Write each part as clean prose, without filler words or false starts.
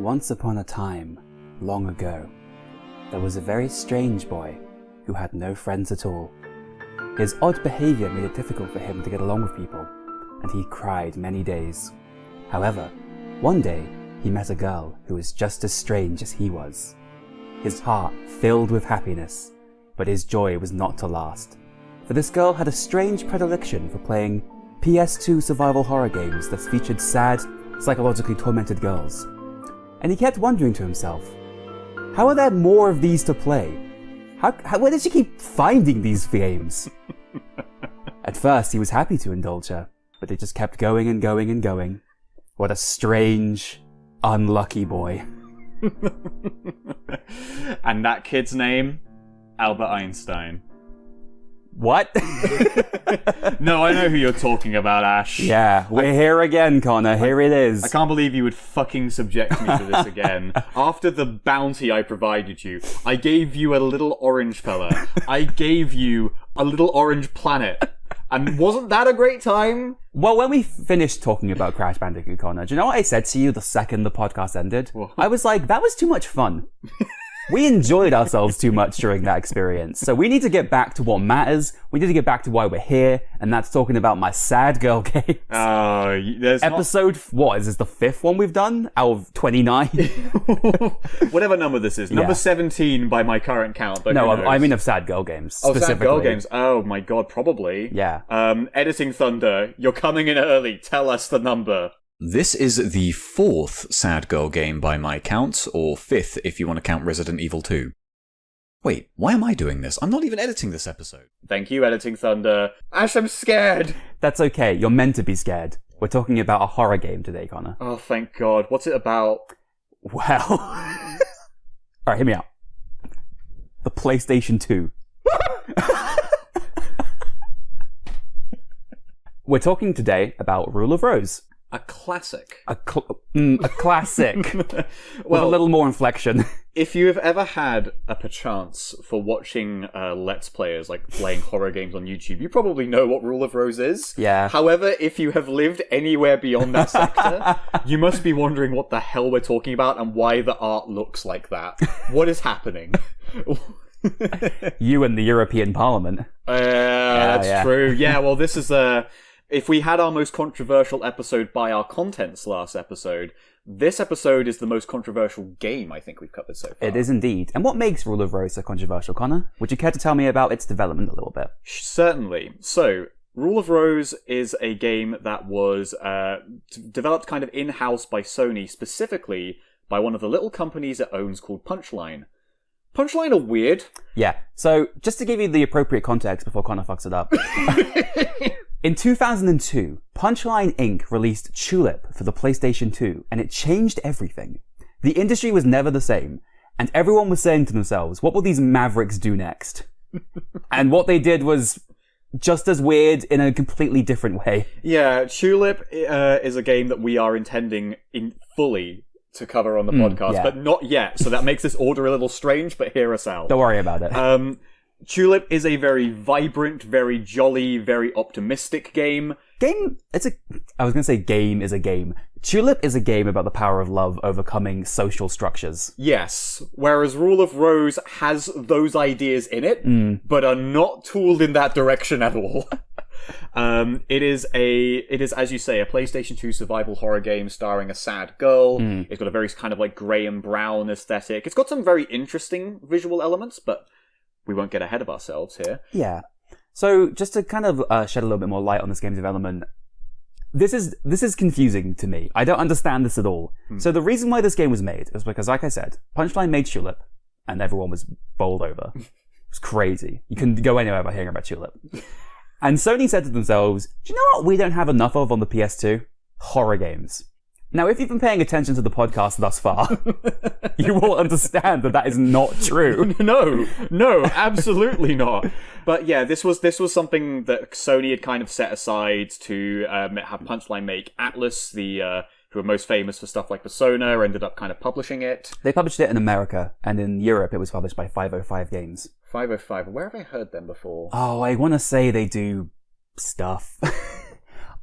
Once upon a time, long ago, there was a very strange boy who had no friends at all. His odd behaviour made it difficult for him to get along with people, and he cried many days. However, one day he met a girl who was just as strange as he was. His heart filled with happiness, but his joy was not to last, for this girl had a strange predilection for playing PS2 survival horror games that featured sad, psychologically tormented girls. And he kept wondering to himself, how are there more of these to play? Where did she keep finding these games? At first he was happy to indulge her, but it just kept going and going and going. What a strange, unlucky boy. And that kid's name? Albert Einstein. What? No, I know who you're talking about, Ash. Yeah, we're here again, Connor. Here it is. I can't believe you would fucking subject me to this again. After the bounty I provided you, I gave you a little orange fella. I gave you a little orange planet. And wasn't that a great time? Well, when we finished talking about Crash Bandicoot, Connor, do you know what I said to you the second the podcast ended? What? I was like, that was too much fun. We enjoyed ourselves too much during that experience. So we need to get back to what matters. We need to get back to why we're here, and that's talking about my sad girl games. There's Episode, what, is this the 5th one we've done? Out of 29? Whatever number this is. Number 17 by my current count. But no, I mean of sad girl games, Oh, specifically. sad girl games. Oh my god, probably. Yeah. Editing Thunder, you're coming in early. Tell us the number. This is the 4th sad girl game by my count, or 5th if you want to count Resident Evil 2. Wait, why am I doing this? I'm not even editing this episode. Thank you, Editing Thunder. Ash, I'm scared. That's okay, you're meant to be scared. We're talking about a horror game today, Connor. Oh, thank God. What's it about? Well... Alright, hear me out. The PlayStation 2. We're talking today about Rule of Rose. A classic. A classic. With a little more inflection. If you have ever had a perchance for watching Let's Players, like playing horror games on YouTube, you probably know what Rule of Rose is. Yeah. However, if you have lived anywhere beyond that sector, you must be wondering what the hell we're talking about and why the art looks like that. What is happening? You and the European Parliament. That's true. Yeah, well, this is if we had our most controversial episode by our contents last episode, this episode is the most controversial game I think we've covered so far. It is indeed. And what makes Rule of Rose so controversial, Connor? Would you care to tell me about its development a little bit? Certainly. So, Rule of Rose is a game that was developed kind of in-house by Sony, specifically by one of the little companies it owns called Punchline. Punchline are weird. Yeah. So, just to give you the appropriate context before Connor fucks it up. In 2002, Punchline Inc. released Tulip for the PlayStation 2, and it changed everything. The industry was never the same, and everyone was saying to themselves, what will these mavericks do next? And what they did was just as weird in a completely different way. Yeah, Tulip is a game that we are intending fully to cover on the podcast, but not yet, so that makes this order a little strange, but hear us out. Don't worry about it. Tulip is a very vibrant, very jolly, very optimistic game. I was going to say game is a game. Tulip is a game about the power of love overcoming social structures. Yes, whereas Rule of Rose has those ideas in it, but are not tooled in that direction at all. It is, as you say, a PlayStation 2 survival horror game starring a sad girl. It's got a very kind of like grey and brown aesthetic. It's got some very interesting visual elements, but we won't get ahead of ourselves here. Yeah. So, just to kind of shed a little bit more light on this game's development, this is confusing to me. I don't understand this at all. So the reason why this game was made is because, like I said, Punchline made Tulip, and everyone was bowled over. It was crazy. You couldn't go anywhere without hearing about Tulip. And Sony said to themselves, do you know what we don't have enough of on the PS2? Horror games. Now, if you've been paying attention to the podcast thus far, you will understand that that is not true. No, absolutely not. But yeah, this was something that Sony had kind of set aside to have Punchline make. Atlas, who are most famous for stuff like Persona, ended up kind of publishing it. They published it in America, and in Europe it was published by 505 Games. 505, where have I heard them before? Oh, I want to say they do stuff.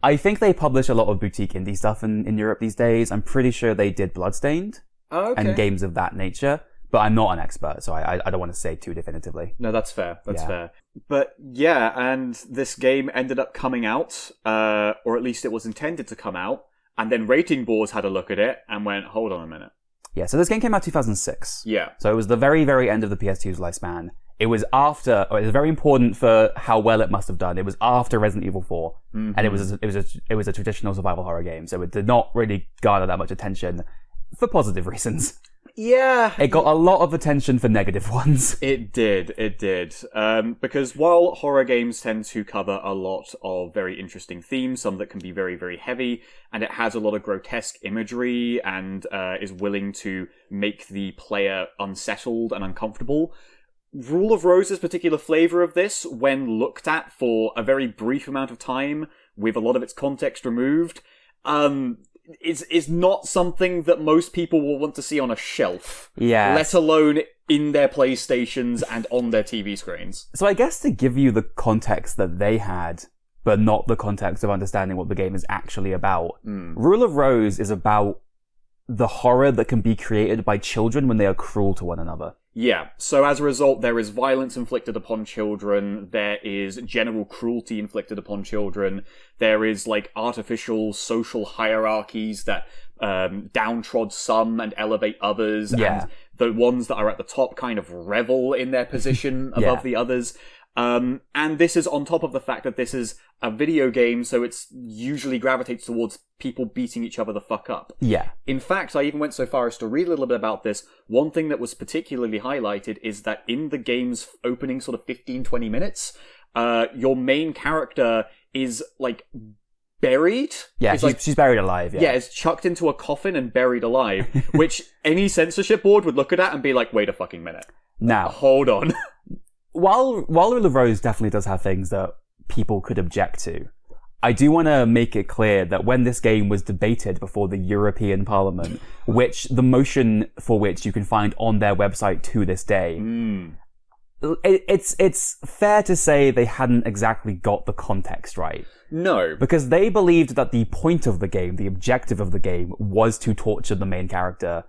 I think they publish a lot of boutique indie stuff in Europe these days. I'm pretty sure they did Bloodstained. Okay. and games of that nature. But I'm not an expert, so I don't want to say too definitively. No, that's fair. That's Yeah. fair. But yeah, and this game ended up coming out, or at least it was intended to come out, and then rating boards had a look at it and went, hold on a minute. Yeah, so this game came out 2006. Yeah. So it was the very, very end of the PS2's lifespan. It was after, or it was very important for how well it must have done. It was after Resident Evil 4, and it was a traditional survival horror game, so it did not really garner that much attention for positive reasons. Yeah. It got a lot of attention for negative ones. It did. Because while horror games tend to cover a lot of very interesting themes, some that can be very, very heavy, and it has a lot of grotesque imagery and is willing to make the player unsettled and uncomfortable, Rule of Rose's particular flavor of this, when looked at for a very brief amount of time, with a lot of its context removed, is not something that most people will want to see on a shelf. Yeah. Let alone in their PlayStations and on their TV screens. So I guess to give you the context that they had, but not the context of understanding what the game is actually about, Rule of Rose is about the horror that can be created by children when they are cruel to one another. Yeah, so as a result, there is violence inflicted upon children, there is general cruelty inflicted upon children, there is, artificial social hierarchies that downtrod some and elevate others, Yeah. and the ones that are at the top kind of revel in their position above the others. And this is on top of the fact that this is a video game, so it's usually gravitates towards people beating each other the fuck up. Yeah. In fact, I even went so far as to read a little bit about this. One thing that was particularly highlighted is that in the game's opening sort of 15-20 minutes, your main character is, buried. Yeah, It's she's buried alive, yeah, it's chucked into a coffin and buried alive, which any censorship board would look at that and be like, wait a fucking minute. Now, Hold on. while Rule of Rose definitely does have things that people could object to, I do want to make it clear that when this game was debated before the European Parliament, which the motion for which you can find on their website to this day, it's fair to say they hadn't exactly got the context right. No. Because they believed that the point of the game, the objective of the game, was to torture the main character,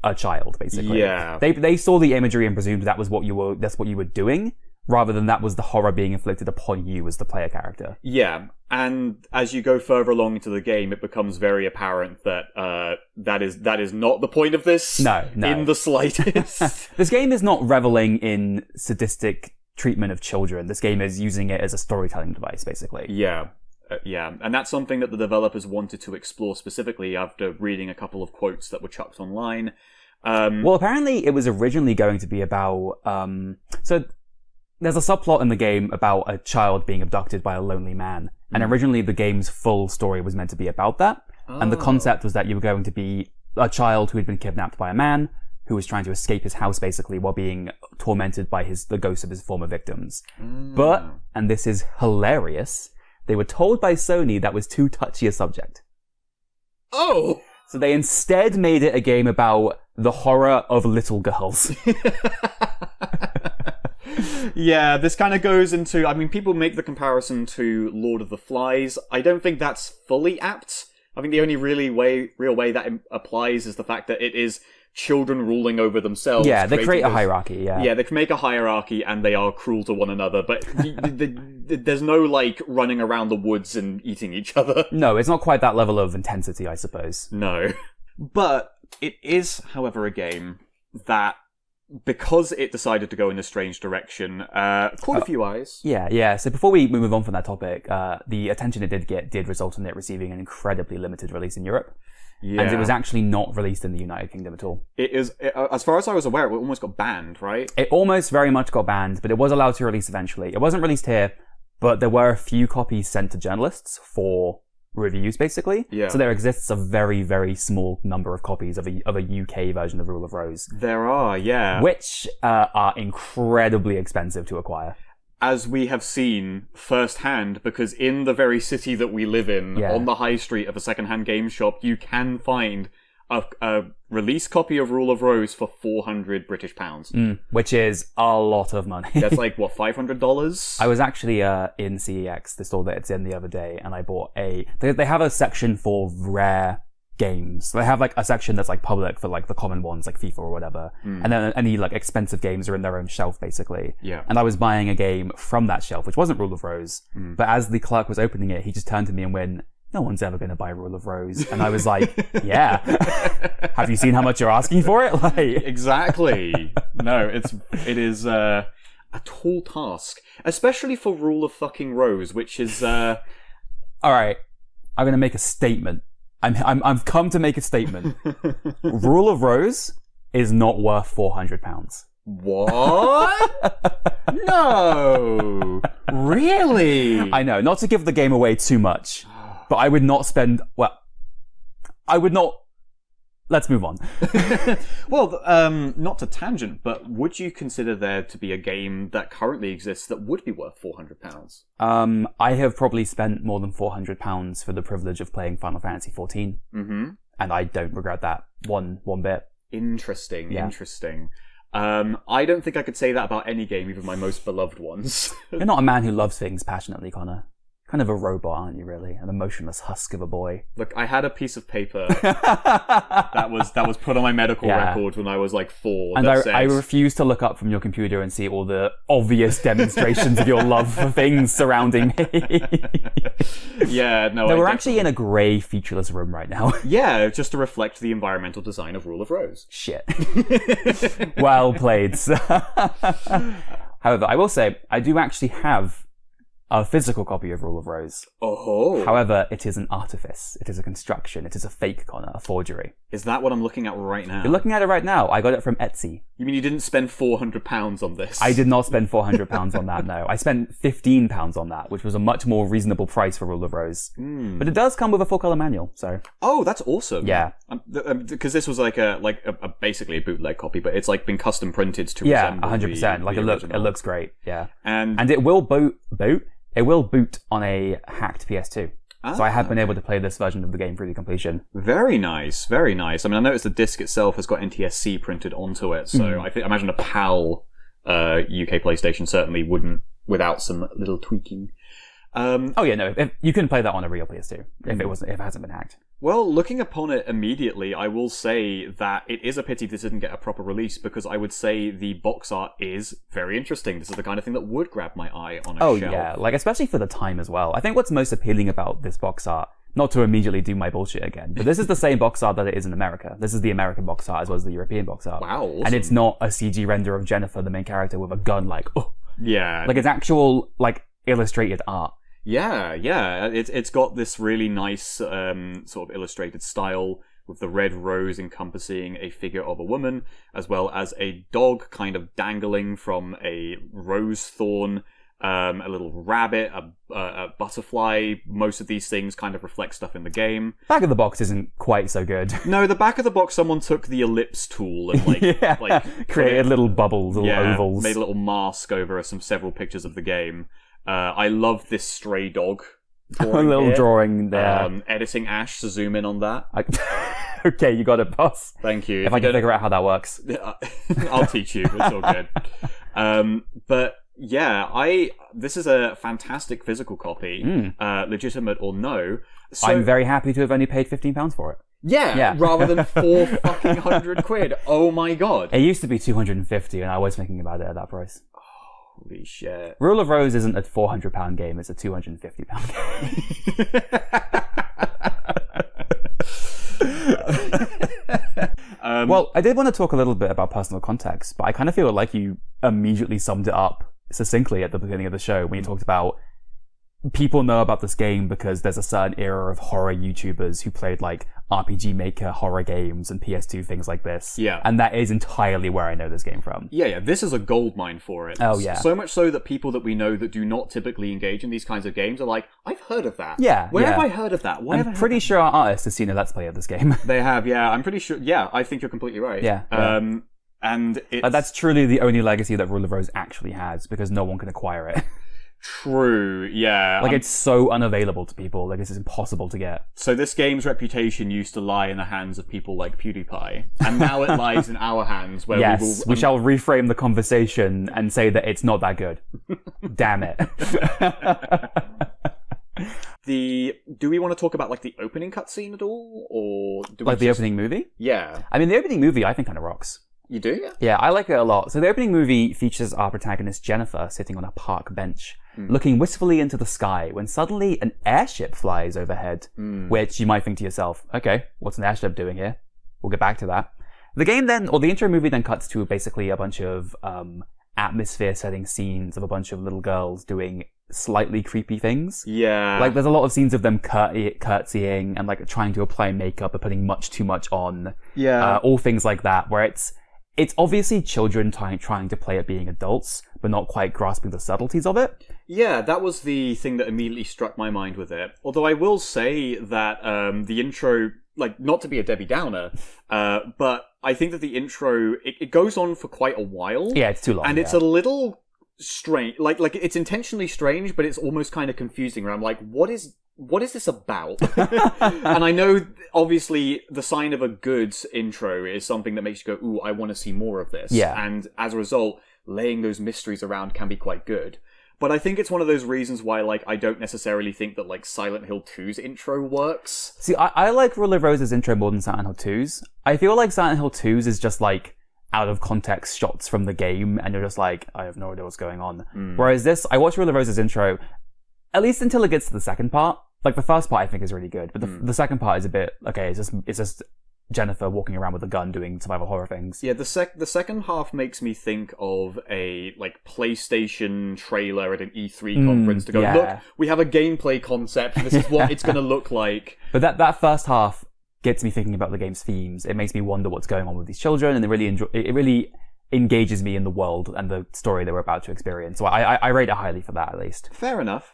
a child, basically. Yeah. They saw the imagery and presumed that's what you were doing, rather than that was the horror being inflicted upon you as the player character. Yeah, and as you go further along into the game, it becomes very apparent that that is not the point of this. No. In the slightest. This game is not reveling in sadistic treatment of children. This game is using it as a storytelling device, basically. Yeah. Yeah, and that's something that the developers wanted to explore specifically after reading a couple of quotes that were chucked online. Well, apparently it was originally going to be about... So there's a subplot in the game about a child being abducted by a lonely man. And originally the game's full story was meant to be about that. And the concept was that you were going to be a child who had been kidnapped by a man who was trying to escape his house, basically, while being tormented by the ghosts of his former victims. But, and this is hilarious, they were told by Sony that was too touchy a subject. Oh! So they instead made it a game about the horror of little girls. Yeah, this kind of goes into... I mean, people make the comparison to Lord of the Flies. I don't think that's fully apt. I think the only real way that applies is the fact that it is children ruling over themselves. Yeah, they create a hierarchy, yeah. Yeah, they can make a hierarchy and they are cruel to one another, but there's no, running around the woods and eating each other. No, it's not quite that level of intensity, I suppose. No. But it is, however, a game that, because it decided to go in a strange direction, caught a few eyes. Yeah. So before we move on from that topic, the attention it did get did result in it receiving an incredibly limited release in Europe. Yeah. And it was actually not released in the United Kingdom at all. As far as I was aware, it almost got banned, right? It almost very much got banned, but it was allowed to release eventually. It wasn't released here, but there were a few copies sent to journalists for reviews, basically. Yeah. So there exists a very, very small number of copies of a UK version of Rule of Rose. There are, yeah. Which are incredibly expensive to acquire. As we have seen firsthand, because in the very city that we live in, on the high street of a second-hand game shop, you can find a release copy of Rule of Rose for £400 British pounds. Which is a lot of money. That's $500? I was actually in CEX, the store that it's in, the other day, and I bought they have a section for rare games. They have like a section that's like public for like the common ones like FIFA or whatever, and then any like expensive games are in their own shelf basically. Yeah. And I was buying a game from that shelf, which wasn't Rule of Rose, but as the clerk was opening it, he just turned to me and went, "No one's ever going to buy Rule of Rose." And I was like, "Yeah, have you seen how much you're asking for it?" Like, exactly. No, it is a tall task, especially for Rule of fucking Rose, which is all right. I'm going to make a statement. I've come to make a statement. Rule of Rose is not worth £400. What? No. Really? I know, not to give the game away too much, but I would not spend, let's move on. Well, not to tangent, but would you consider there to be a game that currently exists that would be worth £400? I have probably spent more than £400 for the privilege of playing Final Fantasy XIV. Mm-hmm. And I don't regret that one bit. Interesting. I don't think I could say that about any game, even my most beloved ones. You're not a man who loves things passionately, Connor. Kind of a robot, aren't you, really? An emotionless husk of a boy. Look, I had a piece of paper that was put on my medical record when I was like 4. And I refuse to look up from your computer and see all the obvious demonstrations of your love for things surrounding me. Yeah, no, we're actually in a grey, featureless room right now. Yeah, just to reflect the environmental design of Rule of Rose. Shit. Well played. However, I will say, I do actually have a physical copy of Rule of Rose. Oh. However, it is an artifice. It is a construction. It is a fake, Connor, a forgery. Is that what I'm looking at right now? You're looking at it right now. I got it from Etsy. You mean you didn't spend £400 on this? I did not spend £400 on that, no. I spent £15 on that, which was a much more reasonable price for Rule of Rose. But it does come with a full-colour manual, so... Oh, that's awesome. Yeah. Because this was like a basically a bootleg copy, but it's like been custom printed to resemble 100%. Like, it looks great, yeah. And it will boot? It will boot on a hacked PS2. So I have been able to play this version of the game through the completion. Very nice, very nice. I mean, I noticed the disc itself has got NTSC printed onto it, so I imagine a PAL UK PlayStation certainly wouldn't without some little tweaking. You couldn't play that on a real PS2 if it hasn't been hacked. Well, looking upon it immediately, I will say that it is a pity this didn't get a proper release, because I would say the box art is very interesting. This is the kind of thing that would grab my eye on a shelf. Oh yeah, like especially for the time as well. I think what's most appealing about this box art, not to immediately do my bullshit again, but this is the same box art that it is in America. This is the American box art as well as the European box art. Wow, awesome. And it's not a CG render of Jennifer, the main character, with a gun like, oh. Yeah. Like it's actual, like, illustrated art. Yeah. It's got this really nice sort of illustrated style with the red rose encompassing a figure of a woman, as well as a dog kind of dangling from a rose thorn, a little rabbit, a butterfly. Most of these things kind of reflect stuff in the game. Back of the box isn't quite so good. No, the back of the box, someone took the ellipse tool and created little bubbles, little ovals. Made a little mask over several pictures of the game. I love this stray dog drawing. A little drawing there. Editing Ash to zoom in on that. Okay, you got it, boss. Thank you. If I can figure out how that works. I'll teach you. It's all good. But yeah, this is a fantastic physical copy, legitimate or no. So, I'm very happy to have only paid £15 for it. Yeah, rather than £400. Oh my god. It used to be $250 and I was thinking about it at that price. Holy shit. Rule of Rose isn't a £400 game, it's a £250 game. Well, I did want to talk a little bit about personal context, but I kind of feel like you immediately summed it up succinctly at the beginning of the show when you talked about people know about this game because there's a certain era of horror YouTubers who played like RPG Maker horror games and PS2 things like this. Yeah. And that is entirely where I know this game from. Yeah, this is a goldmine for it. Oh, yeah. So much so that people that we know that do not typically engage in these kinds of games are like, I've heard of that. Yeah. Where have I heard of that? I'm pretty sure our artist has seen a Let's Play of this game. They have, yeah. I'm pretty sure. Yeah, I think you're completely right. Yeah. And that's truly the only legacy that Rule of Rose actually has because no one can acquire it. True, yeah. Like, it's so unavailable to people. Like, it's impossible to get. So this game's reputation used to lie in the hands of people like PewDiePie, and now it lies in our hands, where we shall reframe the conversation and say that it's not that good. Damn it. Do we want to talk about like the opening cutscene at all, or do we Like the opening movie? Yeah, I mean, the opening movie I think kind of rocks. you do. Yeah. Yeah, I like it a lot. So the opening movie features our protagonist Jennifer sitting on a park bench, looking wistfully into the sky when suddenly an airship flies overhead, which you might think to yourself, okay, what's an airship doing here? We'll get back to that. The game then, or the intro movie then cuts to basically a bunch of atmosphere-setting scenes of a bunch of little girls doing slightly creepy things. Yeah. Like, there's a lot of scenes of them curtsying and, like, trying to apply makeup or putting much too much on. Yeah. All things like that, where it's obviously children trying to play at being adults, but not quite grasping the subtleties of it. Yeah, that was the thing that immediately struck my mind with it. Although I will say that the intro, like, not to be a Debbie Downer, but I think that the intro, it goes on for quite a while. Yeah, it's too long. And it's a little strange. Like it's intentionally strange, but it's almost kind of confusing. Where I'm like, what is this about? And I know, obviously, the sign of a good intro is something that makes you go, ooh, I want to see more of this. Yeah. And as a result, laying those mysteries around can be quite good. But I think it's one of those reasons why, like, I don't necessarily think that, like, Silent Hill 2's intro works. See, I like Rule of Rose's intro more than Silent Hill 2's. I feel like Silent Hill 2's is just, like, out of context shots from the game, and you're just like, I have no idea what's going on. Whereas this, I watched Rule of Rose's intro, at least until it gets to the second part. Like, the first part I think is really good, but the second part is a bit, okay, it's just Jennifer walking around with a gun doing survival horror things. Yeah, the second half makes me think of a, like, PlayStation trailer at an E3 conference to go, look, we have a gameplay concept, this is what it's going to look like. But that first half gets me thinking about the game's themes. It makes me wonder what's going on with these children, and it really engages me in the world and the story that we're about to experience. So I rate it highly for that, at least. Fair enough.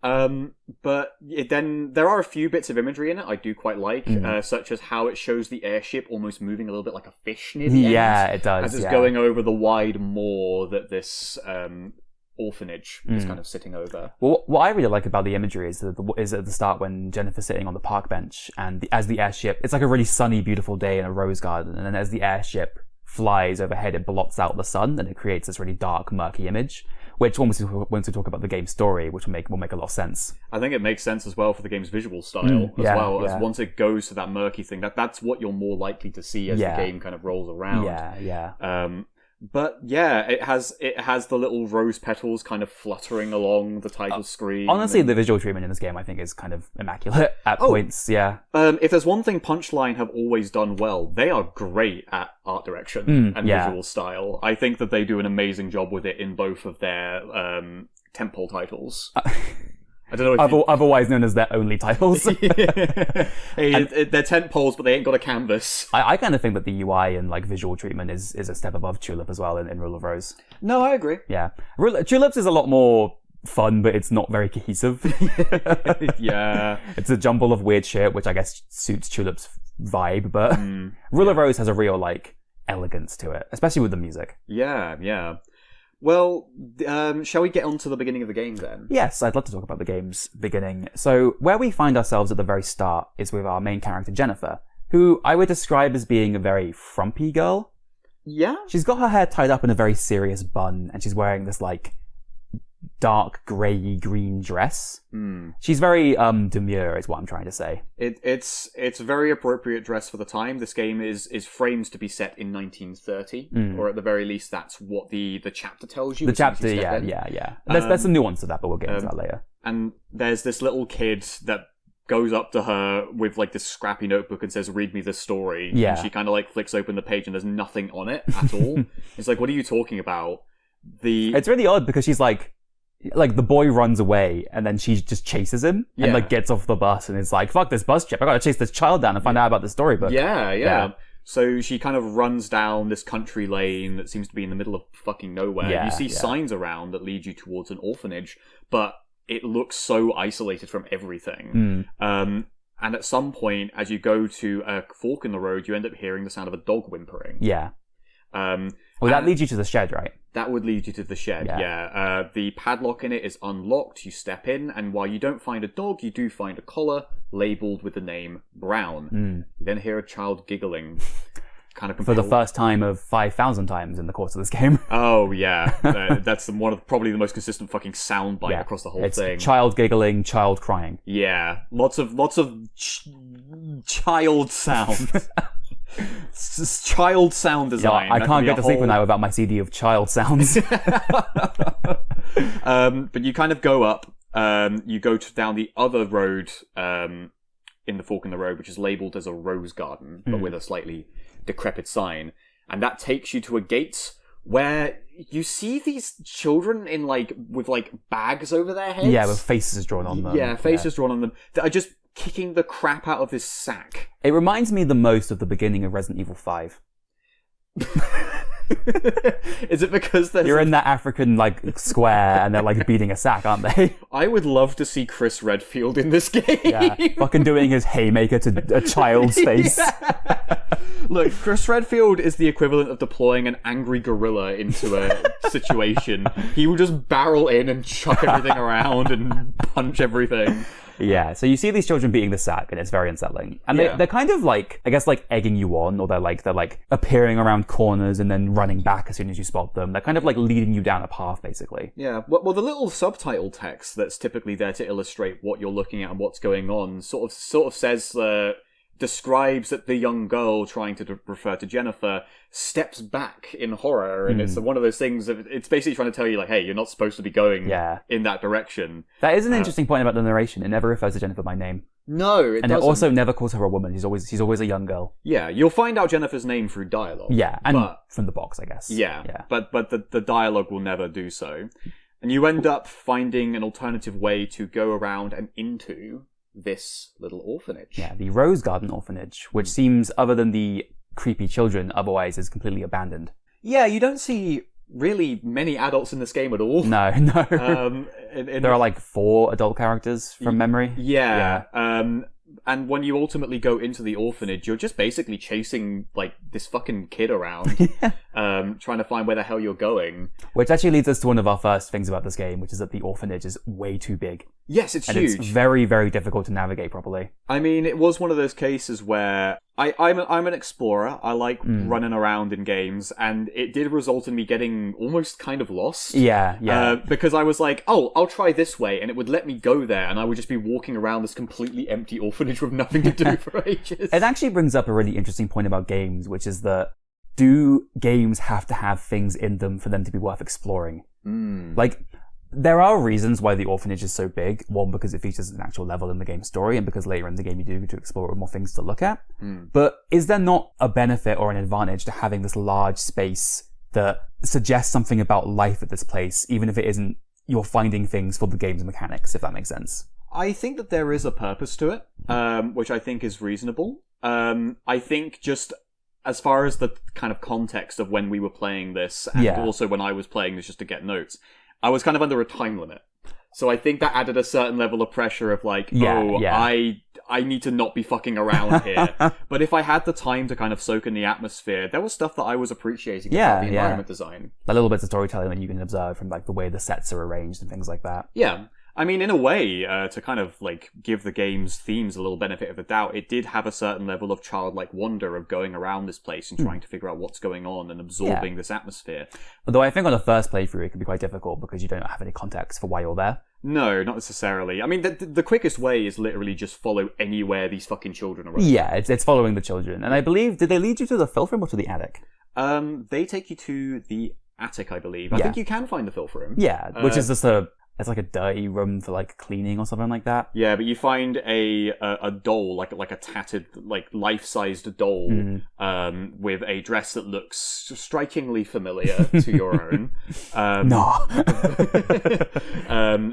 But then there are a few bits of imagery in it I do quite like, such as how it shows the airship almost moving a little bit like a fish near the end. Yeah, it does. As it's going over the wide moor that this orphanage is kind of sitting over. Well, what I really like about the imagery is at the start when Jennifer's sitting on the park bench, and as the airship, it's like a really sunny, beautiful day in a rose garden, and then as the airship flies overhead, it blots out the sun, and it creates this really dark, murky image. Which, once we talk about the game's story, which will make a lot of sense. I think it makes sense as well for the game's visual style as once it goes to that murky thing, that's what you're more likely to see as the game kind of rolls around. Yeah. But yeah, it has the little rose petals kind of fluttering along the title screen. Honestly, the visual treatment in this game, I think, is kind of immaculate at points. Yeah. If there's one thing Punchline have always done well, they are great at art direction and visual style. I think that they do an amazing job with it in both of their tentpole titles. I don't know if otherwise known as their only titles. They're tent poles, but they ain't got a canvas. I kind of think that the UI and like visual treatment is a step above Tulip as well in Rule of Rose. No, I agree. Yeah, Tulip's is a lot more fun, but it's not very cohesive. Yeah, it's a jumble of weird shit, which I guess suits Tulip's vibe. But Rule of Rose has a real like elegance to it, especially with the music. Yeah. Well, shall we get on to the beginning of the game then? Yes, I'd love to talk about the game's beginning. So, where we find ourselves at the very start is with our main character, Jennifer, who I would describe as being a very frumpy girl. Yeah? She's got her hair tied up in a very serious bun, and she's wearing this, like, dark grey green dress. She's very demure is what I'm trying to say. It's a very appropriate dress for the time. This game is framed to be set in 1930, or at the very least that's what the chapter tells you. The chapter, yeah. There's some nuance to that, but we'll get into that later. And there's this little kid that goes up to her with like this scrappy notebook and says, "Read me this story." Yeah. And she kind of like flicks open the page and there's nothing on it at all. It's like, what are you talking about? It's really odd because she's like the boy runs away and then she just chases him and like gets off the bus and is like, fuck this bus trip, I gotta chase this child down and find out about the storybook. Yeah. So she kind of runs down this country lane that seems to be in the middle of fucking nowhere. You see signs around that lead you towards an orphanage, but it looks so isolated from everything. And at some point, as you go to a fork in the road, you end up hearing the sound of a dog whimpering. Yeah. Well, that leads you to the shed, right? That would lead you to the shed, yeah. The padlock in it is unlocked, you step in, and while you don't find a dog, you do find a collar labelled with the name Brown. You then hear a child giggling. kind of for the first time of 5,000 times in the course of this game. Oh yeah, that's one of probably the most consistent fucking soundbite across the whole thing. Child giggling, child crying. Yeah, lots of child sound. Child sound design. Yeah, I can't get to sleep now without my CD of child sounds. But you kind of go up. You go down the other road in the fork in the road, which is labelled as a rose garden, but with a slightly decrepit sign, and that takes you to a gate where you see these children with bags over their heads. Yeah, with faces drawn on them. Yeah, faces drawn on them that are just kicking the crap out of this sack. It reminds me the most of the beginning of Resident Evil 5. Is it because you're in that African square and they're beating a sack, aren't they? I would love to see Chris Redfield in this game. Yeah, fucking doing his haymaker to a child's face. Yeah. Look, Chris Redfield is the equivalent of deploying an angry gorilla into a situation. He will just barrel in and chuck everything around and punch everything. Yeah, so you see these children beating the sack, and it's very unsettling. And they're kind of egging you on, or they're appearing around corners and then running back as soon as you spot them. They're kind of leading you down a path, basically. Yeah, well, the little subtitle text that's typically there to illustrate what you're looking at and what's going on sort of says describes that the young girl trying to refer to Jennifer steps back in horror, and it's one of those things of, it's basically trying to tell you hey, you're not supposed to be going in that direction. That is an interesting point about the narration. It never refers to Jennifer by name. No, it doesn't. And it also never calls her a woman. She's always a young girl. Yeah, you'll find out Jennifer's name through dialogue. Yeah, and from the box, I guess. Yeah. But the dialogue will never do so. And you end up finding an alternative way to go around and into this little orphanage. Yeah, the Rose Garden Orphanage, which seems, other than the creepy children, otherwise is completely abandoned. Yeah, you don't see really many adults in this game at all. No. There are 4 adult characters from memory. Yeah. And when you ultimately go into the orphanage, you're just basically chasing this fucking kid around, trying to find where the hell you're going. Which actually leads us to one of our first things about this game, which is that the orphanage is way too big. Yes, it's huge. It's very, very difficult to navigate properly. I mean, it was one of those cases where I'm an explorer. I like running around in games, and it did result in me getting almost kind of lost. Yeah. Because I was like, oh, I'll try this way, and it would let me go there, and I would just be walking around this completely empty orphanage with nothing to do for ages. It actually brings up a really interesting point about games, which is that do games have to have things in them for them to be worth exploring? There are reasons why the orphanage is so big. One, because it features an actual level in the game's story, and because later in the game you do get to explore with more things to look at. But is there not a benefit or an advantage to having this large space that suggests something about life at this place, even if it isn't you're finding things for the game's mechanics, if that makes sense? I think that there is a purpose to it, which I think is reasonable. I think just as far as the kind of context of when we were playing this, and also when I was playing this just to get notes, I was kind of under a time limit. So I think that added a certain level of pressure of I need to not be fucking around here. But if I had the time to kind of soak in the atmosphere, there was stuff that I was appreciating about the environment design. The little bits of storytelling that you can observe from the way the sets are arranged and things like that. Yeah. I mean, in a way, to kind of give the game's themes a little benefit of the doubt, it did have a certain level of childlike wonder of going around this place and trying to figure out what's going on and absorbing this atmosphere. Although I think on the first playthrough it can be quite difficult because you don't have any context for why you're there. No, not necessarily. I mean, the quickest way is literally just follow anywhere these fucking children are. Yeah, it's following the children. And I believe, did they lead you to the filth room or to the attic? They take you to the attic, I believe. I think you can find the filth room. Yeah, which is just it's like a dirty room for cleaning or something like that. Yeah, but you find a doll, like a tattered, life-sized doll, with a dress that looks strikingly familiar to your own.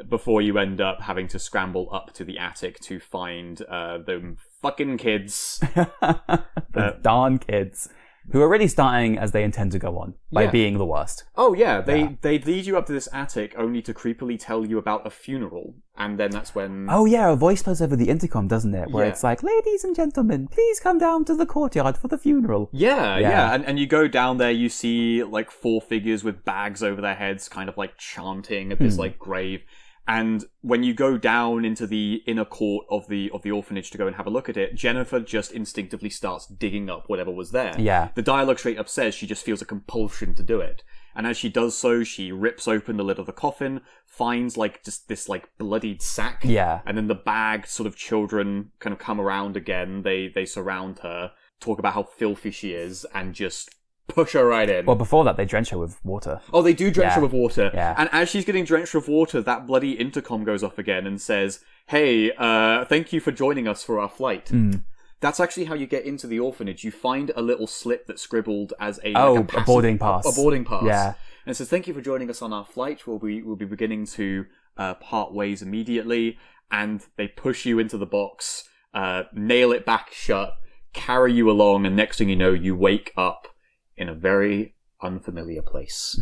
Before you end up having to scramble up to the attic to find them fucking kids. The darn kids. Who are really starting as they intend to go on, by being the worst. Oh yeah, they lead you up to this attic only to creepily tell you about a funeral, and then that's when... Oh yeah, a voice plays over the intercom, doesn't it? Where it's ladies and gentlemen, please come down to the courtyard for the funeral. Yeah. And you go down there, you see 4 figures with bags over their heads, kind of chanting at this grave. And when you go down into the inner court of the orphanage to go and have a look at it, Jennifer just instinctively starts digging up whatever was there. Yeah. The dialogue straight up says she just feels a compulsion to do it. And as she does so, she rips open the lid of the coffin, finds like just this like bloodied sack. Yeah. And then the bagged sort of children kind of come around again. They surround her, talk about how filthy she is, and just push her right in. Well, before that, they drench her with water. Oh, they do drench her with water. Yeah. And as she's getting drenched with water, that bloody intercom goes off again and says, "Hey, thank you for joining us for our flight." That's actually how you get into the orphanage. You find a little slip that's scribbled as a boarding pass. A boarding pass. Yeah. And it says, "Thank you for joining us on our flight. We'll be beginning to part ways immediately." And they push you into the box, nail it back shut, carry you along, and next thing you know, you wake up in a very unfamiliar place.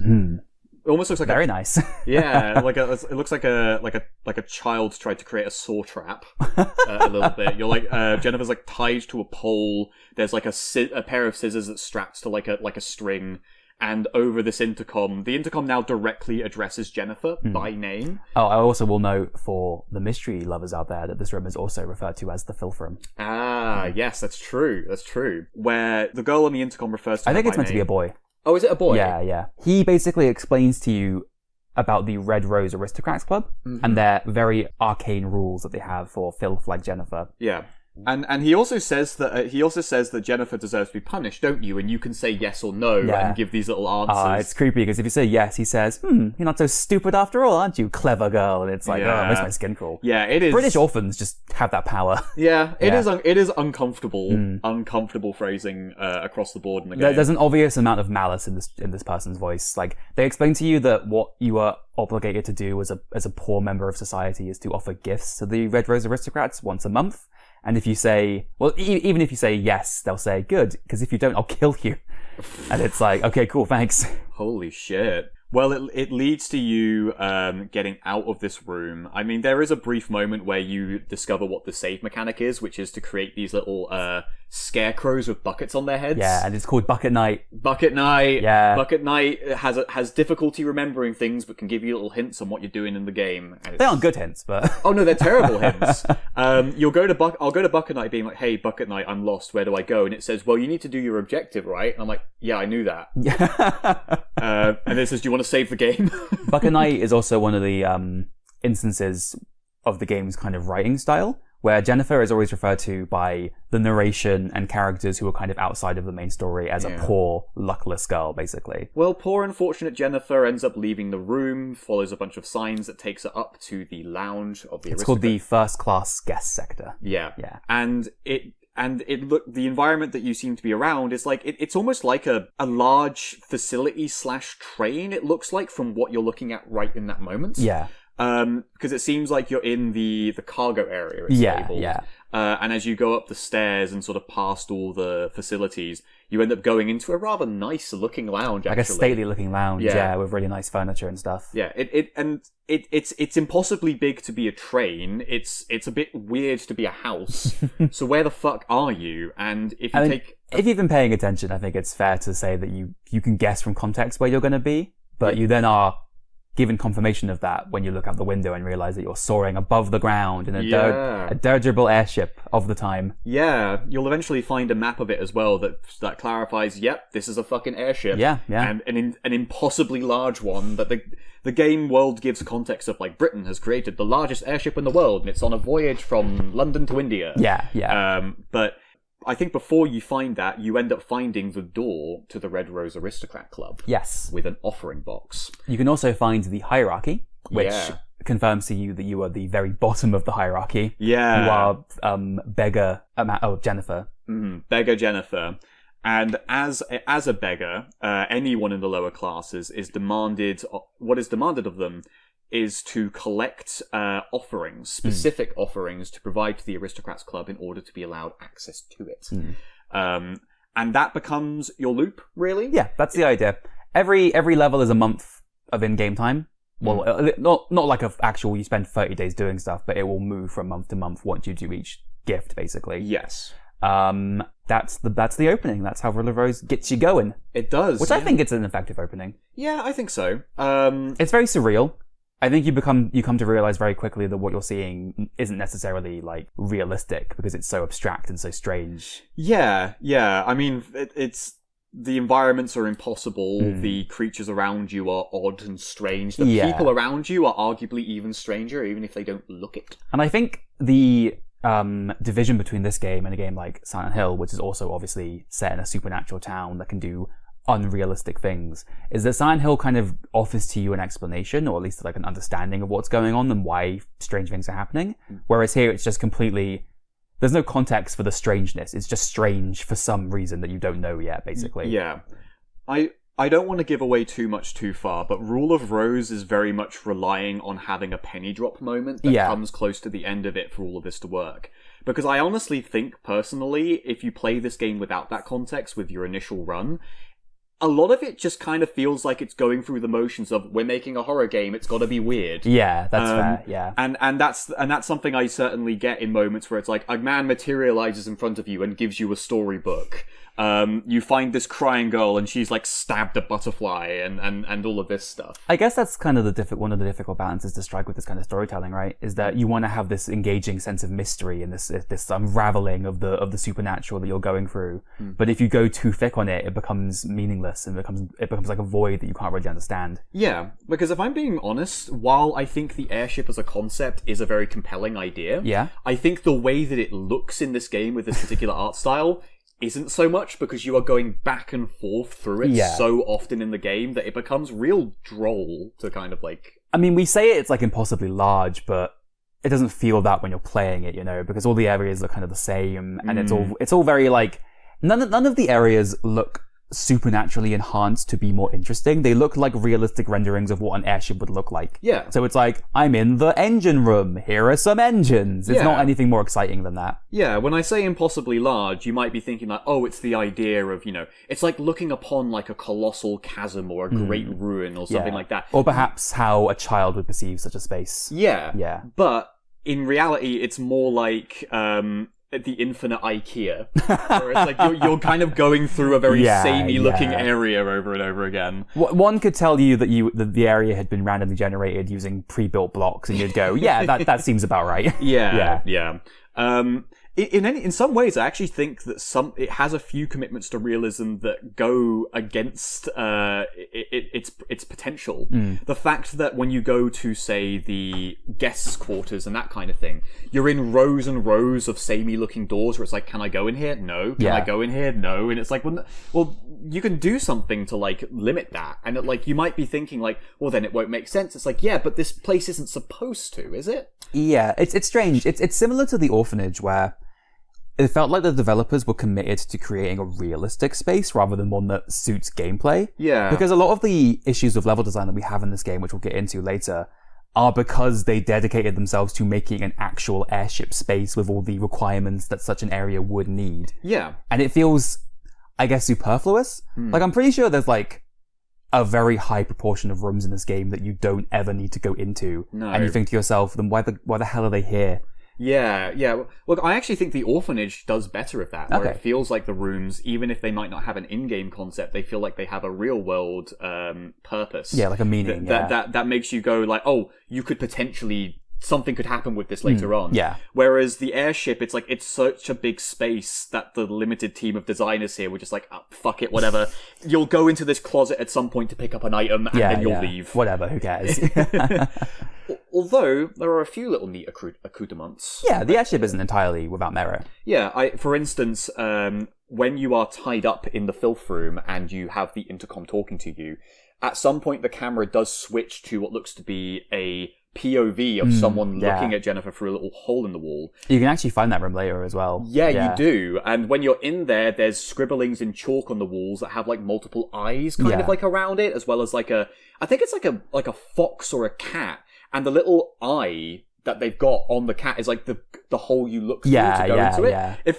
It almost looks like very nice. Yeah, it looks like a child tried to create a saw trap a little bit. You're like Jennifer's like tied to a pole. There's like a pair of scissors that's strapped to like a string. And over this intercom, the intercom now directly addresses Jennifer by name. Oh, I also will note for the mystery lovers out there that this room is also referred to as the filth room. Ah, yes, that's true. That's true. Where the girl on the intercom refers to I think her it's by meant to be a name. boy. Oh, is it a boy? Yeah. He basically explains to you about the Red Rose Aristocrats Club and their very arcane rules that they have for filth like Jennifer. Yeah. And he also says that Jennifer deserves to be punished, don't you? And you can say yes or no and give these little answers. It's creepy because if you say yes, he says, "You're not so stupid after all, aren't you, clever girl?" And it's like, oh, it makes my skin crawl. Yeah, it is. British orphans just have that power. Yeah, it is uncomfortable, uncomfortable phrasing across the board in the game. There's an obvious amount of malice in this person's voice. Like they explain to you that what you are obligated to do as a poor member of society is to offer gifts to the Red Rose Aristocrats once a month. And if you say, well, even if you say yes, they'll say, "Good, because if you don't, I'll kill you." And it's like, okay, cool, thanks. Holy shit. Well, it leads to you getting out of this room. I mean, there is a brief moment where you discover what the save mechanic is, which is to create these little scarecrows with buckets on their heads. Yeah, and it's called Bucket Night. Bucket Night. Yeah. Bucket Night has difficulty remembering things, but can give you little hints on what you're doing in the game. And they aren't good hints, but oh no, they're terrible hints. I'll go to Bucket Night, being like, "Hey, Bucket Night, I'm lost. Where do I go?" And it says, "Well, you need to do your objective, right?" And I'm like, "Yeah, I knew that." And it says, "Do you want to save the game?" Bucket Night is also one of the instances of the game's kind of writing style, where Jennifer is always referred to by the narration and characters who are kind of outside of the main story as a poor, luckless girl, basically. Well, poor, unfortunate Jennifer ends up leaving the room, follows a bunch of signs that takes her up to the lounge of the It's called the first class guest sector. Yeah. And the environment that you seem to be around is like, it's almost like a large facility / train, it looks like, from what you're looking at right in that moment. Yeah. Because it seems like you're in the cargo area, it's labeled. Yeah. And as you go up the stairs and sort of past all the facilities, you end up going into a rather nice looking lounge, like actually. A stately looking lounge, with really nice furniture and stuff. Yeah, it's impossibly big to be a train. It's a bit weird to be a house. So where the fuck are you? And if you've been paying attention, I think it's fair to say that you can guess from context where you're going to be, but you then are given confirmation of that when you look out the window and realize that you're soaring above the ground in a dirigible airship of the time. Yeah, you'll eventually find a map of it as well that clarifies, yep, this is a fucking airship. Yeah. And an impossibly large one that the game world gives context of, like, Britain has created the largest airship in the world and it's on a voyage from London to India. Yeah. But I think before you find that, you end up finding the door to the Red Rose Aristocrat Club. Yes. With an offering box. You can also find the hierarchy, which confirms to you that you are the very bottom of the hierarchy. Yeah. You are beggar... Jennifer. Beggar Jennifer. And as a beggar, anyone in the lower classes is demanded... What is demanded of them is to collect offerings, specific offerings, to provide to the Aristocrats Club in order to be allowed access to it. And that becomes your loop, really? Yeah, that's the idea. Every level is a month of in-game time. Well, not like actual you spend 30 days doing stuff, but it will move from month to month once you do each gift, basically. Yes. That's the opening. That's how Riddle of Rose gets you going. It does. Which I think it's an effective opening. Yeah, I think so. It's very surreal. I think you come to realize very quickly that what you're seeing isn't necessarily like realistic because it's so abstract and so strange. Yeah. I mean, it's the environments are impossible. The creatures around you are odd and strange. The people around you are arguably even stranger, even if they don't look it. And I think the division between this game and a game like Silent Hill, which is also obviously set in a supernatural town that can do unrealistic things, is that Silent Hill kind of offers to you an explanation, or at least like an understanding of what's going on and why strange things are happening. Whereas here it's just completely, there's no context for the strangeness. It's just strange for some reason that you don't know yet, basically. Yeah. I don't want to give away too much too far, but Rule of Rose is very much relying on having a penny drop moment that comes close to the end of it for all of this to work. Because I honestly think, personally, if you play this game without that context with your initial run, a lot of it just kind of feels like it's going through the motions of, we're making a horror game, it's got to be weird. Yeah, that's fair. Yeah, and that's something I certainly get in moments where it's like a man materializes in front of you and gives you a storybook. You find this crying girl and she's like stabbed a butterfly and all of this stuff. I guess that's kind of one of the difficult balances to strike with this kind of storytelling, right? Is that you want to have this engaging sense of mystery and this unraveling of the supernatural that you're going through. But if you go too thick on it, it becomes meaningless and it becomes like a void that you can't really understand. Yeah, because if I'm being honest, while I think the airship as a concept is a very compelling idea, I think the way that it looks in this game with this particular art style isn't so much, because you are going back and forth through it so often in the game that it becomes real droll to kind of like... I mean, we say it's like impossibly large, but it doesn't feel that when you're playing it, you know, because all the areas are kind of the same, and it's all very like... None of the areas look supernaturally enhanced to be more interesting. They look like realistic renderings of what an airship would look like. Yeah. So it's like, I'm in the engine room. Here are some engines. It's not anything more exciting than that. Yeah, when I say impossibly large, you might be thinking like, oh, it's the idea of, you know, it's like looking upon like a colossal chasm or a great ruin or something like that. Or perhaps how a child would perceive such a space. Yeah. But in reality, it's more like... the infinite IKEA, where it's like you're kind of going through a very samey looking area over and over again. One could tell you that the area had been randomly generated using pre-built blocks, and you'd go, yeah, that seems about right. Yeah. In some ways, I actually think that it has a few commitments to realism that go against its potential. The fact that when you go to, say, the guests' quarters and that kind of thing, you're in rows and rows of samey-looking doors where it's like, can I go in here? No. Can I go in here? No. And it's like, well, you can do something to like limit that, and like you might be thinking like, well, then it won't make sense. It's like, yeah, but this place isn't supposed to, is it? Yeah, it's strange. It's similar to the Orphanage, where it felt like the developers were committed to creating a realistic space rather than one that suits gameplay. Yeah. Because a lot of the issues with level design that we have in this game, which we'll get into later, are because they dedicated themselves to making an actual airship space with all the requirements that such an area would need. Yeah. And it feels, I guess, superfluous. Like, I'm pretty sure there's like a very high proportion of rooms in this game that you don't ever need to go into. No. And you think to yourself, then why the hell are they here? Yeah. Look, I actually think the Orphanage does better at that, where it feels like the rooms, even if they might not have an in-game concept, they feel like they have a real-world purpose. Yeah, like a meaning. That makes you go like, oh, you could potentially... something could happen with this later on. Yeah. Whereas the airship, it's like, it's such a big space that the limited team of designers here were just like, oh, fuck it, whatever. You'll go into this closet at some point to pick up an item, and then you'll leave. Whatever, who cares? Although, there are a few little neat accoutrements. Yeah, the airship isn't entirely without merit. Yeah, for instance, when you are tied up in the filth room and you have the intercom talking to you, at some point the camera does switch to what looks to be a POV of someone looking at Jennifer through a little hole in the wall. You can actually find that room later as well. Yeah, you do. And when you're in there, there's scribblings in chalk on the walls that have like multiple eyes kind of like around it, as well as like I think it's like a fox or a cat, and the little eye that they've got on the cat is like the hole you look through to go into it. Yeah. That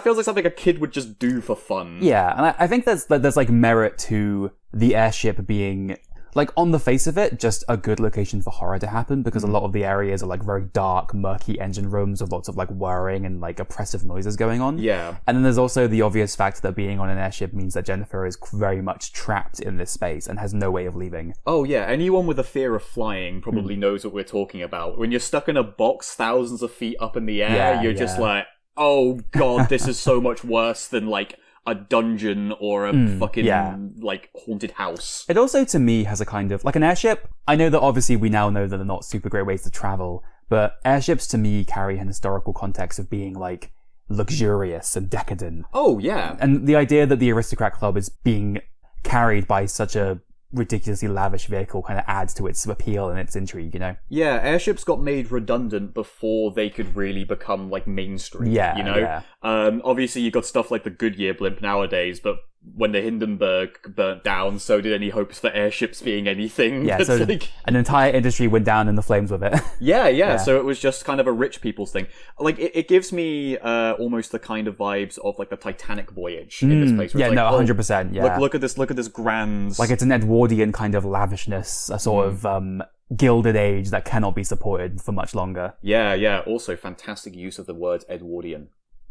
feels like something a kid would just do for fun. Yeah, and I think there's like merit to the airship being like, on the face of it, just a good location for horror to happen, because a lot of the areas are, like, very dark, murky engine rooms with lots of, like, whirring and, like, oppressive noises going on. Yeah. And then there's also the obvious fact that being on an airship means that Jennifer is very much trapped in this space and has no way of leaving. Oh, yeah. Anyone with a fear of flying probably knows what we're talking about. When you're stuck in a box thousands of feet up in the air, you're just like, oh, God, this is so much worse than, like, a dungeon or a fucking, like, haunted house. It also, to me, has a kind of... Like, an airship, I know that obviously we now know that they're not super great ways to travel, but airships, to me, carry an historical context of being, like, luxurious and decadent. Oh, yeah. And the idea that the Aristocrat Club is being carried by such a ridiculously lavish vehicle kind of adds to its appeal and its intrigue, you know? Yeah, airships got made redundant before they could really become, like, mainstream, you know? Yeah. Obviously, you got stuff like the Goodyear blimp nowadays, but when the Hindenburg burnt down, so did any hopes for airships being anything. Yeah, so like... an entire industry went down in the flames with it. Yeah, so it was just kind of a rich people's thing. Like, it gives me almost the kind of vibes of, like, the Titanic voyage in this place. Yeah, like, 100%, yeah. Look at this grand... Like, it's an Edwardian kind of lavishness, a sort of gilded age that cannot be supported for much longer. Yeah. Also, fantastic use of the word Edwardian,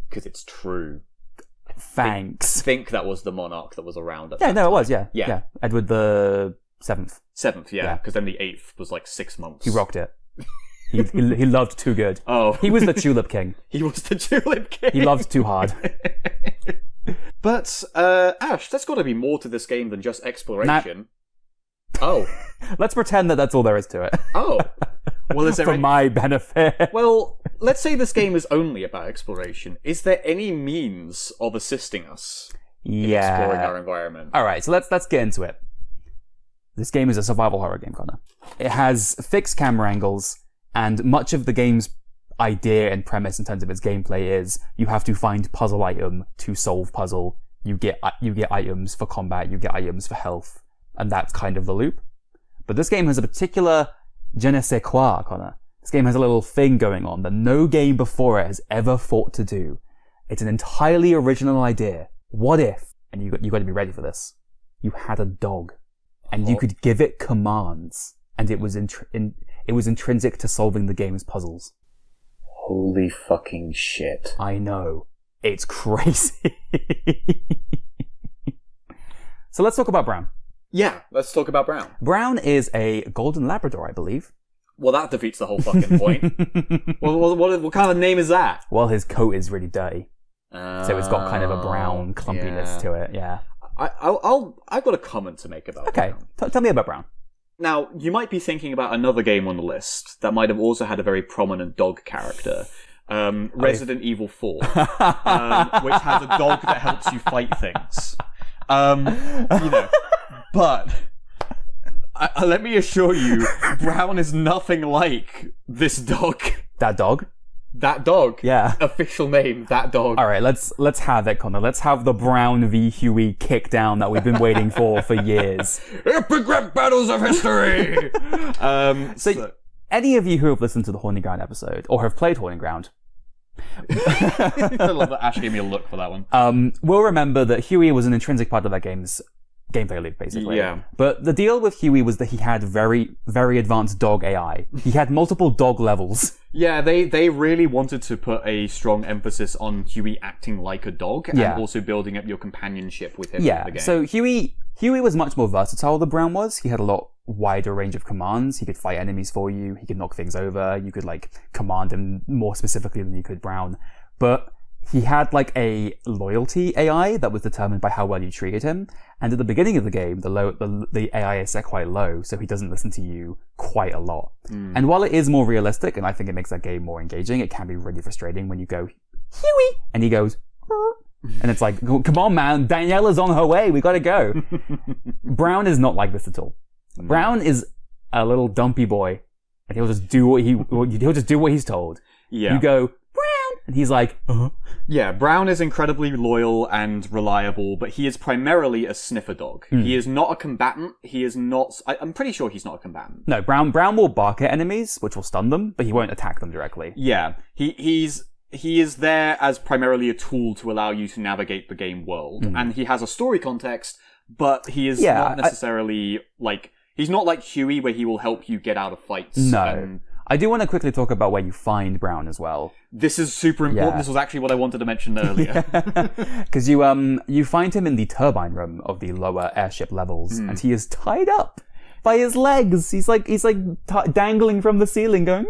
because it's true. Thanks. I think that was the monarch that was around at Yeah, that no, time. it was, yeah. Edward the 7th. 7th, yeah, because then the 8th was like 6 months. He rocked it. He loved too good. Oh. He was the Tulip King. He was the Tulip King. He loved too hard. But, Ash, there's got to be more to this game than just exploration. Oh. Let's pretend that that's all there is to it. Oh. Well, is there For my benefit. Well, let's say this game is only about exploration. Is there any means of assisting us in exploring our environment? Alright, so let's get into it. This game is a survival horror game, Connor. It has fixed camera angles, and much of the game's idea and premise in terms of its gameplay is you have to find puzzle item to solve puzzle. You get items for combat, you get items for health, and that's kind of the loop. But this game has a particular je ne sais quoi, Connor. This game has a little thing going on that no game before it has ever thought to do. It's an entirely original idea. What if, and you got to be ready for this, you had a dog, and you could give it commands, and it was intrinsic to solving the game's puzzles. Holy fucking shit. I know. It's crazy. So let's talk about Brown. Yeah, let's talk about Brown. Brown is a golden Labrador, I believe. Well, that defeats the whole fucking point. What kind of name is that? Well, his coat is really dirty. So it's got kind of a brown clumpiness to it, yeah. I've got a comment to make about Okay, Brown. Tell me about Brown. Now, you might be thinking about another game on the list that might have also had a very prominent dog character. Resident Evil 4, which has a dog that helps you fight things. But let me assure you, Brown is nothing like this dog. That dog? That dog. Yeah. Official name, that dog. Alright, let's have it, Connor. Let's have the Brown v Huey kick down that we've been waiting for years. Epic rap battles of history! So, any of you who have listened to the Haunting Ground episode, or have played Haunting Ground, I love that Ash gave me a look for that one. will remember that Huey was an intrinsic part of that game's gameplay loop, basically. Yeah. But the deal with Huey was that he had very, very advanced dog AI. He had multiple dog levels. Yeah, they really wanted to put a strong emphasis on Huey acting like a dog and also building up your companionship with him in the game. So Huey was much more versatile than Brown was. He had a lot wider range of commands. He could fight enemies for you. He could knock things over. You could command him more specifically than you could Brown. But he had a loyalty AI that was determined by how well you treated him. And at the beginning of the game, the AI is set quite low, so he doesn't listen to you quite a lot. And while it is more realistic, and I think it makes that game more engaging, it can be really frustrating when you go, Huey! And he goes, and it's like, come on, man, Daniela's on her way, we gotta go. Brown is not like this at all. Brown is a little dumpy boy, and he'll just do what he's told. Yeah. You go, Brown! And he's like, Yeah, Brown is incredibly loyal and reliable, but he is primarily a sniffer dog. He is not a combatant. He is not... I'm pretty sure he's not a combatant. No, Brown will bark at enemies, which will stun them, but he won't attack them directly. Yeah, he is there as primarily a tool to allow you to navigate the game world, and he has a story context, but he is not necessarily, He's not like Huey, where he will help you get out of fights. No. I do want to quickly talk about where you find Brown as well. This is super important. Yeah. This was actually what I wanted to mention earlier. Because you find him in the turbine room of the lower airship levels, and he is tied up by his legs. He's like dangling from the ceiling, going.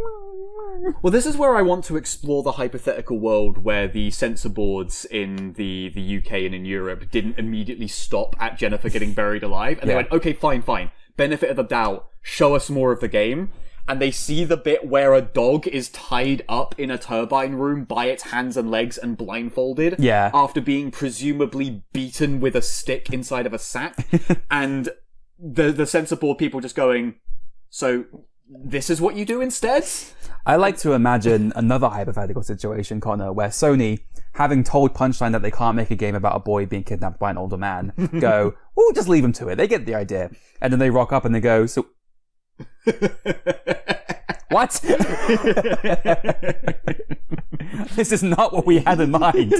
Well, this is where I want to explore the hypothetical world where the censor boards in the UK and in Europe didn't immediately stop at Jennifer getting buried alive, and they went, okay, fine. Benefit of the doubt. Show us more of the game. And they see the bit where a dog is tied up in a turbine room by its hands and legs and blindfolded. Yeah. After being presumably beaten with a stick inside of a sack. And the censor board people just going, so this is what you do instead? I like to imagine another hypothetical situation, Connor, where Sony, having told Punchline that they can't make a game about a boy being kidnapped by an older man, go, oh, just leave them to it. They get the idea. And then they rock up and they go, so... What? This is not what we had in mind.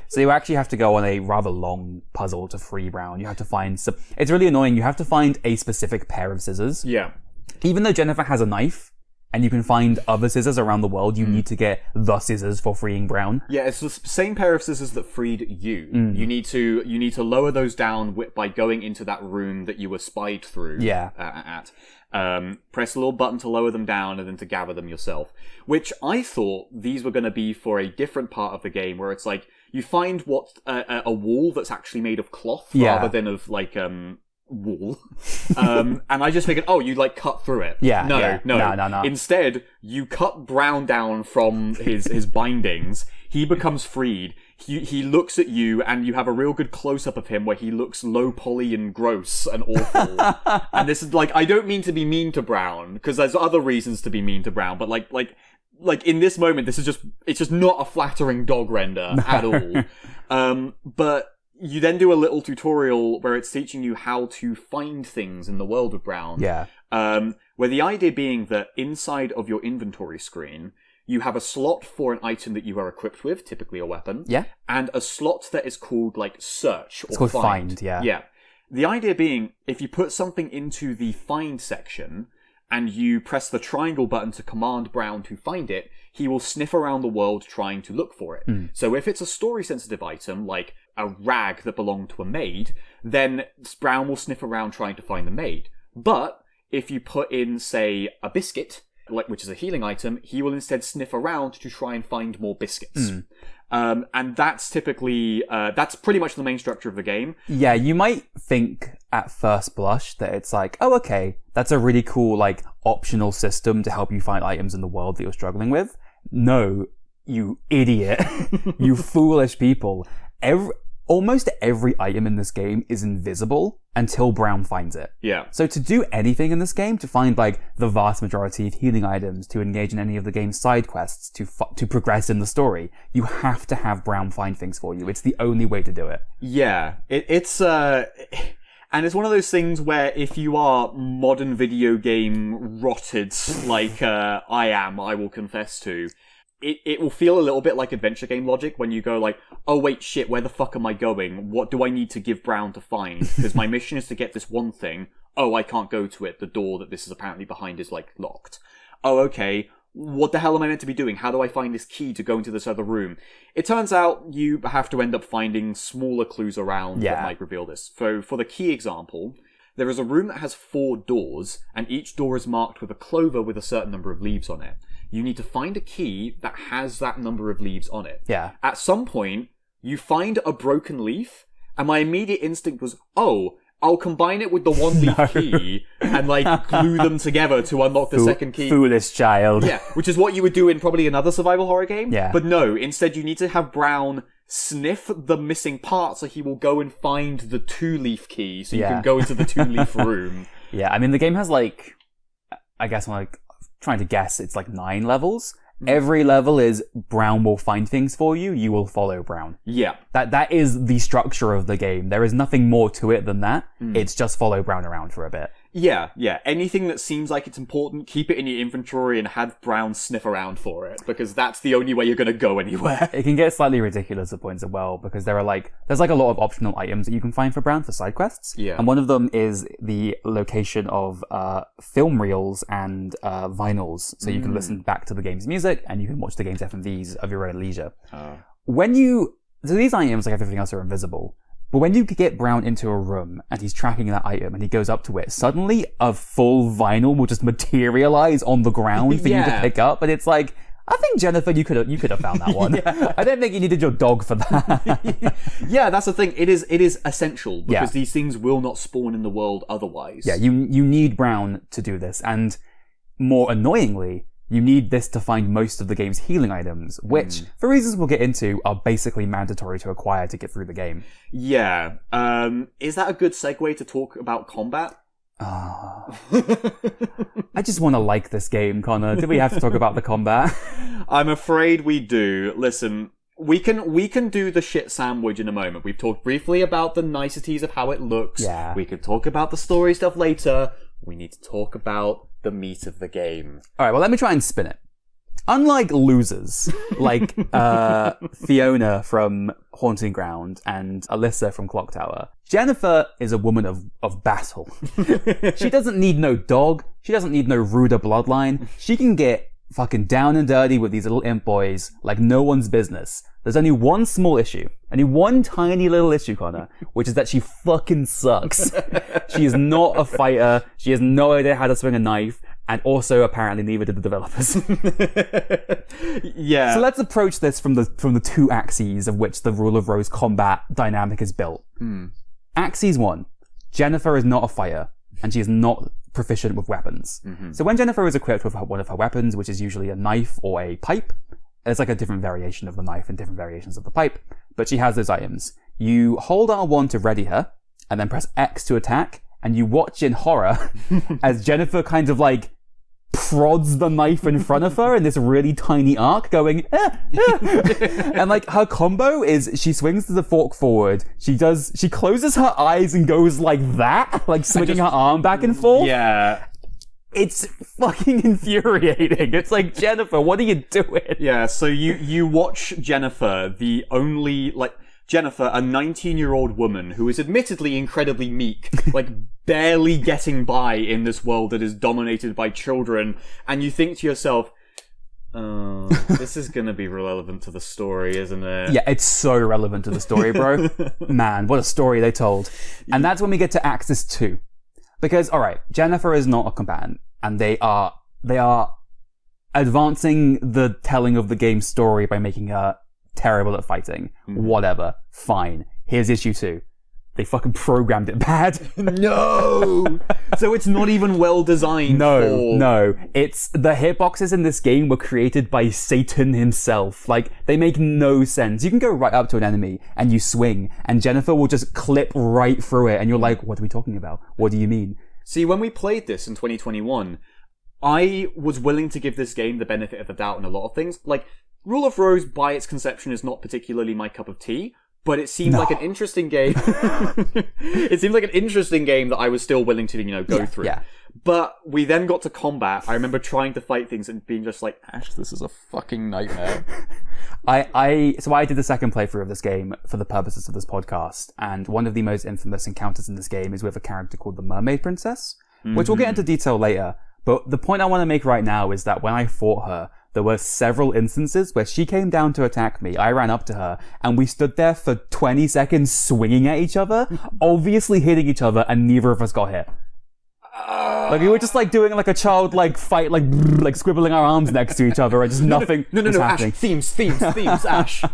So you actually have to go on a rather long puzzle to free Brown. You have to find some... It's really annoying. You have to find a specific pair of scissors. Yeah. Even though Jennifer has a knife, and you can find other scissors around the world, you need to get the scissors for freeing Brown. Yeah, it's the same pair of scissors that freed you. You need to lower those down by going into that room that you were spied through. Yeah. At. Press a little button to lower them down and then to gather them yourself. Which I thought these were going to be for a different part of the game, where it's like you find a wall that's actually made of cloth rather than of like wool. And I just figured, you like cut through it. No. Instead, you cut Brown down from his bindings. He becomes freed. He looks at you, and you have a real good close-up of him where he looks low poly and gross and awful. And this is like, I don't mean to be mean to Brown, because there's other reasons to be mean to Brown, but like in this moment, it's just not a flattering dog render at all. But you then do a little tutorial where it's teaching you how to find things in the world of Brown. Yeah. Where the idea being that inside of your inventory screen, you have a slot for an item that you are equipped with, typically a weapon. Yeah. And a slot that is called, like, search or It's called find. find, yeah. Yeah. The idea being, if you put something into the find section, and you press the triangle button to command Brown to find it, he will sniff around the world trying to look for it. So if it's a story-sensitive item, like a rag that belonged to a maid, then Brown will sniff around trying to find the maid. But if you put in, say, a biscuit, which is a healing item, he will instead sniff around to try and find more biscuits. And that's typically, that's pretty much the main structure of the game. Yeah, you might think at first blush that it's like, oh, okay, that's a really cool, like, optional system to help you find items in the world that you're struggling with. No, you idiot. You foolish people. Almost every item in this game is invisible until Brown finds it. Yeah. So to do anything in this game, to find like the vast majority of healing items, to engage in any of the game's side quests, to progress in the story, you have to have Brown find things for you. It's the only way to do it. Yeah. It's and it's one of those things where if you are modern video game rotted like I am, I will confess to, it will feel a little bit like adventure game logic when you go like, oh wait, shit, where the fuck am I going? What do I need to give Brown to find? Because my mission is to get this one thing. Oh, I can't go to it. The door that this is apparently behind is like locked. Oh, okay. What the hell am I meant to be doing? How do I find this key to go into this other room? It turns out you have to end up finding smaller clues around that might reveal this. So for the key example, there is a room that has 4 doors, and each door is marked with a clover with a certain number of leaves on it. You need to find a key that has that number of leaves on it. Yeah. At some point, you find a broken leaf, and my immediate instinct was, oh, I'll combine it with the one leaf key and like glue them together to unlock the second key. Foolish child. Yeah, which is what you would do in probably another survival horror game. Yeah. But no, instead you need to have Brown sniff the missing part so he will go and find the 2-leaf key so you can go into the 2-leaf room. Yeah, I mean the game has like, I guess I'm like trying to guess, it's like 9 levels. Every level is Brown will find things for you, you will follow Brown. Yeah. That is the structure of the game. There is nothing more to it than that. It's just follow Brown around for a bit. Yeah. Anything that seems like it's important, keep it in your inventory and have Brown sniff around for it, because that's the only way you're going to go anywhere. It can get slightly ridiculous at points as well, because there's a lot of optional items that you can find for Brown for side quests. Yeah. And one of them is the location of film reels and vinyls, so you can listen back to the game's music and you can watch the game's FMVs of your own leisure. So these items, like everything else, are invisible. But when you get Brown into a room and he's tracking that item and he goes up to it, suddenly a full vinyl will just materialize on the ground for you to pick up. And it's like, I think, Jennifer, you could have found that one. I don't think you needed your dog for that. Yeah, that's the thing. It is essential, because these things will not spawn in the world otherwise. Yeah, you need Brown to do this. And more annoyingly, you need this to find most of the game's healing items, which, for reasons we'll get into, are basically mandatory to acquire to get through the game. Yeah. Is that a good segue to talk about combat? I just want to like this game, Connor. Do we have to talk about the combat? I'm afraid we do. Listen, we can do the shit sandwich in a moment. We've talked briefly about the niceties of how it looks. Yeah. We could talk about the story stuff later. We need to talk about the meat of the game. Alright, well, let me try and spin it. Unlike losers, like Fiona from Haunting Ground and Alyssa from Clock Tower, Jennifer is a woman of battle. She doesn't need no dog. She doesn't need no ruder bloodline. She can get fucking down and dirty with these little imp boys like no one's business. There's only one small issue. Only one tiny little issue, Connor, which is that she fucking sucks. She is not a fighter. She has no idea how to swing a knife. And also, apparently, neither did the developers. Yeah. So let's approach this from the two axes of which the Rule of Rose combat dynamic is built. Axis 1. Jennifer is not a fighter, and she is not proficient with weapons. So when Jennifer is equipped with one of her weapons, which is usually a knife or a pipe, there's like a different variation of the knife and different variations of the pipe, but she has those items. You hold R1 to ready her, and then press X to attack, and you watch in horror as Jennifer kind of like prods the knife in front of her in this really tiny arc going, and like her combo is she swings the fork forward, she closes her eyes and goes like that, like swinging her arm back and forth. Yeah. It's fucking infuriating. It's like, Jennifer, what are you doing? Yeah, so you watch Jennifer, Jennifer, a 19-year-old woman who is admittedly incredibly meek, like barely getting by in this world that is dominated by children, and you think to yourself, oh, this is gonna be relevant to the story, isn't it? Yeah, it's so relevant to the story, bro. Man, what a story they told. And that's when we get to Axis 2. Because, alright, Jennifer is not a combatant, and they are advancing the telling of the game's story by making her terrible at fighting. Whatever. Fine. Here's issue 2. They fucking programmed it bad. No! So it's not even well designed. No. It's the hitboxes in this game were created by Satan himself. Like, they make no sense. You can go right up to an enemy and you swing, and Jennifer will just clip right through it, and you're like, what are we talking about? What do you mean? See, when we played this in 2021, I was willing to give this game the benefit of the doubt in a lot of things. Like, Rule of Rose, by its conception, is not particularly my cup of tea. But it seemed like an interesting game. It seemed like an interesting game that I was still willing to, go through. Yeah. But we then got to combat. I remember trying to fight things and being just like, Ash, this is a fucking nightmare. So I did the second playthrough of this game for the purposes of this podcast, and one of the most infamous encounters in this game is with a character called the Mermaid Princess, which we'll get into detail later. But the point I want to make right now is that when I fought her, there were several instances where she came down to attack me, I ran up to her, and we stood there for 20 seconds swinging at each other, obviously hitting each other, and neither of us got hit. Like, we were just like doing like a childlike fight, like squibbling our arms next to each other, and just nothing was happening. Ash, themes, Ash.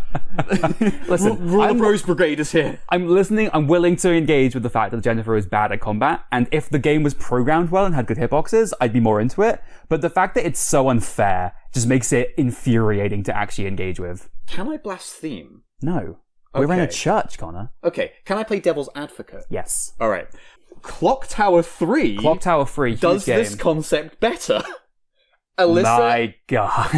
Listen, Rule of Rose Brigade is here. I'm listening, I'm willing to engage with the fact that Jennifer is bad at combat, and if the game was programmed well and had good hitboxes, I'd be more into it, but the fact that it's so unfair just makes it infuriating to actually engage with. Can I blaspheme? No. We're in a church, Connor. Okay, can I play devil's advocate? Yes. Alright. Clock Tower 3 does this concept better. My God.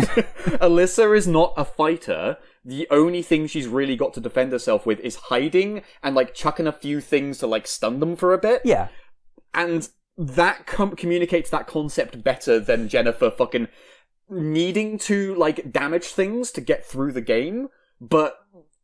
Alyssa is not a fighter. The only thing she's really got to defend herself with is hiding and like chucking a few things to like stun them for a bit. Yeah. And that communicates that concept better than Jennifer fucking needing to, like, damage things to get through the game, but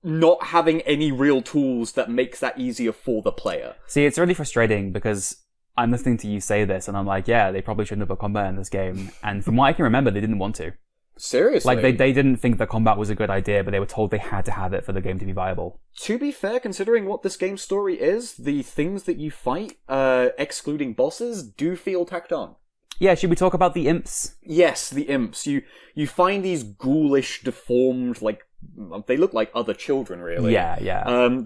not having any real tools that makes that easier for the player. See, it's really frustrating because I'm listening to you say this and I'm like, yeah, they probably shouldn't have put combat in this game. And from what I can remember, they didn't want to. Seriously? Like, they didn't think that combat was a good idea, but they were told they had to have it for the game to be viable. To be fair, considering what this game's story is, the things that you fight, excluding bosses, do feel tacked on. Yeah, should we talk about the imps? Yes, the imps. You find these ghoulish, deformed, like, they look like other children, really. Yeah.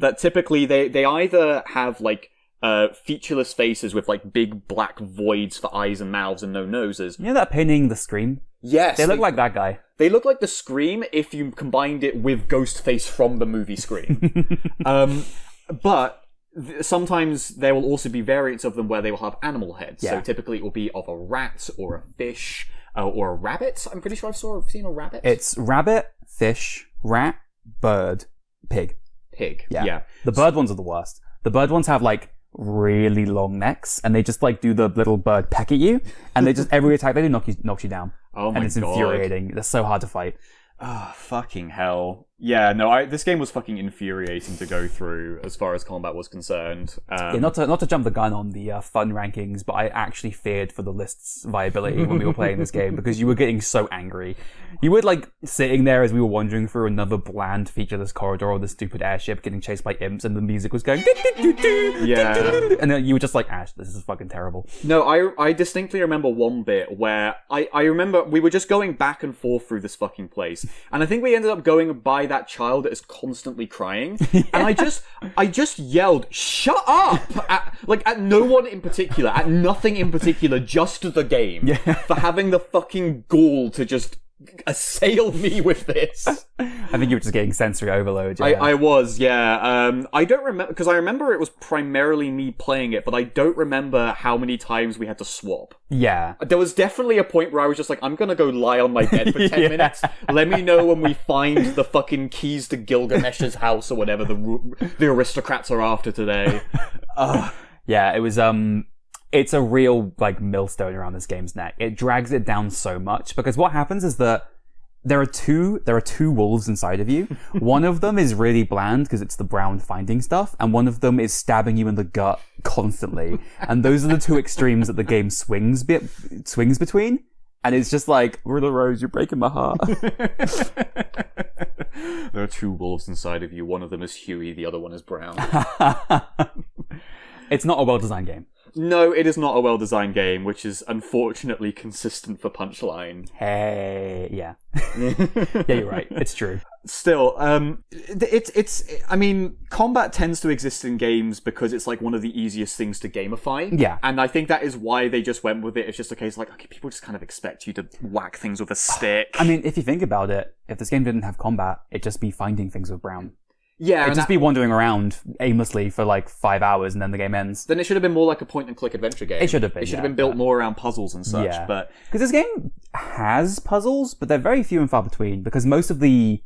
That typically, they either have, like, featureless faces with, like, big black voids for eyes and mouths and no noses. You know that painting, The Scream? Yes. They look like that guy. They look like the Scream if you combined it with Ghostface from the movie Scream. But sometimes there will also be variants of them where they will have animal heads. Yeah. So typically it will be of a rat or a fish or a rabbit. I'm pretty sure I've seen a rabbit. It's rabbit, fish, rat, bird, pig. Pig. Yeah. Yeah. The bird ones are the worst. The bird ones have, like, really long necks, and they just, like, do the little bird peck at you, and they just, every attack they do knocks you down. Oh my god. And it's infuriating. They're so hard to fight. Oh, fucking hell. Yeah, no, this game was fucking infuriating to go through as far as combat was concerned. Yeah, not to jump the gun on the fun rankings, but I actually feared for the list's viability when we were playing this game, because you were getting so angry. You were, like, sitting there as we were wandering through another bland featureless corridor of the stupid airship getting chased by imps, and the music was going... Yeah. And then you were just like, Ash, this is fucking terrible. No, I distinctly remember one bit where I remember we were just going back and forth through this fucking place, and I think we ended up going by that child that is constantly crying, and I just yelled, "Shut up!" at no one in particular, at nothing in particular, just the game, for having the fucking gall to just assail me with this. I think you were just getting sensory overload. Yeah. I was, yeah. I don't remember, because I remember it was primarily me playing it, but I don't remember how many times we had to swap. Yeah. There was definitely a point where I was just like, I'm gonna go lie on my bed for 10 minutes. Let me know when we find the fucking keys to Gilgamesh's house or whatever the aristocrats are after today. Yeah, it was, it's a real, like, millstone around this game's neck. It drags it down so much, because what happens is that there are two wolves inside of you. One of them is really bland because it's the brown finding stuff, and one of them is stabbing you in the gut constantly. And those are the two extremes that the game swings between. And it's just like, Rilla Rose, you're breaking my heart. There are two wolves inside of you. One of them is Huey, the other one is Brown. It's not a well-designed game. No, it is not a well-designed game, which is unfortunately consistent for Punchline. Hey, yeah. Yeah, you're right. It's true. Still, I mean, combat tends to exist in games because it's like one of the easiest things to gamify. Yeah. And I think that is why they just went with it. It's just a case like, okay, people just kind of expect you to whack things with a stick. I mean, if you think about it, if this game didn't have combat, it'd just be finding things with Brown. Yeah, it'd just be wandering around aimlessly for like 5 hours and then the game ends. Then it should have been more like a point-and-click adventure game. It should have been. It should have been built more around puzzles and such. Yeah. But because this game has puzzles, but they're very few and far between. Because most of the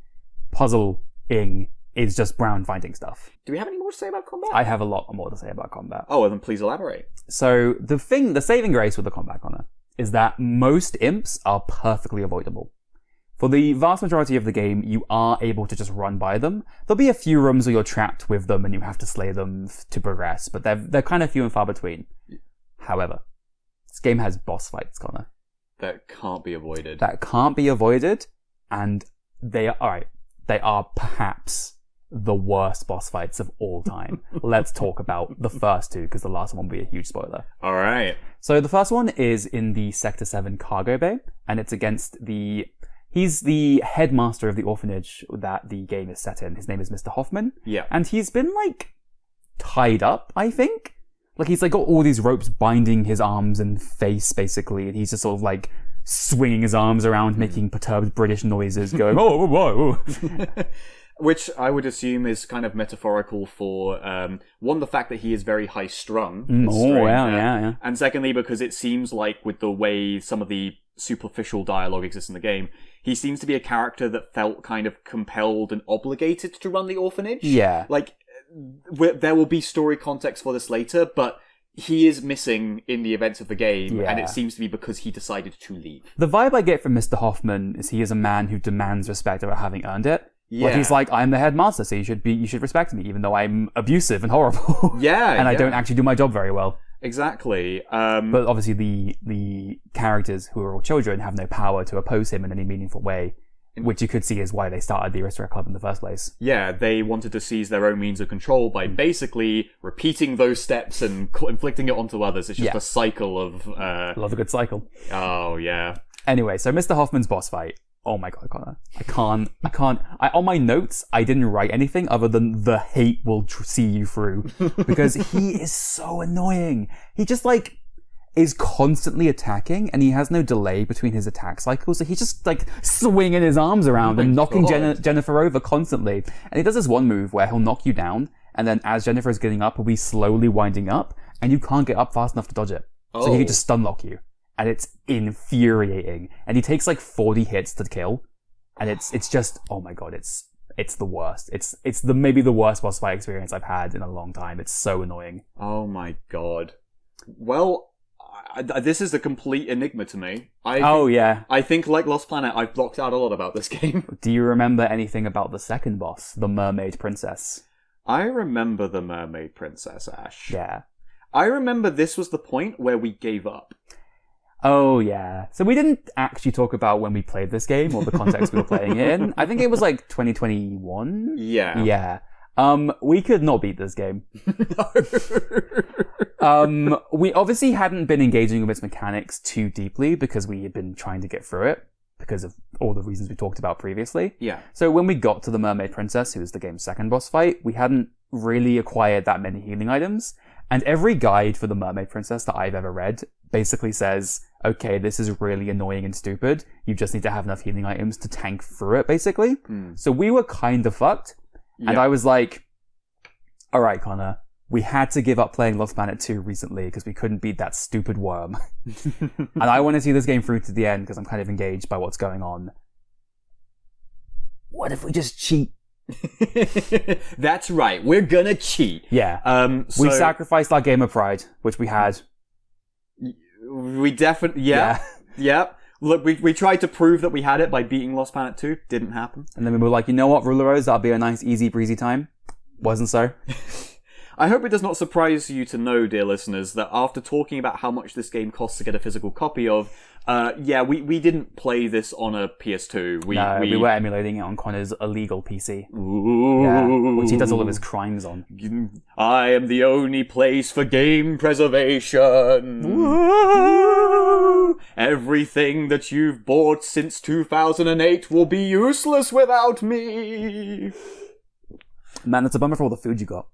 puzzling is just Brown finding stuff. Do we have any more to say about combat? I have a lot more to say about combat. Oh, well, then please elaborate. So the saving grace with the combat, Connor, is that most imps are perfectly avoidable. For the vast majority of the game, you are able to just run by them. There'll be a few rooms where you're trapped with them and you have to slay them to progress, but they're kind of few and far between. However, this game has boss fights, Connor. That can't be avoided. That can't be avoided, and they are perhaps the worst boss fights of all time. Let's talk about the first two, because the last one will be a huge spoiler. All right. So the first one is in the Sector 7 cargo bay, and it's against he's the headmaster of the orphanage that the game is set in. His name is Mr. Hoffman. Yeah. And he's been, like, tied up, I think. Like, he's, like, got all these ropes binding his arms and face, basically, and he's just sort of, like, swinging his arms around, making perturbed British noises, going, oh, whoa, whoa. Which I would assume is kind of metaphorical for, one, the fact that he is very high-strung. Yeah. And secondly, because it seems like with the way some of the superficial dialogue exists in the game, he seems to be a character that felt kind of compelled and obligated to run the orphanage. Yeah. Like, there will be story context for this later, but he is missing in the events of the game, and Yeah. it seems to be because he decided to leave. The vibe I get from Mr. Hoffman is he is a man who demands respect over having earned it. Yeah. Like he's like, I'm the headmaster, so you should respect me, even though I'm abusive and horrible. Yeah, and I yeah. don't actually do my job very well. Exactly. But obviously, the characters who are all children have no power to oppose him in any meaningful way, which you could see is why they started the Aristocrat Club in the first place. Yeah, they wanted to seize their own means of control by basically repeating those steps and inflicting it onto others. It's just Yeah. a cycle of... Love a good cycle. Oh, yeah. Anyway, so Mr. Hoffman's boss fight. Oh my god, Connor. I can't. On my notes, I didn't write anything other than the hate will see you through. Because he is so annoying. He just, like, is constantly attacking, and he has no delay between his attack cycles, so he's just, like, swinging his arms around and knocking Jennifer over constantly. And he does this one move where he'll knock you down, and then as Jennifer is getting up, he'll be slowly winding up, and you can't get up fast enough to dodge it. So he can just stun lock you. And it's infuriating. And he takes like 40 hits to kill. And it's just, oh my god, it's the worst. It's maybe the worst boss fight experience I've had in a long time. It's so annoying. Oh my god. Well, this is a complete enigma to me. Yeah. I think, like Lost Planet, I've blocked out a lot about this game. Do you remember anything about the second boss, the Mermaid Princess? I remember the Mermaid Princess, Ash. Yeah. I remember this was the point where we gave up. Oh, yeah. So we didn't actually talk about when we played this game or the context we were playing it in. I think it was like 2021? Yeah. Yeah. We could not beat this game. We obviously hadn't been engaging with its mechanics too deeply because we had been trying to get through it because of all the reasons we talked about previously. Yeah. So when we got to the Mermaid Princess, who was the game's second boss fight, we hadn't really acquired that many healing items. And every guide for the Mermaid Princess that I've ever read basically says, okay, this is really annoying and stupid. You just need to have enough healing items to tank through it, basically. So we were kind of fucked. Yeah. And I was like, all right, Connor, we had to give up playing Lost Planet 2 recently because we couldn't beat that stupid worm. And I want to see this game through to the end because I'm kind of engaged by what's going on. What if we just cheat? That's right. We're gonna cheat. Yeah. So We sacrificed our game of pride, which we had. we definitely, yeah. Look, we tried to prove that we had it by beating Lost Planet 2. Didn't happen. And then we were like, you know what, Ruler Rose, that'll be a nice, easy, breezy time. Wasn't so. I hope it does not surprise you to know, dear listeners, that after talking about how much this game costs to get a physical copy of, we didn't play this on a PS2. We were emulating it on Connor's illegal PC. Ooh. Yeah, which he does all of his crimes on. I am the only place for game preservation. Woo! Everything that you've bought since 2008 will be useless without me. Man, it's a bummer for all the food you got.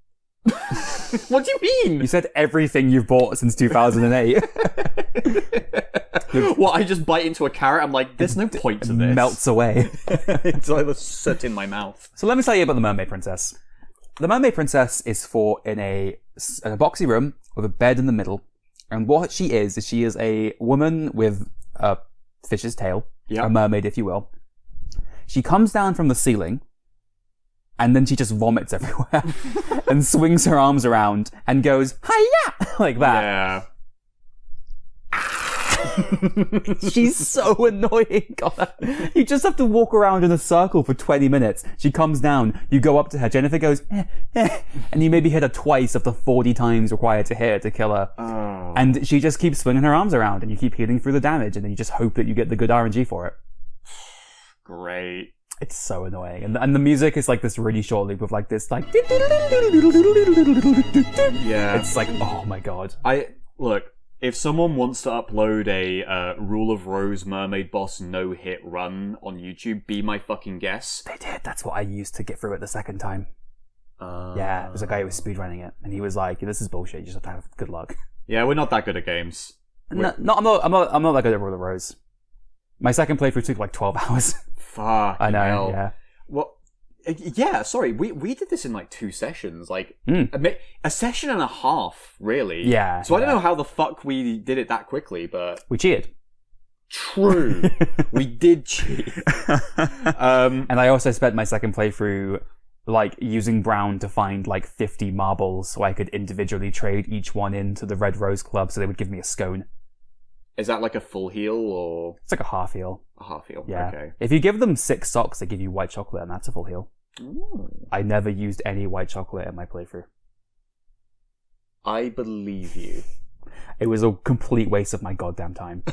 What do you mean? You said everything you've bought since 2008. What, I just bite into a carrot? I'm like, there's no point to this. Melts away. It's like the soot in my mouth. So let me tell you about the Mermaid Princess. The Mermaid Princess is fought in a boxy room with a bed in the middle. And what she is she is a woman with a fish's tail. Yep. A mermaid, if you will. She comes down from the ceiling, and then she just vomits everywhere and swings her arms around and goes, hi-ya! Like that. Yeah. She's so annoying, God. You just have to walk around in a circle for 20 minutes. She comes down, you go up to her, Jennifer goes, and you maybe hit her twice of the 40 times required to hit her to kill her. Oh. And she just keeps swinging her arms around, and you keep healing through the damage, and then you just hope that you get the good RNG for it. Great. It's so annoying. And the music is like this really short loop of like this, like... Yeah. It's like, oh my god. Look, if someone wants to upload a Rule of Rose Mermaid Boss no-hit run on YouTube, be my fucking guest. They did. That's what I used to get through it the second time. Yeah, there's a guy who was speedrunning it, and he was like, this is bullshit, you just have to have good luck. Yeah, we're not that good at games. I'm not that good at Rule of Rose. My second playthrough took like 12 hours. Fuck. I know, hell. yeah. Well, yeah, sorry, we did this in like 2 sessions, like a session and a half, really. Yeah. So I don't know how the fuck we did it that quickly, but We cheated. true, we did cheat. And I also spent my second playthrough like using brown to find like 50 marbles so I could individually trade each one into the Red Rose Club so they would give me a scone. Is that like a full heal or It's like a half heal. a half heal? Yeah. Okay. If you give them 6 socks, they give you white chocolate, and that's a full heal. Ooh. I never used any white chocolate in my playthrough. I believe you. It was a complete waste of my goddamn time.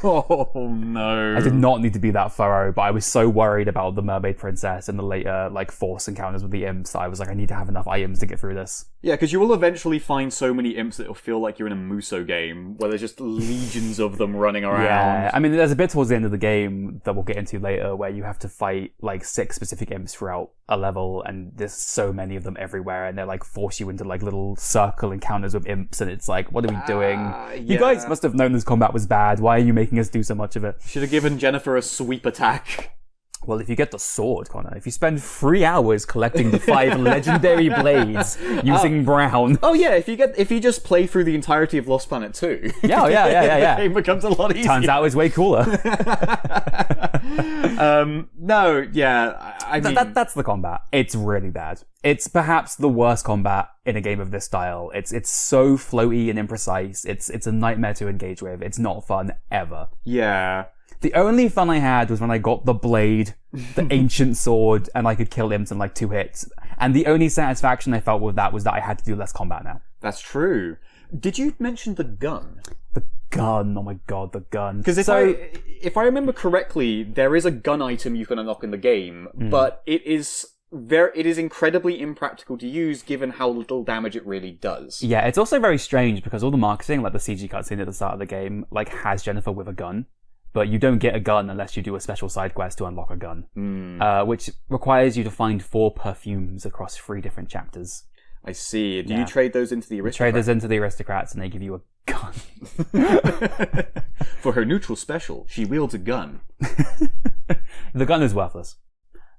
Oh no. I did not need to be that thorough, but I was so worried about the Mermaid Princess and the later like Force encounters with the Imps that I was like, I need to have enough items to get through this. Yeah, because you will eventually find so many imps that it'll feel like you're in a Muso game, where there's just legions of them running around. Yeah, I mean, there's a bit towards the end of the game that we'll get into later where you have to fight like 6 specific imps throughout a level, and there's so many of them everywhere, and they like force you into like little circle encounters with imps, and it's like, what are we doing? You guys must have known this combat was bad. Why are you making us do so much of it? Should have given Jennifer a sweep attack. Well, if you get the sword, Connor, if you spend 3 hours collecting the 5 legendary blades using brown. Oh yeah, if you just play through the entirety of Lost Planet 2. Yeah. The game becomes a lot easier. Turns out it's way cooler. No, yeah, I mean... That's the combat. It's really bad. It's perhaps the worst combat in a game of this style. It's so floaty and imprecise. It's a nightmare to engage with. It's not fun ever. Yeah. The only fun I had was when I got the blade, the ancient sword, and I could kill imps in like 2 hits. And the only satisfaction I felt with that was that I had to do less combat now. That's true. Did you mention the gun? The gun, oh my god, the gun. Because if I remember correctly, there is a gun item you can unlock in the game, but it is incredibly impractical to use given how little damage it really does. Yeah, it's also very strange because all the marketing, like the CG cutscene at the start of the game, like has Jennifer with a gun. But you don't get a gun unless you do a special side quest to unlock a gun, which requires you to find 4 perfumes across 3 different chapters. I see. Do you trade those into the aristocrats? Trade those into the aristocrats, and they give you a gun. For her neutral special, she wields a gun. The gun is worthless.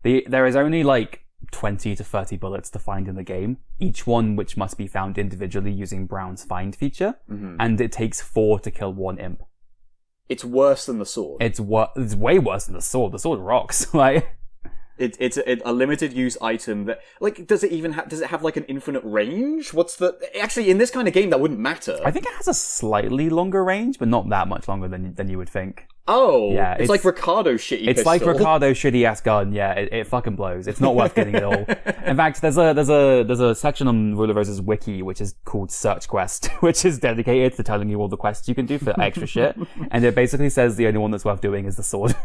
There is only like 20 to 30 bullets to find in the game, each one which must be found individually using Brown's find feature, and it takes 4 to kill 1 imp. It's worse than the sword. It's way worse than the sword. The sword rocks. Like it's a limited use item that like does it have like an infinite range? Actually in this kind of game that wouldn't matter. I think it has a slightly longer range, but not that much longer than you would think. Oh, yeah, it's like Ricardo's shitty It's pistol. like Ricardo's shitty ass gun. Yeah, it fucking blows. It's not worth getting at all. In fact, there's a section on Rule of Rose's wiki which is called Search Quest, which is dedicated to telling you all the quests you can do for extra shit, and it basically says the only one that's worth doing is the sword.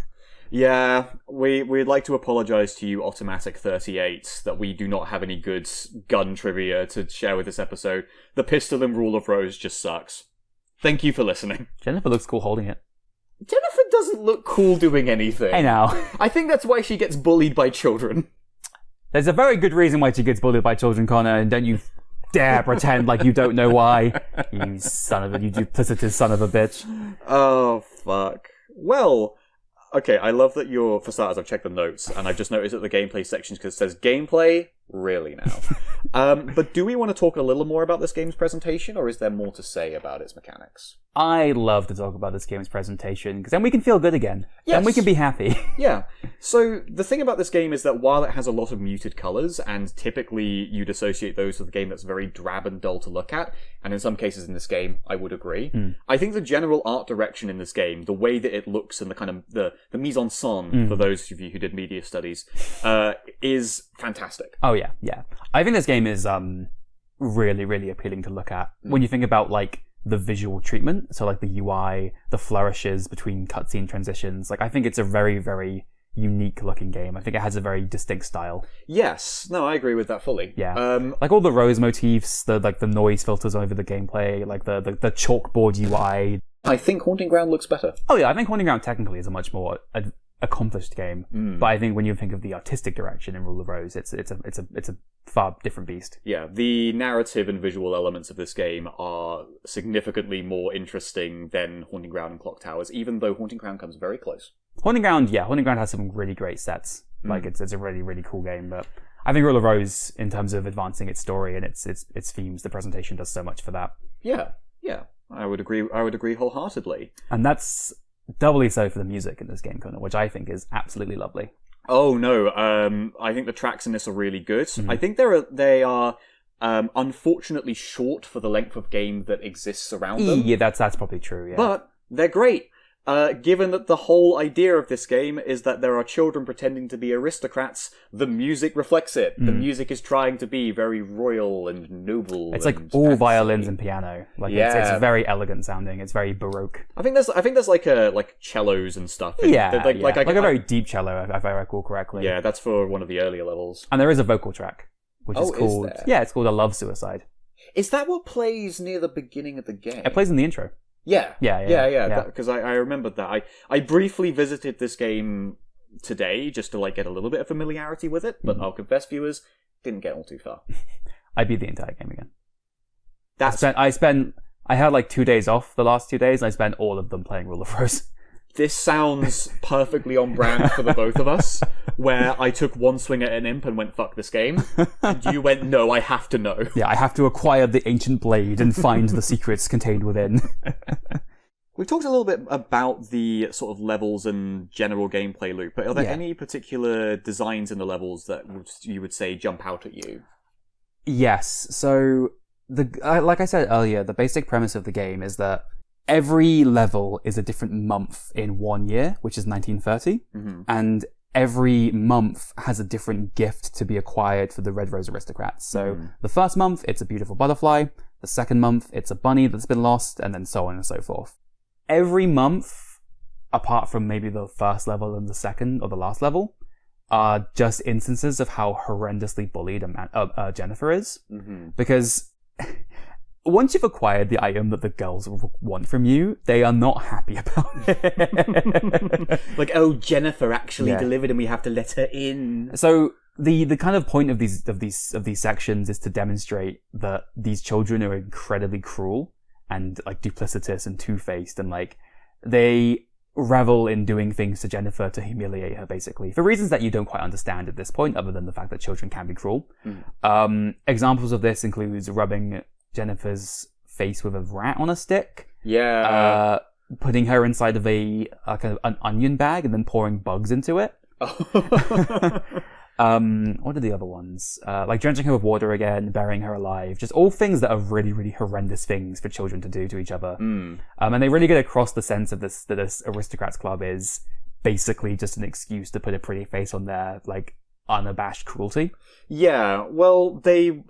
Yeah, we'd like to apologise to you, Automatic38, that we do not have any good gun trivia to share with this episode. The pistol in Rule of Rose just sucks. Thank you for listening. Jennifer looks cool holding it. Jennifer doesn't look cool doing anything. I know. I think that's why she gets bullied by children. There's a very good reason why she gets bullied by children, Connor, and don't you dare pretend like you don't know why. You duplicitous son of a bitch. Oh, fuck. Well... Okay, I love that for starters, I've checked the notes, and I've just noticed that the gameplay section because it says gameplay, really now. But do we want to talk a little more about this game's presentation, or is there more to say about its mechanics? I love to talk about this game's presentation, because then we can feel good again. Yes. And we can be happy. Yeah. So, the thing about this game is that while it has a lot of muted colours, and typically you'd associate those with a game that's very drab and dull to look at, and in some cases in this game, I would agree, I think the general art direction in this game, the way that it looks and the kind of the mise-en-scène, for those of you who did media studies, is fantastic. Oh yeah. I think this game is really, really appealing to look at. When you think about like the visual treatment, so like the UI, the flourishes between cutscene transitions, like I think it's a very, very unique looking game. I think it has a very distinct style. Yes, no, I agree with that fully. Yeah, like all the rose motifs, the noise filters over the gameplay, like the chalkboard UI. I think Haunting Ground looks better. Oh yeah, I think Haunting Ground technically is a much more accomplished game, but I think when you think of the artistic direction in Rule of Rose, it's a far different beast. Yeah, the narrative and visual elements of this game are significantly more interesting than Haunting Ground and Clock Towers, even though Haunting Ground comes very close. Haunting Ground has some really great sets. Like it's a really, really cool game, but I think Rule of Rose, in terms of advancing its story and its themes, the presentation does so much for that. Yeah, I would agree wholeheartedly. And that's doubly so for the music in this game, Connor, which I think is absolutely lovely. Oh no, I think the tracks in this are really good. I think they are unfortunately short for the length of game that exists around them. Yeah, that's probably true, yeah. But they're great. Given that the whole idea of this game is that there are children pretending to be aristocrats, the music reflects it. The music is trying to be very royal and noble. It's like all violins and piano. Like it's very elegant sounding. It's very baroque. I think there's like cellos and stuff. Like a very deep cello, if I recall correctly. Yeah, that's for one of the earlier levels. And there is a vocal track, which is called... Is there? Yeah, it's called A Love Suicide. Is that what plays near the beginning of the game? It plays in the intro. Yeah. Yeah. Because I remembered that. I briefly visited this game today just to like get a little bit of familiarity with it, but I'll confess, viewers, didn't get all too far. I beat the entire game again. I had like 2 days off the last 2 days, and I spent all of them playing Rule of Rose. This sounds perfectly on brand for the both of us, where I took one swing at an imp and went, fuck this game. And you went, no, I have to know. Yeah, I have to acquire the ancient blade and find the secrets contained within. We've talked a little bit about the sort of levels and general gameplay loop, but are there any particular designs in the levels that you would say jump out at you? Yes. So, like I said earlier, the basic premise of the game is that every level is a different month in 1 year, which is 1930, and every month has a different gift to be acquired for the Red Rose aristocrats. So the first month, it's a beautiful butterfly. The second month, it's a bunny that's been lost, and then so on and so forth. Every month, apart from maybe the first level and the second or the last level, are just instances of how horrendously bullied Jennifer is. Because once you've acquired the item that the girls want from you, they are not happy about it. Like, oh, Jennifer actually delivered and we have to let her in. So the kind of point of these sections is to demonstrate that these children are incredibly cruel and like duplicitous and two-faced, and like they revel in doing things to Jennifer to humiliate her, basically, for reasons that you don't quite understand at this point, other than the fact that children can be cruel. Examples of this includes rubbing Jennifer's face with a rat on a stick. Yeah. Putting her inside of a kind of an onion bag and then pouring bugs into it. What are the other ones? Like drenching her with water again, burying her alive. Just all things that are really, really horrendous things for children to do to each other. And they really get across the sense of this, that this aristocrats club is basically just an excuse to put a pretty face on their, like, unabashed cruelty. Yeah, well, the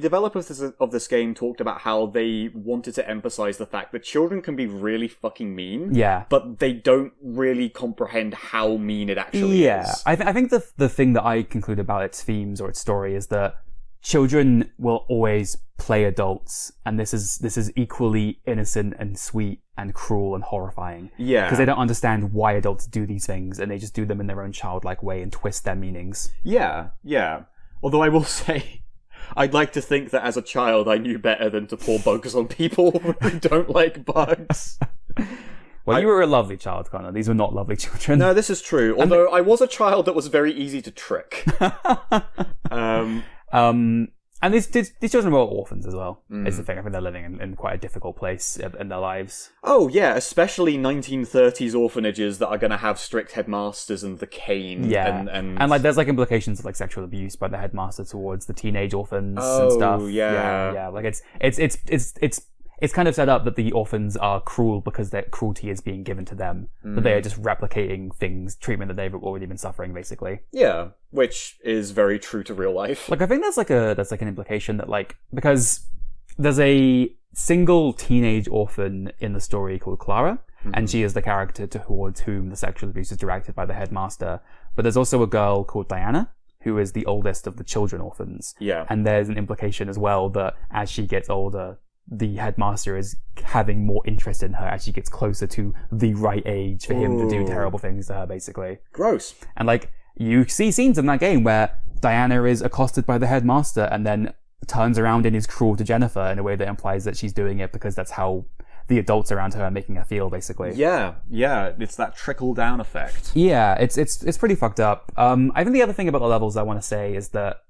developers of this game talked about how they wanted to emphasize the fact that children can be really fucking mean. Yeah. But they don't really comprehend how mean it actually is. I think the thing that I conclude about its themes or its story is that children will always play adults, and this is equally innocent and sweet and cruel and horrifying. Yeah. Because they don't understand why adults do these things, and they just do them in their own childlike way and twist their meanings. Yeah. Although I will say, I'd like to think that as a child I knew better than to pour bugs on people who don't like bugs. Well, you were a lovely child, Connor. These were not lovely children. No, this is true. Although I was a child that was very easy to trick. And these children were orphans as well, is the thing. I think they're living in quite a difficult place in their lives. Oh, yeah, especially 1930s orphanages that are going to have strict headmasters and the cane. Yeah, and like there's like implications of like sexual abuse by the headmaster towards the teenage orphans and stuff. Oh, yeah. Like it's kind of set up that the orphans are cruel because their cruelty is being given to them, but they are just replicating treatment that they've already been suffering, basically. Yeah, which is very true to real life. Like I think that's an implication that like, because there's a single teenage orphan in the story called Clara, and she is the character towards whom the sexual abuse is directed by the headmaster. But there's also a girl called Diana, who is the oldest of the children orphans. Yeah. And there's an implication as well that as she gets older, the headmaster is having more interest in her as she gets closer to the right age for him to do terrible things to her, basically. Gross. And like, you see scenes in that game where Diana is accosted by the headmaster and then turns around and is cruel to Jennifer in a way that implies that she's doing it because that's how the adults around her are making her feel, basically. Yeah, it's that trickle-down effect. Yeah, it's pretty fucked up. I think the other thing about the levels I want to say is that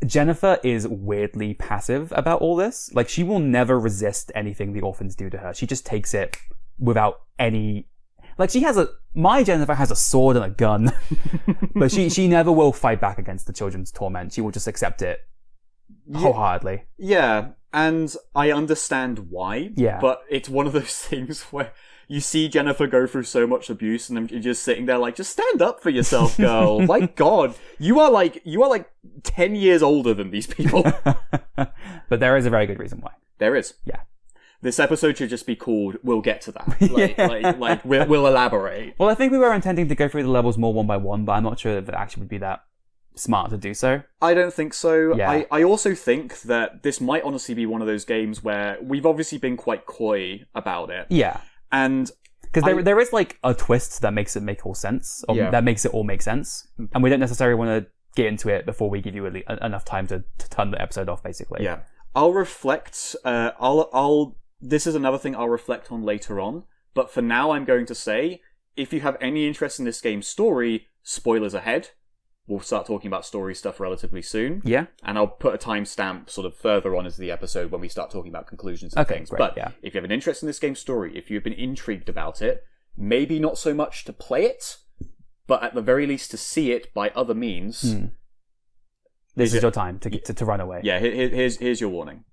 Jennifer is weirdly passive about all this. Like, she will never resist anything the orphans do to her. She just takes it without any... Like, my Jennifer has a sword and a gun, but she never will fight back against the children's torment. She will just accept it wholeheartedly. Yeah, and I understand why. Yeah. But it's one of those things where you see Jennifer go through so much abuse, and you're just sitting there like, just stand up for yourself, girl. My God, you are like 10 years older than these people. But there is a very good reason why. There is. Yeah. This episode should just be called "We'll Get to That." Like we'll elaborate. Well, I think we were intending to go through the levels more one by one, but I'm not sure if it actually would be that smart to do so. I don't think so. Yeah. I also think that this might honestly be one of those games where we've obviously been quite coy about it. Yeah. And because there is like a twist that makes it make all sense, or that makes it all make sense, and we don't necessarily want to get into it before we give you enough time to turn the episode off, basically. Yeah. I'll reflect. This is another thing I'll reflect on later on. But for now, I'm going to say, if you have any interest in this game's story, spoilers ahead. We'll start talking about story stuff relatively soon. Yeah. And I'll put a timestamp sort of further on into the episode when we start talking about conclusions and things. Great, but yeah. if you have an interest in this game's story, if you've been intrigued about it, maybe not so much to play it, but at the very least to see it by other means. This is your time to run away. Yeah, here's your warning.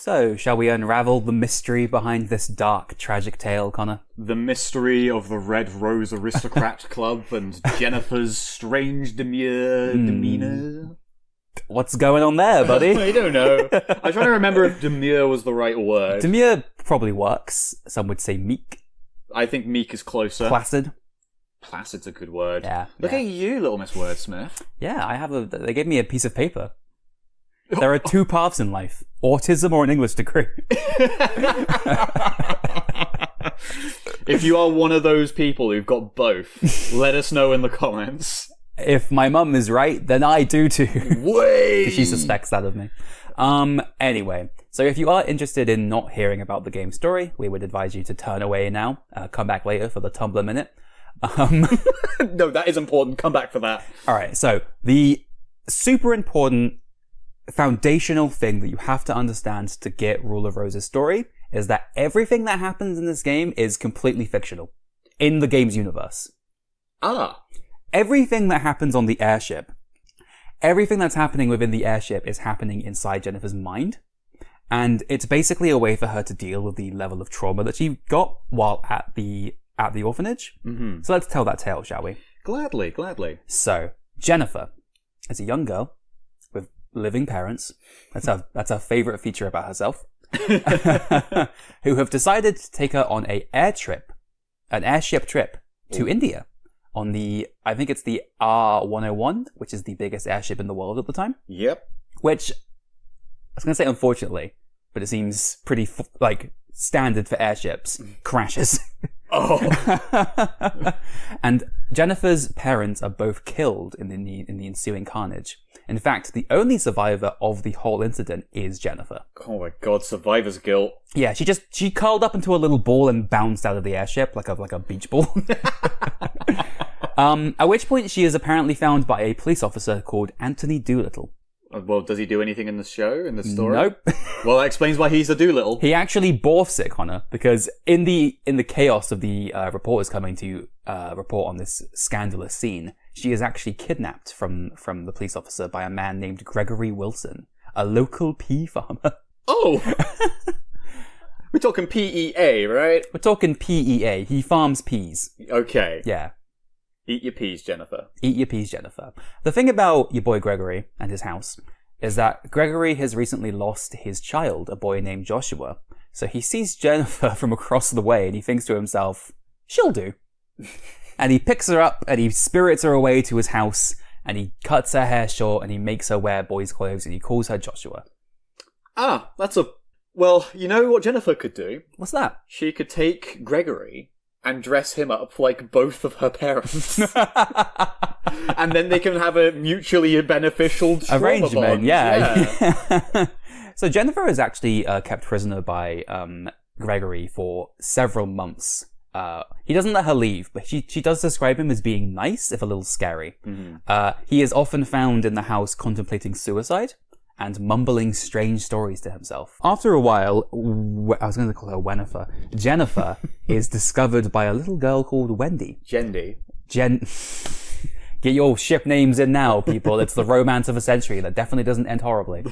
So, shall we unravel the mystery behind this dark, tragic tale, Connor? The mystery of the Red Rose Aristocrat Club and Jennifer's strange demeanor. What's going on there, buddy? I don't know. I'm trying to remember if demure was the right word. Demure probably works. Some would say meek. I think meek is closer. Placid. Placid's a good word. Yeah. Look at you, little Miss Wordsmith. Yeah, they gave me a piece of paper. There are two paths in life: autism or an English degree. If you are one of those people who've got both, let us know in the comments. If my mum is right, then I do too. Way! She suspects that of me. Anyway, so if you are interested in not hearing about the game story, we would advise you to turn away now. Come back later for the Tumblr Minute. No, that is important. Come back for that. Alright, so the super important foundational thing that you have to understand to get Rule of Rose's story is that everything that happens in this game is completely fictional in the game's universe. Everything that happens on the airship, everything that's happening within the airship is happening inside Jennifer's mind. And it's basically a way for her to deal with the level of trauma that she got while at the orphanage. Mm-hmm. So let's tell that tale, shall we? Gladly. So, Jennifer is a young girl with living parents. That's her favorite feature about herself. Who have decided to take her on an airship trip to India on I think it's the R101, which is the biggest airship in the world at the time. Yep. Which, I was going to say unfortunately, but it seems pretty standard for airships, crashes. And Jennifer's parents are both killed in the ensuing carnage. In fact, the only survivor of the whole incident is Jennifer. Oh my god, survivor's guilt. Yeah, she curled up into a little ball and bounced out of the airship like a beach ball. At which point she is apparently found by a police officer called Anthony Doolittle. Well, does he do anything in the show, in the story? Nope. Well, that explains why he's a Doolittle. He actually borfs it, Connor, because in the chaos of the reporters coming to report on this scandalous scene, she is actually kidnapped from the police officer by a man named Gregory Wilson, a local pea farmer. Oh! We're talking PEA, right? We're talking PEA. He farms peas. Okay. Yeah. Eat your peas, Jennifer. Eat your peas, Jennifer. The thing about your boy Gregory and his house is that Gregory has recently lost his child, a boy named Joshua. So he sees Jennifer from across the way and he thinks to himself, she'll do. And he picks her up and he spirits her away to his house and he cuts her hair short and he makes her wear boys' clothes and he calls her Joshua. Well, you know what Jennifer could do? What's that? She could take Gregory and dress him up like both of her parents. And then they can have a mutually beneficial trauma arrangement, bond. yeah. So Jennifer is actually kept prisoner by Gregory for several months. He doesn't let her leave, but she does describe him as being nice, if a little scary. Mm-hmm. He is often found in the house contemplating suicide, and mumbling strange stories to himself. After a while, I was going to call her Jennifer is discovered by a little girl called Wendy. Get your ship names in now, people. It's the romance of a century that definitely doesn't end horribly.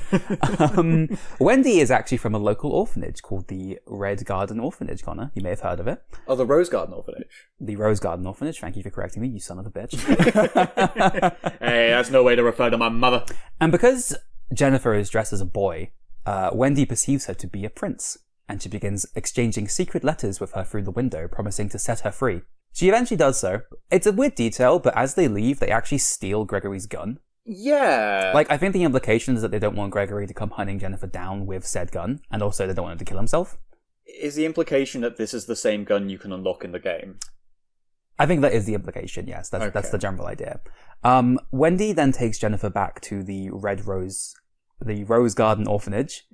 Wendy is actually from a local orphanage called the Red Garden Orphanage, Connor. You may have heard of it. Oh, the Rose Garden Orphanage. The Rose Garden Orphanage. Thank you for correcting me, you son of a bitch. Hey, that's no way to refer to my mother. And because Jennifer is dressed as a boy, Wendy perceives her to be a prince, and she begins exchanging secret letters with her through the window, promising to set her free. She eventually does so. It's a weird detail, but as they leave, they actually steal Gregory's gun. Yeah. Like, I think the implication is that they don't want Gregory to come hunting Jennifer down with said gun, and also they don't want him to kill himself. Is the implication that this is the same gun you can unlock in the game? I think that is the implication, yes. That's the general idea. Wendy then takes Jennifer back to the Rose Garden Orphanage,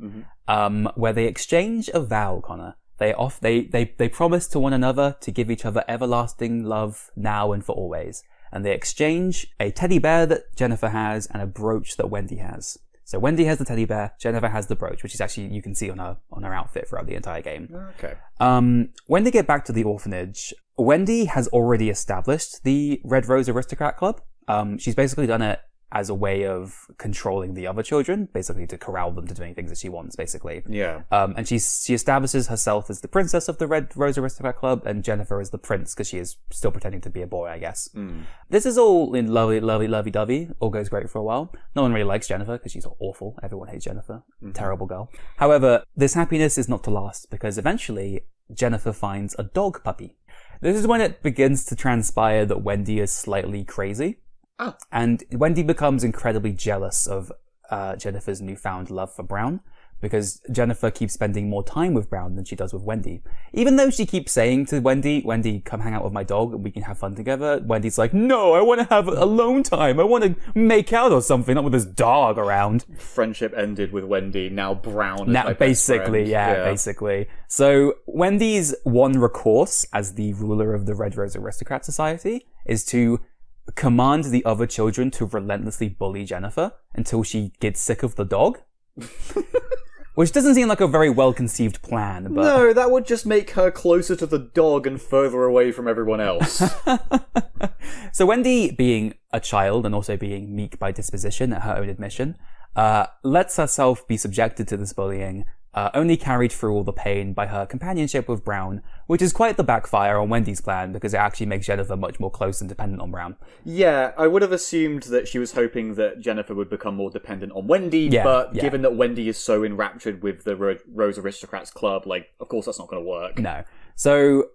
where they exchange a vow, Connor. They promise to one another to give each other everlasting love now and for always. And they exchange a teddy bear that Jennifer has and a brooch that Wendy has. So Wendy has the teddy bear, Jennifer has the brooch, which is actually, you can see on her outfit throughout the entire game. Okay. When they get back to the orphanage, Wendy has already established the Red Rose Aristocrat Club. She's basically done it as a way of controlling the other children, basically to corral them to doing things that she wants, basically. Yeah. And she establishes herself as the princess of the Red Rose Aristocrat Club, and Jennifer is the prince, because she is still pretending to be a boy, I guess. This is all in lovey-dovey, all goes great for a while. No one really likes Jennifer, because she's awful. Everyone hates Jennifer. Terrible girl. However, this happiness is not to last, because eventually, Jennifer finds a dog puppy. This is when it begins to transpire that Wendy is slightly crazy. Oh. And Wendy becomes incredibly jealous of Jennifer's newfound love for Brown, because Jennifer keeps spending more time with Brown than she does with Wendy. Even though she keeps saying to Wendy, come hang out with my dog and we can have fun together, Wendy's like, no, I want to have alone time. I want to make out or something, not with this dog around. Friendship ended with Wendy, now Brown is my best basically, friend. yeah, basically. So Wendy's one recourse as the ruler of the Red Rose Aristocrat Society is to command the other children to relentlessly bully Jennifer until she gets sick of the dog. Which doesn't seem like a very well-conceived plan, but... No, that would just make her closer to the dog and further away from everyone else. So Wendy, being a child and also being meek by disposition at her own admission, lets herself be subjected to this bullying, only carried through all the pain by her companionship with Brown, which is quite the backfire on Wendy's plan because it actually makes Jennifer much more close and dependent on Brown. Yeah, I would have assumed that she was hoping that Jennifer would become more dependent on Wendy, but given that Wendy is so enraptured with the Rose Aristocrats Club, of course that's not going to work. No. So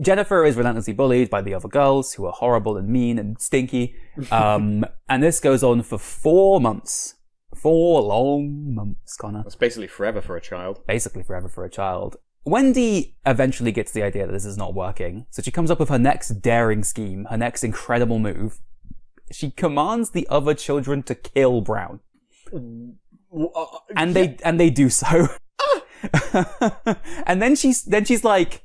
Jennifer is relentlessly bullied by the other girls who are horrible and mean and stinky. And this goes on for 4 months. 4 long months, Connor. That's basically forever for a child. Basically forever for a child. Wendy eventually gets the idea that this is not working, so she comes up with her next daring scheme, her next incredible move. She commands the other children to kill Brown. And they do so. And then she's like...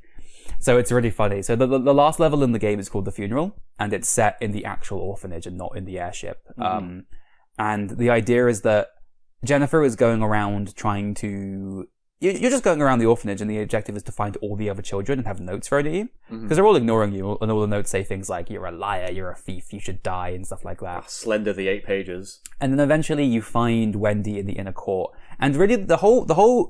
So it's really funny. So the last level in the game is called The Funeral, and it's set in the actual orphanage and not in the airship. And the idea is that Jennifer is going around trying to... You're just going around the orphanage, and the objective is to find all the other children and have notes thrown at you. Because they're all ignoring you, and all the notes say things like, you're a liar, you're a thief, you should die, and stuff like that. Slender the 8 pages. And then eventually you find Wendy in the inner court. And really, the whole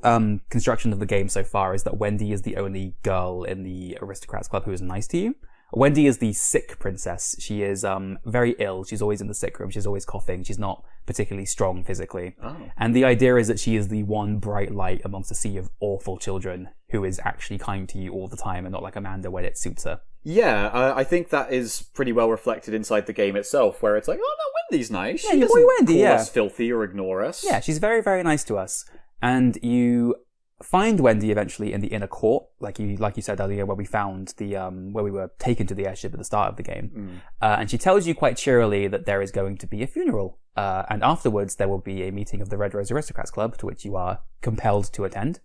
construction of the game so far is that Wendy is the only girl in the Aristocrats Club who is nice to you. Wendy is the sick princess. She is very ill. She's always in the sick room. She's always coughing. She's not particularly strong physically. Oh. And the idea is that she is the one bright light amongst a sea of awful children who is actually kind to you all the time and not like Amanda when it suits her. Yeah, I think that is pretty well reflected inside the game itself, where it's like, oh no, Wendy's nice. Yeah, she your doesn't boy Wendy, call yeah. us filthy or ignore us. Yeah, she's very, very nice to us. And you find Wendy eventually in the inner court, like you said earlier, where we found the where we were taken to the airship at the start of the game. And she tells you quite cheerily that there is going to be a funeral, and afterwards there will be a meeting of the Red Rose Aristocrats Club to which you are compelled to attend.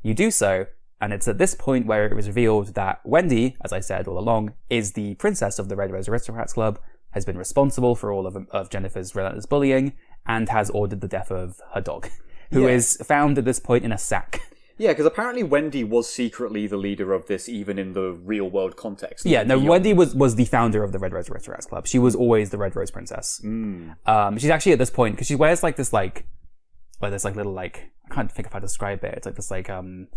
You do so, and it's at this point where it was revealed that Wendy, as I said all along, is the princess of the Red Rose Aristocrats Club, has been responsible for all of Jennifer's relentless bullying, and has ordered the death of her dog, who is found at this point in a sack. Yeah, because apparently Wendy was secretly the leader of this, even in the real-world context. Yeah, no, Wendy was the founder of the Red Rose Aristocrats Club. She was always the Red Rose Princess. She's actually at this point, because she wears this little, I can't think of how to describe it. It's like this,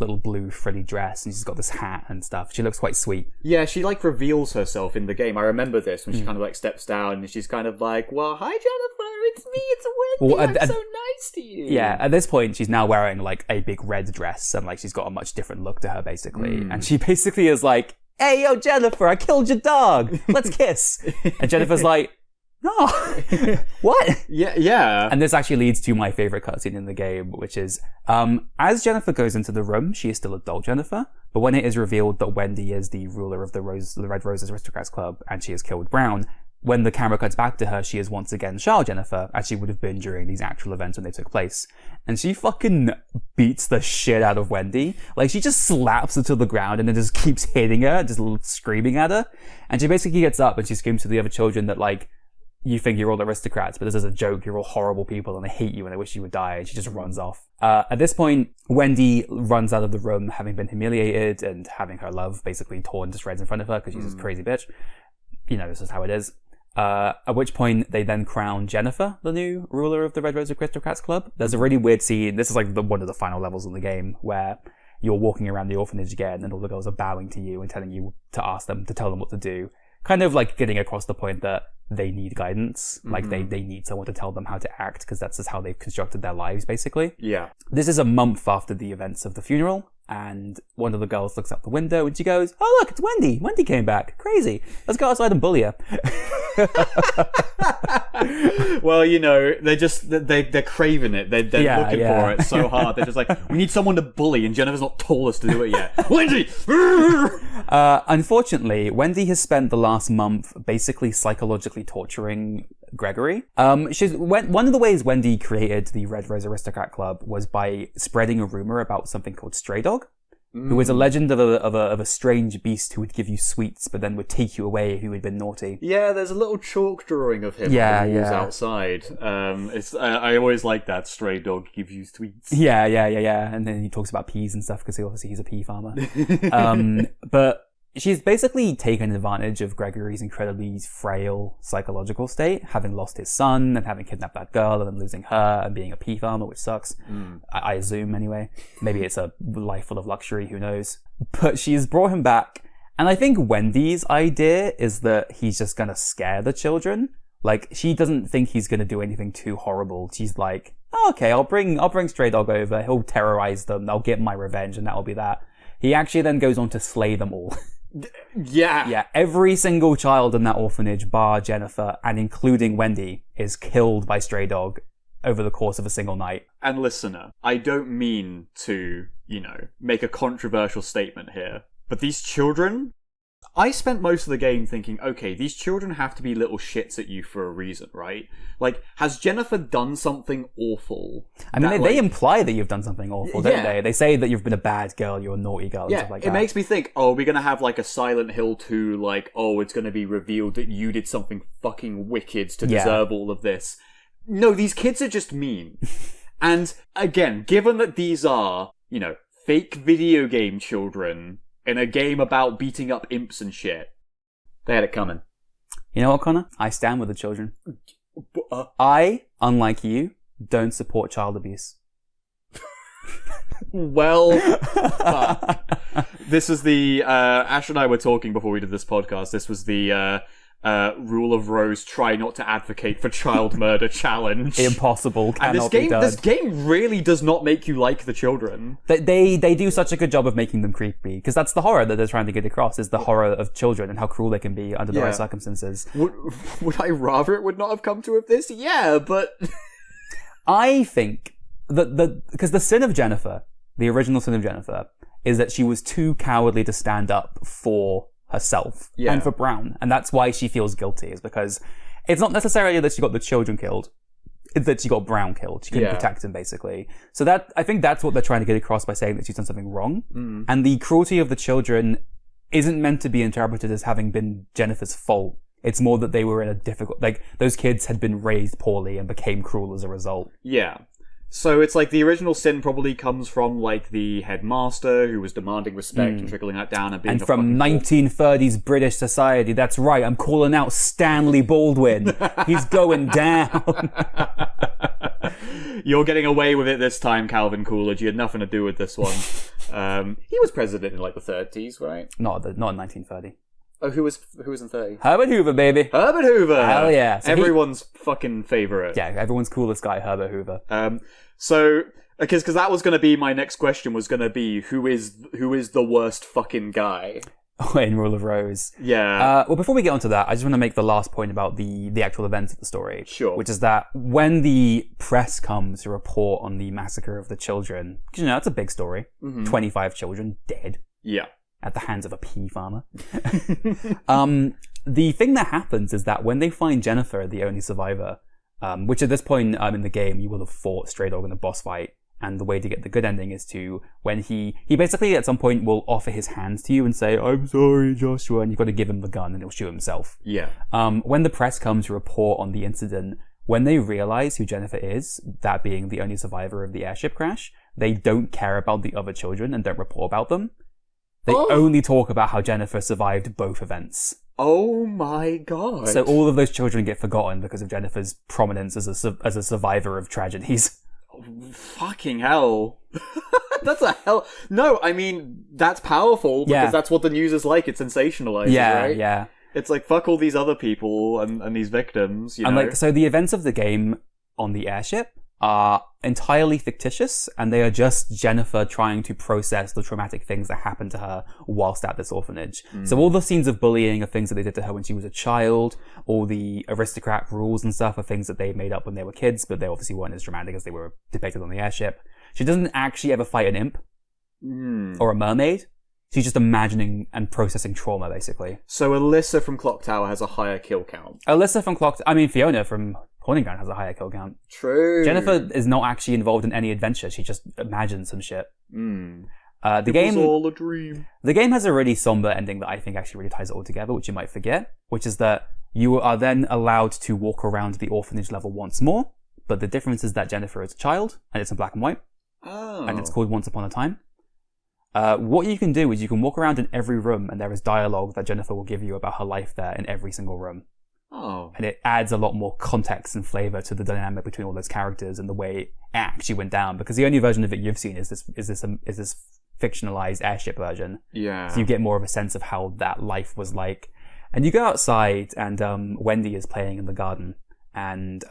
little blue frilly dress, and she's got this hat and stuff. She looks quite sweet. Yeah, she, reveals herself in the game. I remember this, when she kind of, steps down, and she's kind of like, well, hi, Jennifer, it's me, it's Wendy, I'm so nice to you. Yeah, at this point, she's now wearing, a big red dress, and, she's got a much different look to her, basically. And she basically is like, hey, yo, Jennifer, I killed your dog. Let's kiss. And Jennifer's like, no. What? Yeah. And this actually leads to my favorite cutscene in the game, which is, as Jennifer goes into the room, she is still adult Jennifer, but when it is revealed that Wendy is the ruler of the Red Roses Aristocrats Club, and she has killed Brown, when the camera cuts back to her, she is once again child Jennifer, as she would have been during these actual events when they took place. And she fucking beats the shit out of Wendy. She just slaps her to the ground and then just keeps hitting her, just screaming at her. And she basically gets up and she screams to the other children that, you think you're all aristocrats, but this is a joke. You're all horrible people, and I hate you, and I wish you would die. And she just runs off. At this point, Wendy runs out of the room, having been humiliated and having her love basically torn to shreds in front of her because she's a crazy bitch. This is how it is. At which point, they then crown Jennifer the new ruler of the Red Rose Aristocrats Club. There's a really weird scene. This is one of the final levels in the game where you're walking around the orphanage again, and all the girls are bowing to you and telling you to tell them what to do. Kind of getting across the point that they need guidance. They need someone to tell them how to act, because that's just how they've constructed their lives, basically. Yeah. This is a month after the events of the funeral, and one of the girls looks out the window and she goes, oh look, it's Wendy. Wendy came back. Crazy. Let's go outside and bully her. Well, they're craving it. They're looking for it so hard. They're just like, we need someone to bully, and Jennifer's not told us to do it yet. Wendy! Unfortunately, Wendy has spent the last month basically psychologically torturing Gregory. One of the ways Wendy created the Red Rose Aristocrat Club was by spreading a rumor about something called Stray Dog, who is a legend of a strange beast who would give you sweets, but then would take you away if you had been naughty. Yeah, there's a little chalk drawing of him on the walls outside. I always like that. Stray Dog gives you sweets. Yeah. And then he talks about peas and stuff because obviously he's a pea farmer. But she's basically taken advantage of Gregory's incredibly frail psychological state, having lost his son and having kidnapped that girl and then losing her and being a pea farmer, which sucks. I assume, anyway. Maybe it's a life full of luxury, who knows. But she's brought him back. And I think Wendy's idea is that he's just gonna scare the children. She doesn't think he's gonna do anything too horrible. She's like, oh, okay, I'll bring Stray Dog over. He'll terrorize them. I'll get my revenge, and that'll be that. He actually then goes on to slay them all. Yeah, every single child in that orphanage, bar Jennifer, and including Wendy, is killed by Stray Dog over the course of a single night. And listener, I don't mean to, make a controversial statement here, but these children, I spent most of the game thinking, okay, these children have to be little shits at you for a reason, right? Has Jennifer done something awful? I mean, they imply that you've done something awful, don't they? They say that you've been a bad girl, you're a naughty girl, and stuff like that. It makes me think, we're gonna have a Silent Hill 2, it's gonna be revealed that you did something fucking wicked to deserve all of this. No, these kids are just mean. And again, given that these are, fake video game children in a game about beating up imps and shit, they had it coming. You know what, Connor? I stand with the children. I, unlike you, don't support child abuse. Well, this is the Ash and I were talking before we did this podcast. This was the Rule of Rose try not to advocate for child murder challenge. Impossible. Cannot be done. This game really does not make you like the children. They do such a good job of making them creepy, because that's the horror that they're trying to get across, is the horror of children and how cruel they can be under the right circumstances. Would I rather it would not have come to this? Yeah, but I think that because the sin of Jennifer, the original sin of Jennifer, is that she was too cowardly to stand up for herself and for Brown, and that's why she feels guilty, is because it's not necessarily that she got the children killed, it's that she got Brown killed. She couldn't protect him, basically. So that, I think that's what they're trying to get across by saying that she's done something wrong. And the cruelty of the children isn't meant to be interpreted as having been Jennifer's fault. It's more that they were in a difficult... Like, those kids had been raised poorly and became cruel as a result. Yeah. So it's like the original sin probably comes from like the headmaster who was demanding respect and trickling that down and being And from 1930s British society, that's right, I'm calling out Stanley Baldwin. He's going down. You're getting away with it this time, Calvin Coolidge. You had nothing to do with this one. He was president in like the 30s, right? Not in 1930. Oh, who was in 30? Herbert Hoover, baby. Herbert Hoover! Hell yeah. So everyone's fucking favourite. Yeah, everyone's coolest guy, Herbert Hoover. So, because that was going to be my next question, was going to be, who is the worst fucking guy? In Rule of Rose. Yeah. Well, before we get onto that, I just want to make the last point about the actual events of the story. Sure. Which is that when the press comes to report on the massacre of the children, because, you know, that's a big story. 25 children dead. Yeah. At the hands of a pea farmer. The thing that happens is that when they find Jennifer, the only survivor, which at this point in the game you will have fought Stray Dog in a boss fight, and the way to get the good ending is to, when he basically at some point will offer his hands to you and say, I'm sorry, Joshua, and you've got to give him the gun and he'll shoot himself. Yeah. When the press comes to report on the incident, when they realize who Jennifer is, that being the only survivor of the airship crash, they don't care about the other children and don't report about them. They only talk about how Jennifer survived both events. Oh my god. So all of those children get forgotten because of Jennifer's prominence as a survivor of tragedies. Fucking hell. That's a hell... No, I mean, that's powerful because that's what the news is like. It sensationalizes, right? Yeah. It's like, fuck all these other people and these victims, you know? And like, so the events of the game on the airship are entirely fictitious, and they are just Jennifer trying to process the traumatic things that happened to her whilst at this orphanage. So all the scenes of bullying are things that they did to her when she was a child. All the aristocrat rules and stuff are things that they made up when they were kids, but they obviously weren't as dramatic as they were depicted on the airship. She doesn't actually ever fight an imp or a mermaid. She's just imagining and processing trauma, basically. So Alyssa from Clock Tower has a higher kill count. Fiona from Haunting Ground has a higher kill count. True. Jennifer is not actually involved in any adventure. She just imagines some shit. It was all a dream. The game has a really somber ending that I think actually really ties it all together, which you might forget, which is that you are then allowed to walk around the orphanage level once more, but the difference is that Jennifer is a child, and it's in black and white, and it's called Once Upon a Time. What you can do is you can walk around in every room, and there is dialogue that Jennifer will give you about her life there in every single room. Oh. And it adds a lot more context and flavor to the dynamic between all those characters and the way it actually went down. Because the only version of it you've seen is this fictionalized airship version. Yeah. So you get more of a sense of how that life was like. And you go outside, and Wendy is playing in the garden, and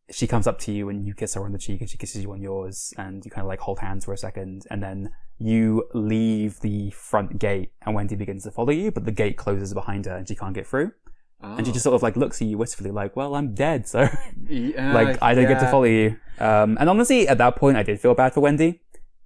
she comes up to you, and you kiss her on the cheek, and she kisses you on yours, and you kind of like hold hands for a second, and then you leave the front gate, and Wendy begins to follow you, but the gate closes behind her, and she can't get through. And she just sort of like looks at you wistfully, like, well, I'm dead, so like I don't get to follow you. And honestly, at that point, I did feel bad for Wendy,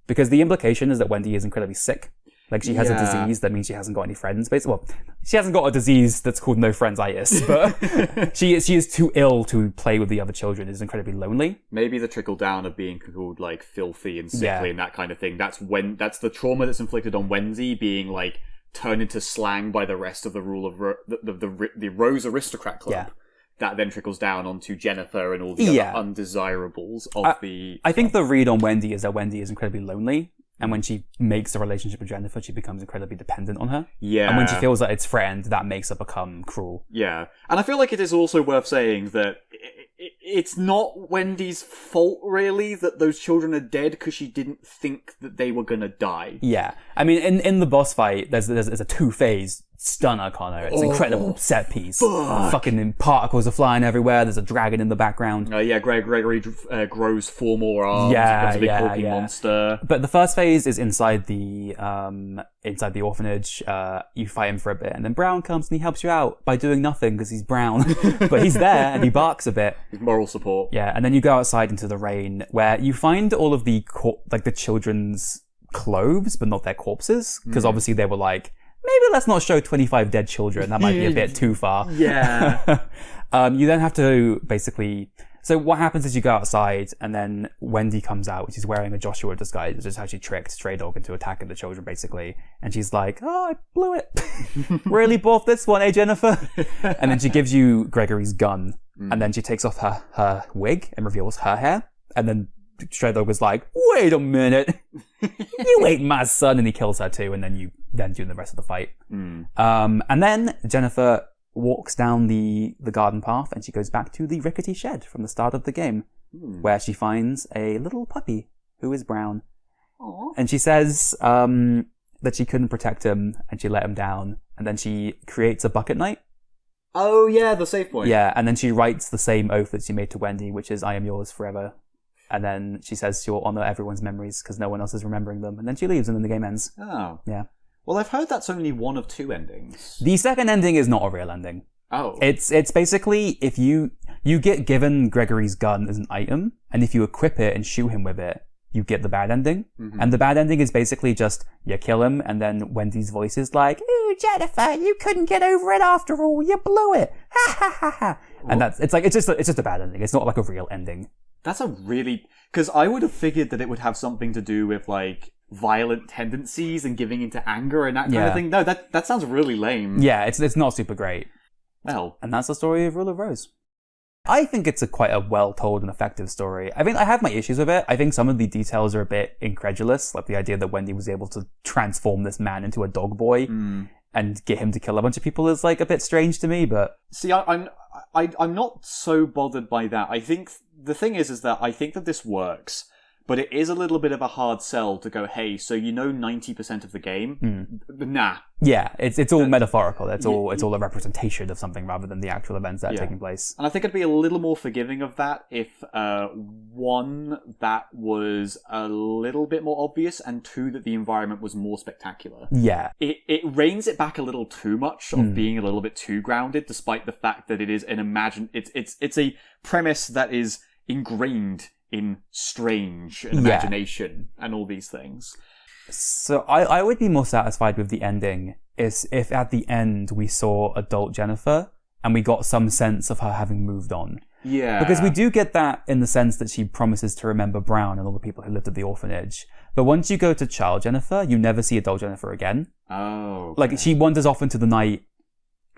because the implication is that Wendy is incredibly sick. Like, she has a disease that means she hasn't got any friends. Basically, well, she hasn't got a disease that's called no friends-itis, but she is too ill to play with the other children. Is incredibly lonely. Maybe the trickle down of being called like filthy and sickly and that kind of thing. That's the trauma that's inflicted on Wendy being like turned into slang by the rest of the rule of the Rose Aristocrat Club. Yeah. That then trickles down onto Jennifer and all the other undesirables of the... I think the read on Wendy is that Wendy is incredibly lonely. And when she makes a relationship with Jennifer, she becomes incredibly dependent on her. Yeah. And when she feels that it's threatened, that makes her become cruel. Yeah. And I feel like it is also worth saying that it's not Wendy's fault, really, that those children are dead, because she didn't think that they were gonna die. Yeah. I mean, in the boss fight, there's a two-phase stunner, Connor. It's an incredible set piece. Fucking particles are flying everywhere. There's a dragon in the background. Gregory grows 4 more arms. Becomes a big hulking monster. But the first phase is inside the orphanage. You fight him for a bit, and then Brown comes and he helps you out by doing nothing because he's brown. But he's there and he barks a bit. He's moral support. Yeah, and then you go outside into the rain, where you find all of the the children's clothes, but not their corpses, because obviously they were like, maybe let's not show 25 dead children. That might be a bit too far. Yeah. You then have to basically So what happens is you go outside, and then Wendy comes out, which is wearing a Joshua disguise, which is how she tricked Stray Dog into attacking the children, basically. And she's like, "Oh, I blew it. Really bought this one, eh, Jennifer?" And then she gives you Gregory's gun, and then she takes off her wig and reveals her hair. And then Stray Dog was like, "Wait a minute, you ain't my son," and he kills her too. And then you do the rest of the fight. And then Jennifer walks down the garden path, and she goes back to the rickety shed from the start of the game, where she finds a little puppy who is brown. Aww. And she says that she couldn't protect him, and she let him down. And then she creates a bucket knight. Oh yeah, the save point. Yeah, and then she writes the same oath that she made to Wendy, which is, "I am yours forever." And then she says she'll honor everyone's memories because no one else is remembering them. And then she leaves, and then the game ends. Oh. Yeah. Well, I've heard that's only one of 2 endings. The second ending is not a real ending. Oh. It's basically, if you get given Gregory's gun as an item, and if you equip it and shoot him with it, you get the bad ending. And the bad ending is basically just, you kill him, and then Wendy's voice is like, "Ooh, Jennifer, you couldn't get over it after all, you blew it. Ha ha ha ha." And it's just a bad ending. It's not like a real ending. That's a really... Because I would have figured that it would have something to do with, like, violent tendencies and giving into anger and that kind of thing. No, that sounds really lame. Yeah, it's not super great. Well. And that's the story of Rule of Rose. I think it's quite a well-told and effective story. I think I have my issues with it. I think some of the details are a bit incredulous, like the idea that Wendy was able to transform this man into a dog boy and get him to kill a bunch of people is like a bit strange to me, but... See, I'm not so bothered by that. I think the thing is that I think that this works, but it is a little bit of a hard sell to go, hey, so 90% of the game? Nah. Yeah, it's all metaphorical. It's all a representation of something rather than the actual events that are taking place. And I think I'd be a little more forgiving of that if, 1, that was a little bit more obvious, and 2, that the environment was more spectacular. Yeah. It reins it back a little too much of being a little bit too grounded, despite the fact that it is it's a premise that is ingrained in strange and imagination and all these things. So I would be more satisfied with the ending is if at the end we saw adult Jennifer and we got some sense of her having moved on. Yeah. Because we do get that in the sense that she promises to remember Brown and all the people who lived at the orphanage. But once you go to child Jennifer, you never see adult Jennifer again. Oh. Okay. Like, she wanders off into the night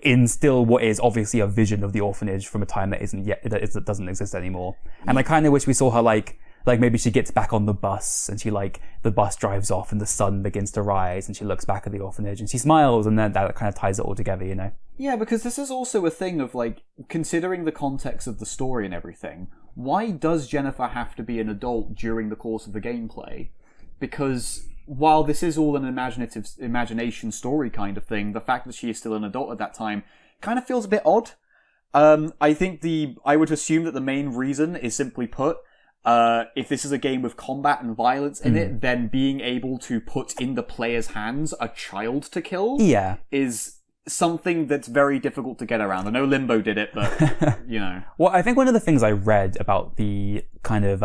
in still what is obviously a vision of the orphanage from a time that doesn't exist anymore. And I kind of wish we saw her like maybe she gets back on the bus and she the bus drives off and the sun begins to rise and she looks back at the orphanage and she smiles, and then that kind of ties it all together, you know? Yeah, because this is also a thing of like, considering the context of the story and everything, why does Jennifer have to be an adult during the course of the gameplay? Because while this is all an imagination story kind of thing, the fact that she is still an adult at that time kind of feels a bit odd. I would assume that the main reason is simply put, if this is a game with combat and violence in it, then being able to put in the player's hands a child to kill is something that's very difficult to get around. I know Limbo did it, but, you know. Well, I think one of the things I read about the kind of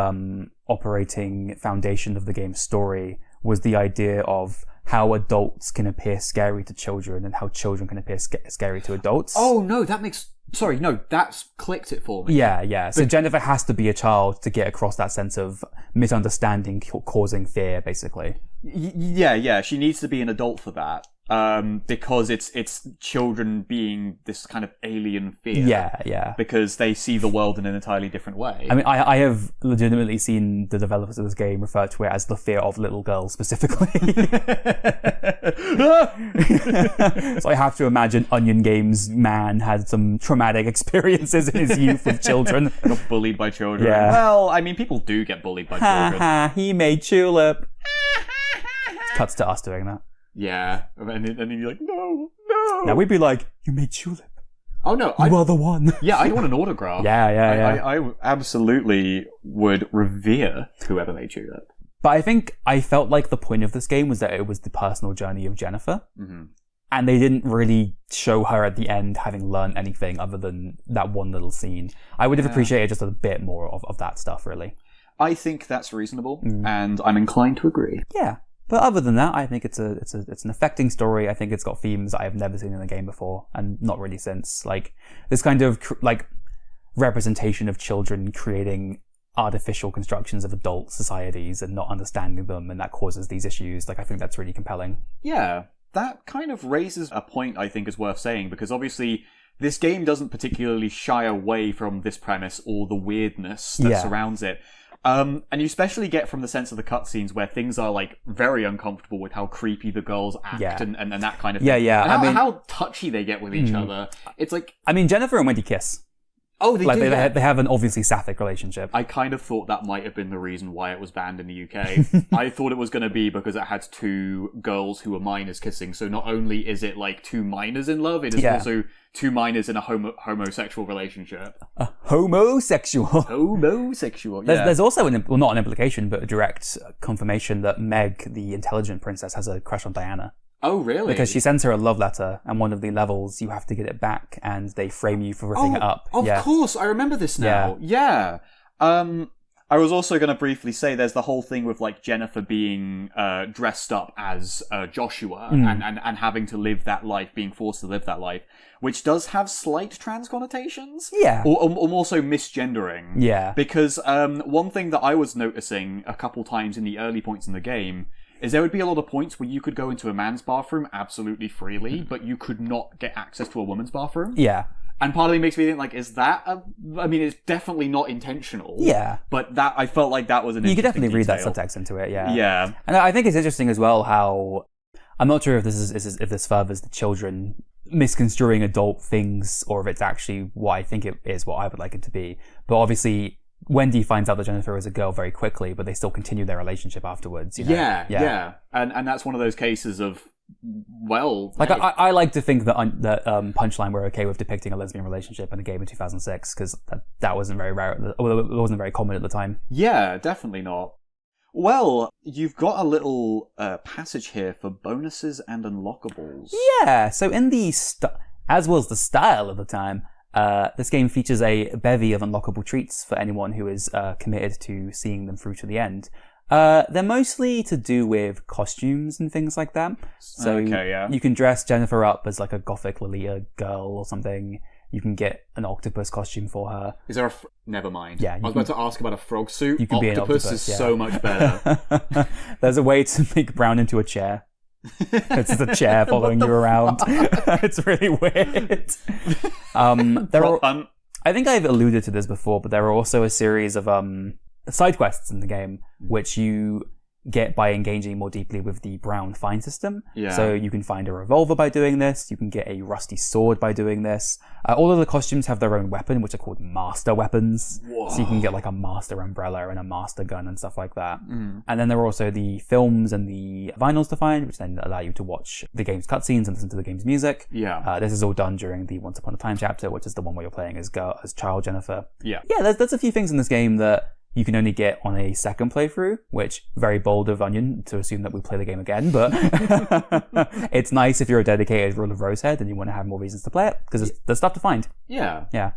operating foundation of the game's story was the idea of how adults can appear scary to children and how children can appear scary to adults. Oh, no, that's clicked it for me. Yeah. So Jennifer has to be a child to get across that sense of misunderstanding causing fear, basically. Yeah, she needs to be an adult for that. Because it's children being this kind of alien fear. Yeah. Because they see the world in an entirely different way. I mean, I have legitimately seen the developers of this game refer to it as the fear of little girls specifically. So I have to imagine Onion Games man had some traumatic experiences in his youth with children. Got bullied by children. Yeah. Well, I mean, people do get bullied by children. He made Tulip. Cuts to us doing that. Yeah, and then you're like, no. Now we'd be like, you made Tulip. Oh no, you are the one. Yeah, I want an autograph. Yeah. I absolutely would revere whoever made Tulip. But I think I felt like the point of this game was that it was the personal journey of Jennifer. Mm-hmm. And they didn't really show her at the end having learned anything other than that one little scene. I would have appreciated just a bit more of that stuff, really. I think that's reasonable, and I'm inclined to agree. Yeah. But other than that, I think it's an affecting story. I think it's got themes I have never seen in a game before, and not really since. Like this kind of like representation of children creating artificial constructions of adult societies and not understanding them, and that causes these issues. Like, I think that's really compelling. Yeah, that kind of raises a point I think is worth saying, because obviously this game doesn't particularly shy away from this premise or the weirdness that surrounds it. And you especially get from the sense of the cutscenes where things are like very uncomfortable with how creepy the girls act and that kind of thing. Yeah. And how touchy they get with each other. It's like, I mean, Jennifer and Wendy kiss. Oh, they do. They have an obviously sapphic relationship. I kind of thought that might have been the reason why it was banned in the UK. I thought it was going to be because it had two girls who were minors kissing. So not only is it like two minors in love, it is also two minors in a homosexual relationship. A homosexual. Homosexual. Yeah. There's also not an implication, but a direct confirmation that Meg, the intelligent princess, has a crush on Diana. Oh, really? Because she sends her a love letter, and one of the levels, you have to get it back, and they frame you for ripping it up. Of course, I remember this now. Yeah. I was also going to briefly say there's the whole thing with like Jennifer being dressed up as Joshua and having to live that life, being forced to live that life, which does have slight trans connotations. Yeah. Or also misgendering. Yeah. Because one thing that I was noticing a couple times in the early points in the game is there would be a lot of points where you could go into a man's bathroom absolutely freely, but you could not get access to a woman's bathroom. Yeah. And part of me makes me think, like, is that I mean, it's definitely not intentional. Yeah. But that, I felt like that was an You could interesting definitely read that detail. subtext into it, yeah. Yeah. And I think it's interesting as well how, I'm not sure if if this furthers the children misconstruing adult things, or if it's actually what I think it is, what I would like it to be. But obviously, Wendy finds out that Jennifer is a girl very quickly, but they still continue their relationship afterwards. You know? Yeah. And that's one of those cases of, well... Like, I like to think that Punchline were okay with depicting a lesbian relationship in a game in 2006, because that wasn't very rare, although it wasn't very common at the time. Yeah, definitely not. Well, you've got a little passage here for bonuses and unlockables. Yeah, so in the... as was the style of the time... this game features a bevy of unlockable treats for anyone who is committed to seeing them through to the end. They're mostly to do with costumes and things like that. So you can dress Jennifer up as like a gothic Lolita girl or something. You can get an octopus costume for her. Is there never mind. Yeah, I was about to ask about a frog suit. You can be an octopus, is so much better. There's a way to make Brown into a chair. It's just a chair following you around. It's really weird. I think I've alluded to this before, but there are also a series of side quests in the game which you get by engaging more deeply with the Brown find system. Yeah. So you can find a revolver by doing this, you can get a rusty sword by doing this. All of the costumes have their own weapon, which are called master weapons. Whoa. So you can get like a master umbrella and a master gun and stuff like that. And then there are also the films and the vinyls to find, which then allow you to watch the game's cutscenes and listen to the game's music. Yeah. This is all done during the Once Upon a Time chapter, which is the one where you're playing as child Jennifer. Yeah. Yeah, there's a few things in this game that you can only get on a second playthrough, which, very bold of Onion to assume that we play the game again, but it's nice if you're a dedicated Rule of Rosehead and you want to have more reasons to play it, because there's stuff to find. Yeah. Yeah.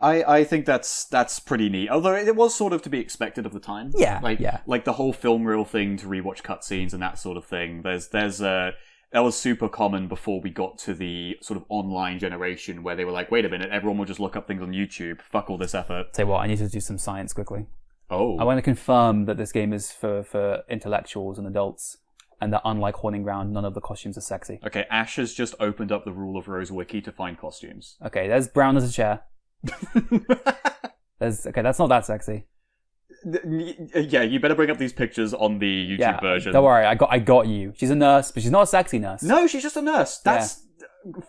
I think that's pretty neat. Although it was sort of to be expected of the time. Yeah. Like the whole film reel thing to rewatch cutscenes and that sort of thing. That was super common before we got to the sort of online generation where they were like, wait a minute, everyone will just look up things on YouTube. Fuck all this effort. Tell you what, I need to do some science quickly. Oh. I want to confirm that this game is for intellectuals and adults, and that unlike Haunting Ground, none of the costumes are sexy. Okay, Ash has just opened up the Rule of Rose wiki to find costumes. Okay, there's Brown as a chair. Okay, that's not that sexy. Yeah, you better bring up these pictures on the YouTube version. Don't worry, I got you. She's a nurse, but she's not a sexy nurse. No, she's just a nurse.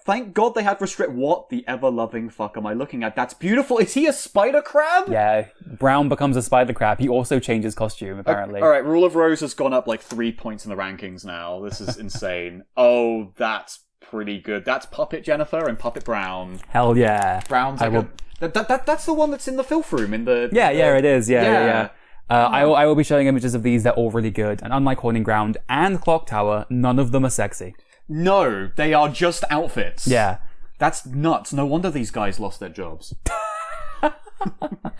Thank God they had what the ever-loving fuck am I looking at? That's beautiful. Is he a spider crab? Yeah, Brown becomes a spider crab. He also changes costume, apparently. Alright, Rule of Rose has gone up like 3 points in the rankings now. This is insane. Oh, that's pretty good. That's Puppet Jennifer and Puppet Brown. Hell yeah. Brown's like that's the one that's in the filth room in the... Yeah, it is. Yeah. I will be showing images of these. They're all really good. And unlike Haunting Ground and Clock Tower, none of them are sexy. No, they are just outfits. Yeah. That's nuts. No wonder these guys lost their jobs.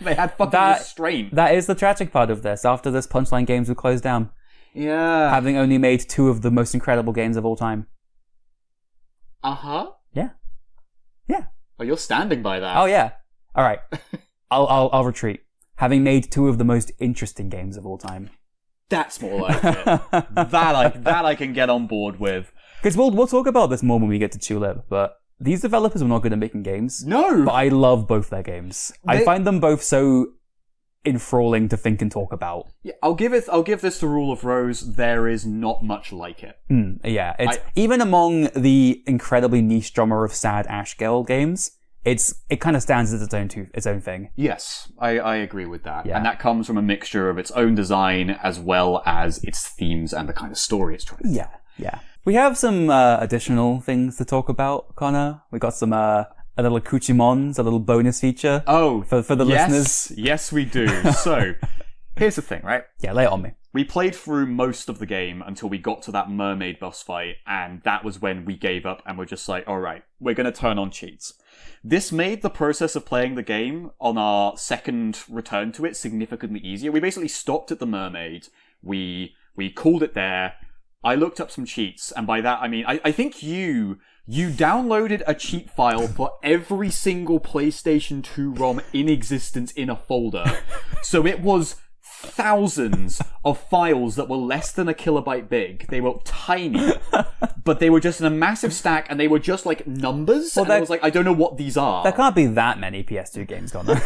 They had fucking restraint. That is the tragic part of this. After this, Punchline Games would close down. Yeah. Having only made 2 of the most incredible games of all time. Uh-huh. Yeah. Yeah. Oh, you're standing by that. Oh, yeah. All right. I'll retreat. Having made 2 of the most interesting games of all time. That's more like it. that I can get on board with. Because we'll talk about this more when we get to Tulip, but these developers were not good at making games. No! But I love both their games. I find them both so enthralling to think and talk about. Yeah, I'll give this to Rule of Rose. There is not much like it. Yeah, it's even among the incredibly niche genre of sad Ash Girl games, it kind of stands as its own thing. Yes, I agree with that. Yeah. And that comes from a mixture of its own design as well as its themes and the kind of story it's trying to tell. Yeah. We have some additional things to talk about, Connor. We got some a little accoutrements, a little bonus feature. Oh, for the listeners. Yes, we do. So, here's the thing, right? Yeah, lay it on me. We played through most of the game until we got to that mermaid boss fight, and that was when we gave up and were just like, alright, we're going to turn on cheats. This made the process of playing the game on our second return to it significantly easier. We basically stopped at the mermaid, we called it there, I looked up some cheats, and by that I mean, I think you downloaded a cheat file for every single PlayStation 2 ROM in existence in a folder. So it was thousands of files that were less than a kilobyte big. They were tiny, but they were just in a massive stack, and they were just like numbers. Well, and I was like, I don't know what these are. There can't be that many PS2 games, Connor.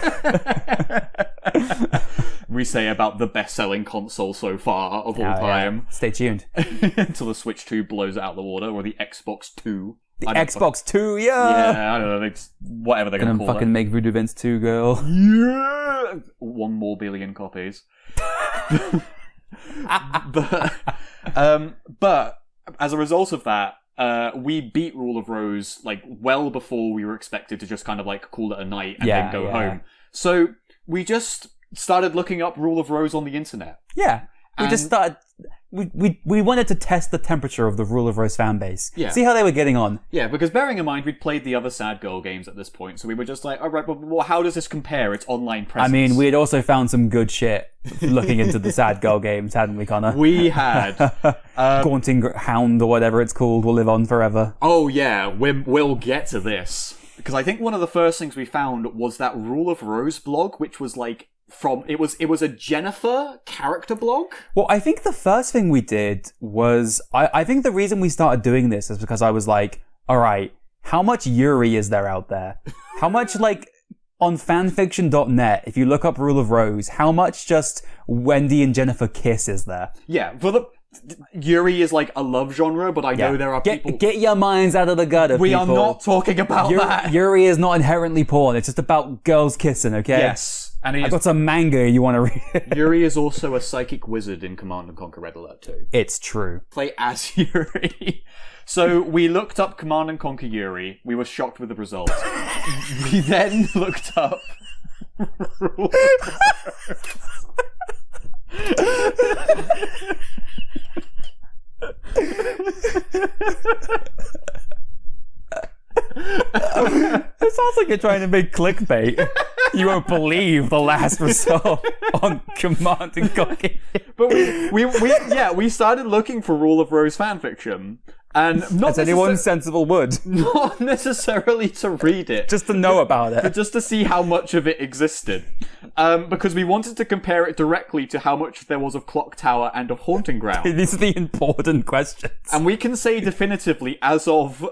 We say about the best-selling console so far of all time. Yeah. Stay tuned. Until the Switch 2 blows it out of the water, or the Xbox 2. The Xbox 2, yeah! Yeah, I don't know, it's whatever they're going to call it. Fucking make Voodoo Vince 2, girl. Yeah! 1 more billion copies. But as a result of that, we beat Rule of Rose like well before we were expected to just kind of like call it a night and then go home. So we just started looking up Rule of Rose on the internet. Yeah. We just started... We wanted to test the temperature of the Rule of Rose fan base. Yeah. See how they were getting on. Yeah, because bearing in mind, we'd played the other Sad Girl games at this point, so we were just like, alright, but how does this compare its online presence? I mean, we had also found some good shit looking into the Sad Girl games, hadn't we, Connor? We had. Gaunting Hound or whatever it's called will live on forever. Oh yeah, we'll get to this. Because I think one of the first things we found was that Rule of Rose blog, which was like, it was a Jennifer character blog. Well, I think the first thing we did was, I think the reason we started doing this is because I was like, alright, how much Yuri is there out there? How much, like, on fanfiction.net, if you look up Rule of Rose, how much just Wendy and Jennifer kiss is there? Yeah, Yuri is like a love genre, but I know there are people... Get your minds out of the gutter, We people. are not talking about that. Yuri is not inherently porn, it's just about girls kissing, okay? Yes. And I got some manga you want to read. Yuri is also a psychic wizard in Command & Conquer Red Alert 2. It's true. Play as Yuri. So we looked up Command & Conquer Yuri. We were shocked with the results. We then looked up... It sounds like you're trying to make clickbait. You won't believe the last result on Command & Conquer. But we started looking for Rule of Rose fanfiction. And not as anyone sensible would. Not necessarily to read it. Just to know about it. But just to see how much of it existed. Because we wanted to compare it directly to how much there was of Clock Tower and of Haunting Ground. These are the important questions. And we can say definitively, as of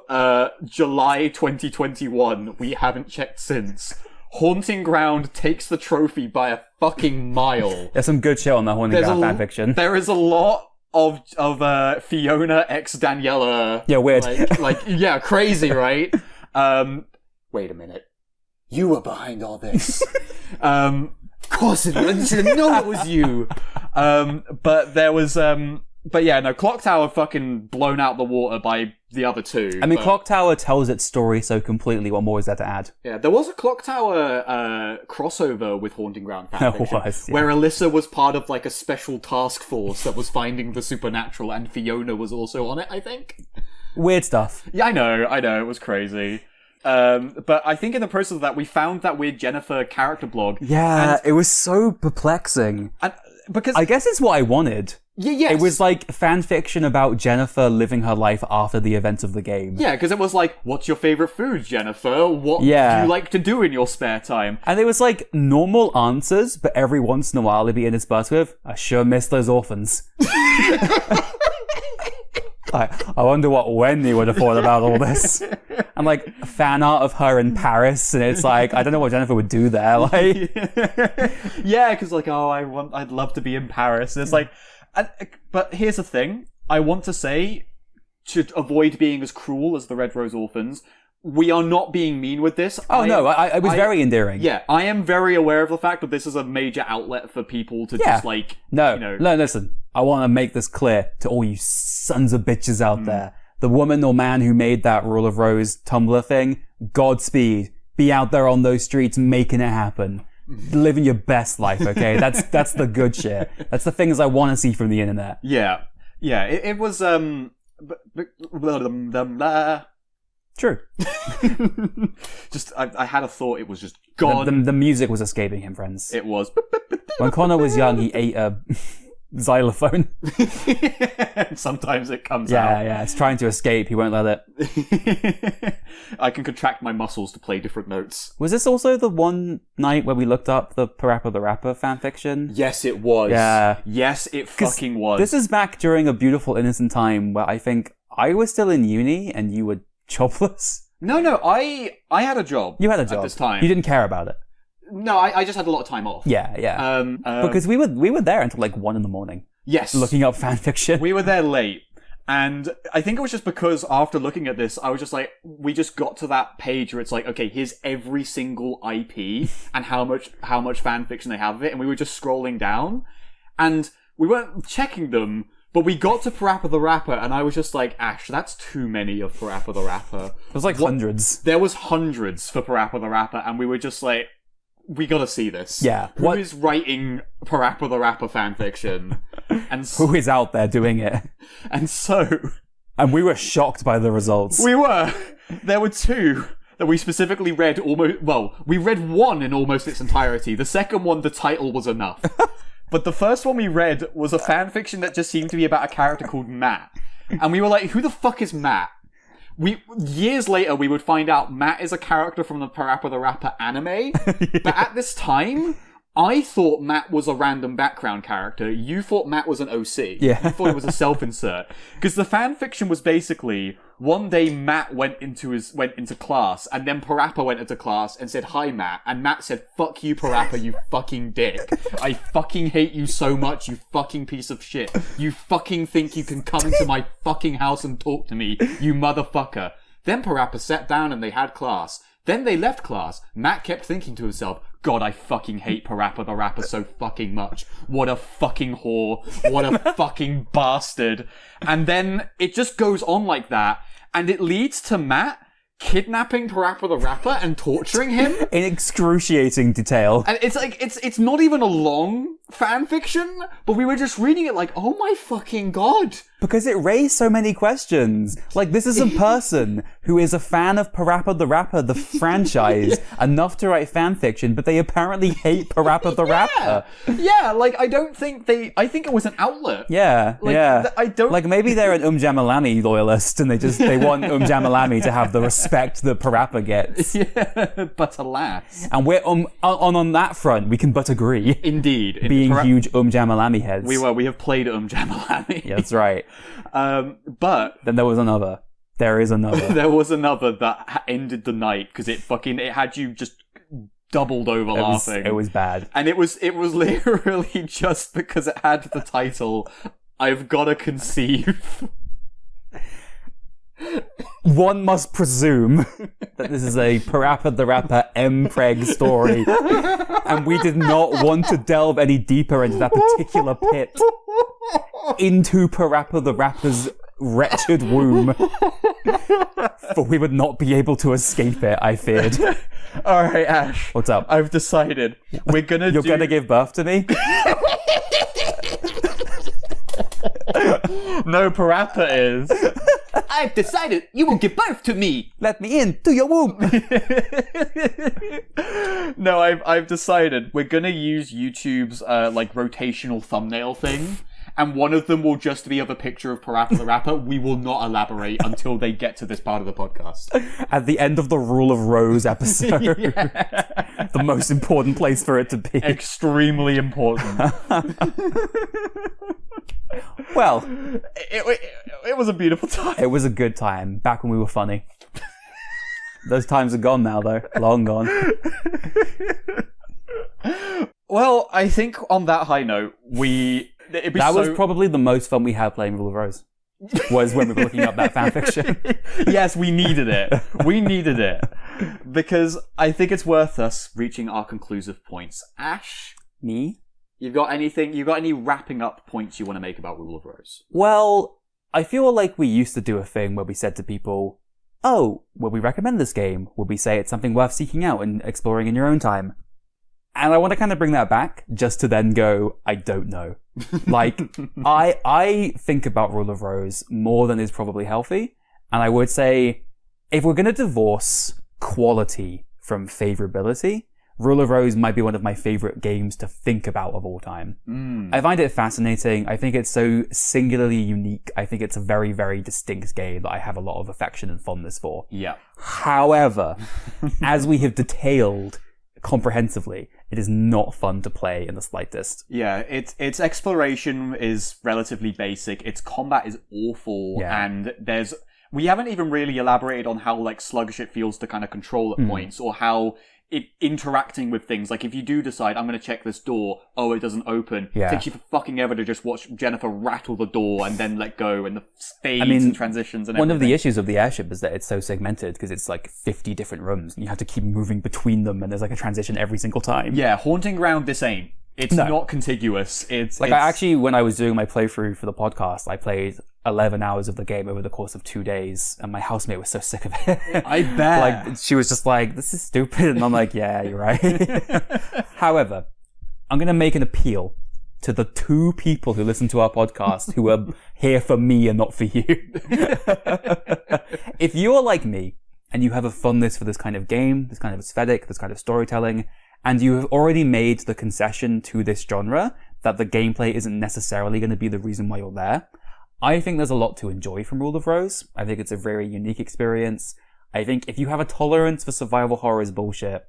July 2021, we haven't checked since, Haunting Ground takes the trophy by a fucking mile. There's some good shit on the Haunting Ground fanfiction. There is a lot of Fiona x Daniela. Yeah, weird. Yeah, crazy, right? Wait a minute. You were behind all this. Of course it was. I didn't know it was you. But there was, but yeah, no, Clock Tower fucking blown out the water by the other two. I mean, Clock Tower tells its story so completely, what more is there to add? Yeah, there was a Clock Tower crossover with Haunting Ground fanfiction, where yeah. Alyssa was part of like a special task force that was finding the supernatural, and Fiona was also on it, I think. Weird stuff. Yeah, I know, it was crazy. But I think in the process of that, we found that weird Jennifer character blog. Yeah, it was so perplexing. And because I guess it's what I wanted. Yes. It was like fanfiction about Jennifer living her life after the events of the game. Yeah, because it was like, what's your favorite food, Jennifer? What do Yeah. you like to do in your spare time? And it was like normal answers, but every once in a while it'd be interspersed with, I sure miss those orphans. I wonder what Wendy would have thought about all this. And like fan art of her in Paris, and it's like, I don't know what Jennifer would do there. Like, Yeah, because like, I'd love to be in Paris. And it's like, but here's the thing. I want to say, to avoid being as cruel as the Red Rose Orphans, we are not being mean with this. I was very endearing. Yeah, I am very aware of the fact that this is a major outlet for people to just like, No, listen. I want to make this clear to all you sons of bitches out there. The woman or man who made that Rule of Rose Tumblr thing, Godspeed. Be out there on those streets making it happen. Living your best life, okay? That's the good shit. That's the things I want to see from the internet. Yeah. It was, True. just, I had a thought it was just gone. The music was escaping him, friends. It was. When Connor was young, he ate a xylophone. Sometimes it comes out. Yeah, it's trying to escape. He won't let it. I can contract my muscles to play different notes. Was this also the one night where we looked up the Parappa the Rapper fanfiction? Yes, it was. Yeah. Yes, it fucking was. This is back during a beautiful, innocent time where I think I was still in uni and you were jobless. No, I had a job. You had a job at this time. You didn't care about it. No, I just had a lot of time off. Yeah. Because we were there until like 1 a.m. Yes. Looking up fanfiction. We were there late. And I think it was just because after looking at this, I was just like, we just got to that page where it's like, okay, here's every single IP and how much fanfiction they have of it. And we were just scrolling down and we weren't checking them, but we got to Parappa the Rapper and I was just like, Ash, that's too many of Parappa the Rapper. It was like hundreds. There was hundreds for Parappa the Rapper and we were just like, we gotta see this. Yeah. Who is writing Parappa the Rapper fanfiction? And who is out there doing it? And we were shocked by the results. We were. There were 2 that we specifically read we read one in almost its entirety. The second one, the title was enough. But the first one we read was a fanfiction that just seemed to be about a character called Matt. And we were like, who the fuck is Matt? Years later, we would find out Matt is a character from the Parappa the Rapper anime. But at this time, I thought Matt was a random background character. You thought Matt was an OC. Yeah. You thought it was a self-insert. Because the fanfiction was basically, one day Matt went into class, and then Parappa went into class and said, hi, Matt. And Matt said, fuck you, Parappa, you fucking dick. I fucking hate you so much, you fucking piece of shit. You fucking think you can come into my fucking house and talk to me, you motherfucker. Then Parappa sat down and they had class. Then they left class. Matt kept thinking to himself, God, I fucking hate Parappa the Rapper so fucking much. What a fucking whore. What a fucking bastard. And then it just goes on like that. And it leads to Matt kidnapping Parappa the Rapper and torturing him. In excruciating detail. And it's like, it's not even a long fan fiction, but we were just reading it like, oh my fucking God. Because it raised so many questions. Like, this is a person who is a fan of Parappa the Rapper, the franchise, enough to write fanfiction, but they apparently hate Parappa the Rapper. Yeah, like, I think it was an outlet. Yeah, like, yeah. I don't... Like, maybe they're an Jamalami loyalist, and they want Jamalami to have the respect that Parappa gets. Yeah, but alas. And we're, on that front, we can but agree. Indeed. Being huge Jamalami heads. We have played Jamalami. Yeah, that's right. But then there was another. There is another. There was another that ended the night because it had you just doubled over laughing. It was bad. And it was literally just because it had the title, I've Gotta Conceive. One must presume that this is a Parappa the Rapper M-Preg story, and we did not want to delve any deeper into that particular pit, into Parappa the Rapper's wretched womb, for we would not be able to escape it, I feared. Alright, Ash. What's up? I've decided we're gonna You're gonna give birth to me? No, Parappa is. I've decided you will give birth to me. Let me in to your womb. No, I've decided we're gonna use YouTube's like rotational thumbnail thing, and one of them will just be of a picture of Parappa the Rapper, we will not elaborate until they get to this part of the podcast. At the end of the Rule of Rose episode. The most important place for it to be. Extremely important. Well, it was a beautiful time. it was a good time, back when we were funny. Those times are gone now, though. Long gone. Well, I think on that high note, That was probably the most fun we had playing Rule of Rose. Was when we were looking up that fanfiction. Yes, we needed it. We needed it. Because I think it's worth us reaching our conclusive points. Ash? Me? You got any wrapping up points you want to make about Rule of Rose? Well, I feel like we used to do a thing where we said to people, oh, would we recommend this game? Would we say it's something worth seeking out and exploring in your own time? And I want to kind of bring that back just to then go, I don't know. Like, I think about Rule of Rose more than is probably healthy. And I would say, if we're going to divorce quality from favorability, Rule of Rose might be one of my favorite games to think about of all time. I find it fascinating. I think it's so singularly unique. I think it's a very, very distinct game that I have a lot of affection and fondness for. Yeah. However, as we have detailed comprehensively, it is not fun to play in the slightest. Yeah, its exploration is relatively basic. Its combat is awful, and we haven't even really elaborated on how like sluggish it feels to kind of control at points, or how it interacting with things. Like if you do decide, I'm going to check this door, oh, it doesn't open. It takes you for fucking ever to just watch Jennifer rattle the door and then let go, and the fades and transitions and everything. One of the issues of the Airship is that it's so segmented because it's like 50 different rooms and you have to keep moving between them, and there's like a transition every single time. Yeah, Haunting Ground, this ain't. It's not contiguous. It's I actually, when I was doing my playthrough for the podcast, I played 11 hours of the game over the course of 2 days, and my housemate was so sick of it. I bet. Like, she was just like, this is stupid, and I'm like, yeah, you're right. However, I'm going to make an appeal to the 2 people who listen to our podcast who are here for me and not for you. If you are like me, and you have a fondness for this kind of game, this kind of aesthetic, this kind of storytelling, and you have already made the concession to this genre that the gameplay isn't necessarily going to be the reason why you're there, I think there's a lot to enjoy from Rule of Rose. I think it's a very unique experience. I think if you have a tolerance for survival horrors bullshit,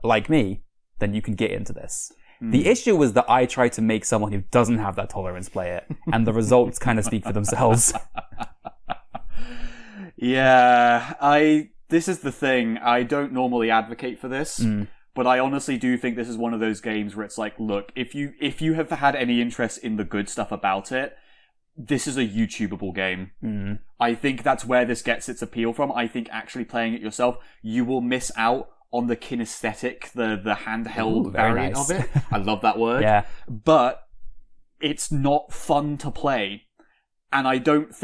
like me, then you can get into this. The issue was that I tried to make someone who doesn't have that tolerance play it, and the results kind of speak for themselves. Yeah, this is the thing. I don't normally advocate for this. But I honestly do think this is one of those games where it's like, look, if you have had any interest in the good stuff about it, this is a YouTubeable game. I think that's where this gets its appeal from. I think actually playing it yourself, you will miss out on the kinesthetic, the handheld variant of it. I love that word. Yeah. But it's not fun to play. And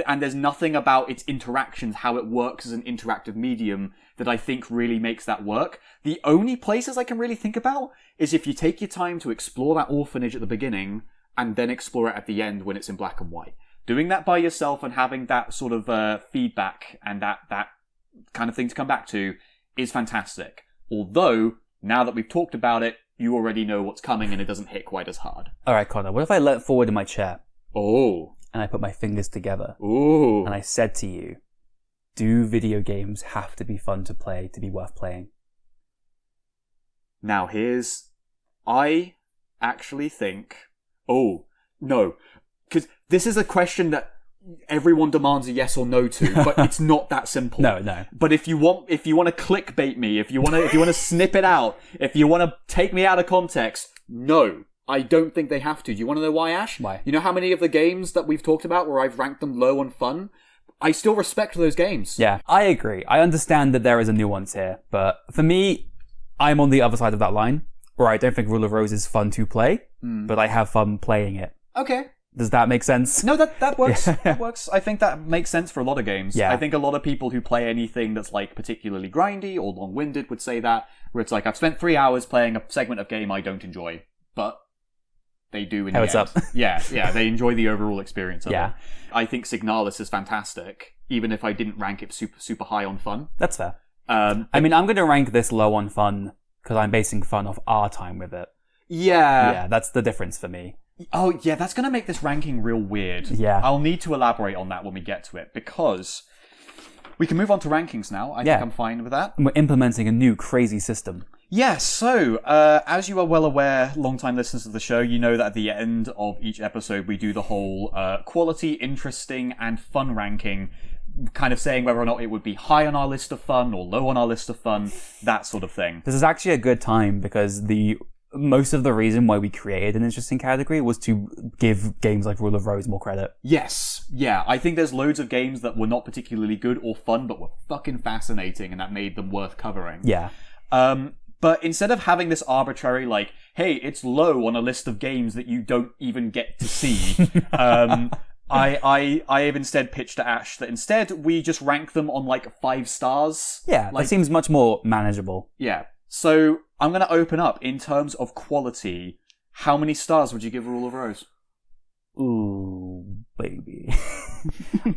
and there's nothing about its interactions, how it works as an interactive medium, that I think really makes that work. The only places I can really think about is if you take your time to explore that orphanage at the beginning and then explore it at the end when it's in black and white. Doing that by yourself and having that sort of feedback and that kind of thing to come back to is fantastic. Although, now that we've talked about it, you already know what's coming and it doesn't hit quite as hard. Alright, Connor, what if I leant forward in my chair? Oh. And I put my fingers together. Ooh. And I said to you, do video games have to be fun to play to be worth playing? Now I actually think, oh, no, because this is a question that everyone demands a yes or no to, but it's not that simple. No. But if you want to clickbait me, if you want to snip it out, if you want to take me out of context, no. I don't think they have to. Do you want to know why, Ash? Why? You know how many of the games that we've talked about where I've ranked them low on fun? I still respect those games. Yeah, I agree. I understand that there is a nuance here, but for me, I'm on the other side of that line, where I don't think Rule of Rose is fun to play, but I have fun playing it. Okay. Does that make sense? No, that works. That works. I think that makes sense for a lot of games. Yeah. I think a lot of people who play anything that's like particularly grindy or long-winded would say that, where it's like, I've spent 3 hours playing a segment of game I don't enjoy, but they do in the end. Up. Yeah, they enjoy the overall experience of Yeah. it. I think Signalis is fantastic, even if I didn't rank it super high on fun. That's fair. I mean, I'm going to rank this low on fun because I'm basing fun off our time with it. Yeah. Yeah, that's the difference for me. Oh, yeah, that's going to make this ranking real weird. Yeah. I'll need to elaborate on that when we get to it, because we can move on to rankings now. I think I'm fine with that. And we're implementing a new crazy system. Yes, so, as you are well aware, long-time listeners of the show, you know that at the end of each episode we do the whole quality, interesting, and fun ranking, kind of saying whether or not it would be high on our list of fun or low on our list of fun, that sort of thing. This is actually a good time because most of the reason why we created an interesting category was to give games like Rule of Rose more credit. Yes, yeah. I think there's loads of games that were not particularly good or fun, but were fucking fascinating, and that made them worth covering. Yeah. But instead of having this arbitrary, like, hey, it's low on a list of games that you don't even get to see, I have instead pitched to Ash that instead we just rank them on, like, 5 stars. Yeah, that seems much more manageable. Yeah. So, I'm going to open up, in terms of quality, how many stars would you give Rule of Rose? Ooh, baby.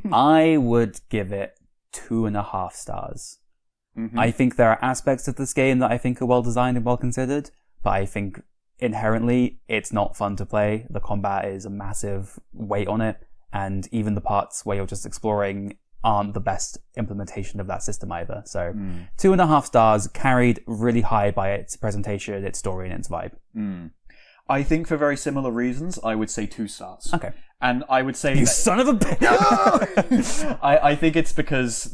I would give it 2.5 stars. Mm-hmm. I think there are aspects of this game that I think are well designed and well considered, but I think inherently it's not fun to play. The combat is a massive weight on it, and even the parts where you're just exploring aren't the best implementation of that system either. So 2.5 stars, carried really high by its presentation, its story, and its vibe. I think for very similar reasons, I would say 2 stars. Okay. And I would say You son of a bitch! I think it's because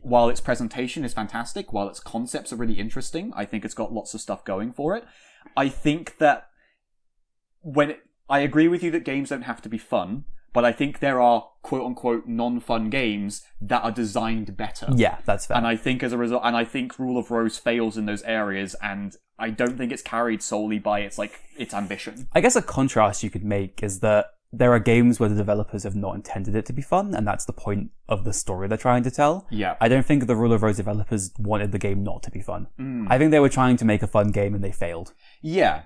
while its presentation is fantastic, while its concepts are really interesting, I think it's got lots of stuff going for it. I think that I agree with you that games don't have to be fun, but I think there are quote-unquote non-fun games that are designed better. Yeah, that's fair. And I think as a result, and I think Rule of Rose fails in those areas, and I don't think it's carried solely by its ambition. I guess a contrast you could make is that there are games where the developers have not intended it to be fun, and that's the point of the story they're trying to tell. Yeah. I don't think the Rule of Rose developers wanted the game not to be fun. I think they were trying to make a fun game and they failed. Yeah.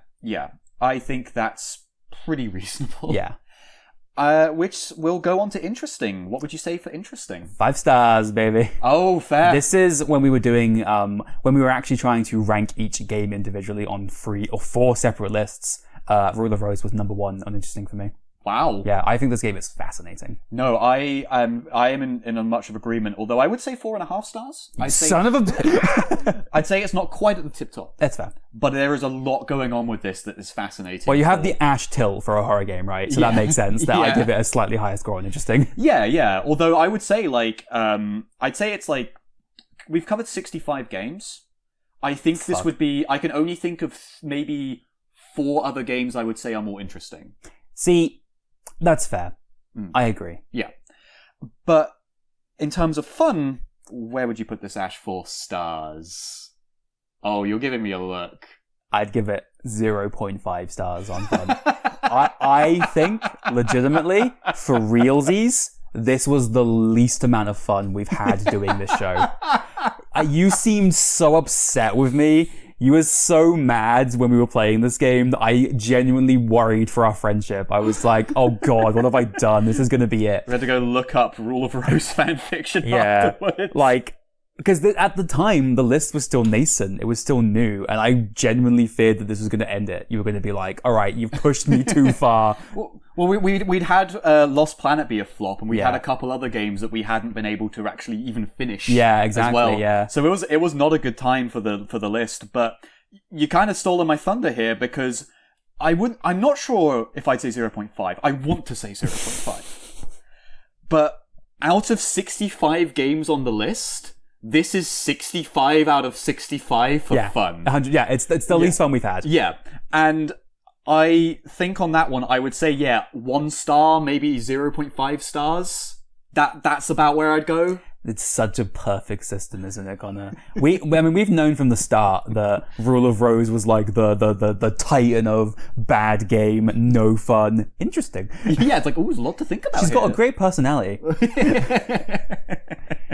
I think that's pretty reasonable. Yeah. Which will go on to interesting. What would you say for interesting? 5 stars, baby. Oh, fair. This is when we were doing, when we were actually trying to rank each game individually on 3 or 4 separate lists. Rule of Rose was number 1 on interesting for me. Wow. Yeah, I think this game is fascinating. No, I am in a much of agreement, although I would say 4.5 stars. Son of a bitch. I'd say it's not quite at the tip top. That's fair. But there is a lot going on with this that is fascinating. Well, you have the Ash tilt for a horror game, right? So that makes sense that I give it a slightly higher score on interesting. Yeah. Although I would say, I'd say it's like, we've covered 65 games. I think this would be, I can only think of maybe 4 other games I would say are more interesting. See, that's fair. I agree. Yeah. But in terms of fun, where would you put this, Ash? 4 stars. Oh, you're giving me a look. I'd give it 0.5 stars on fun. I think, legitimately, for realsies, this was the least amount of fun we've had doing this show. You seemed so upset with me. You were so mad when we were playing this game that I genuinely worried for our friendship. I was like, oh god, what have I done? This is going to be it. We had to go look up Rule of Rose fanfiction afterwards. Because at the time, the list was still nascent. It was still new. And I genuinely feared that this was going to end it. You were going to be like, all right, you've pushed me too far. Well, we'd had Lost Planet be a flop, and we had a couple other games that we hadn't been able to actually even finish. Yeah, exactly. As well. Yeah. So it was not a good time for the list. But you kind of stolen my thunder here, because I'm not sure if I'd say 0.5. I want to say 0.5. But out of 65 games on the list, this is 65 out of 65 for fun. 100. Yeah, it's the least fun we've had. Yeah, and I think on that one, I would say, 1 star, maybe 0.5 stars. That's about where I'd go. It's such a perfect system, isn't it, Connor? We've known from the start that Rule of Rose was like the titan of bad game, no fun, interesting. Yeah, it's like, there's a lot to think about. She's got a great personality.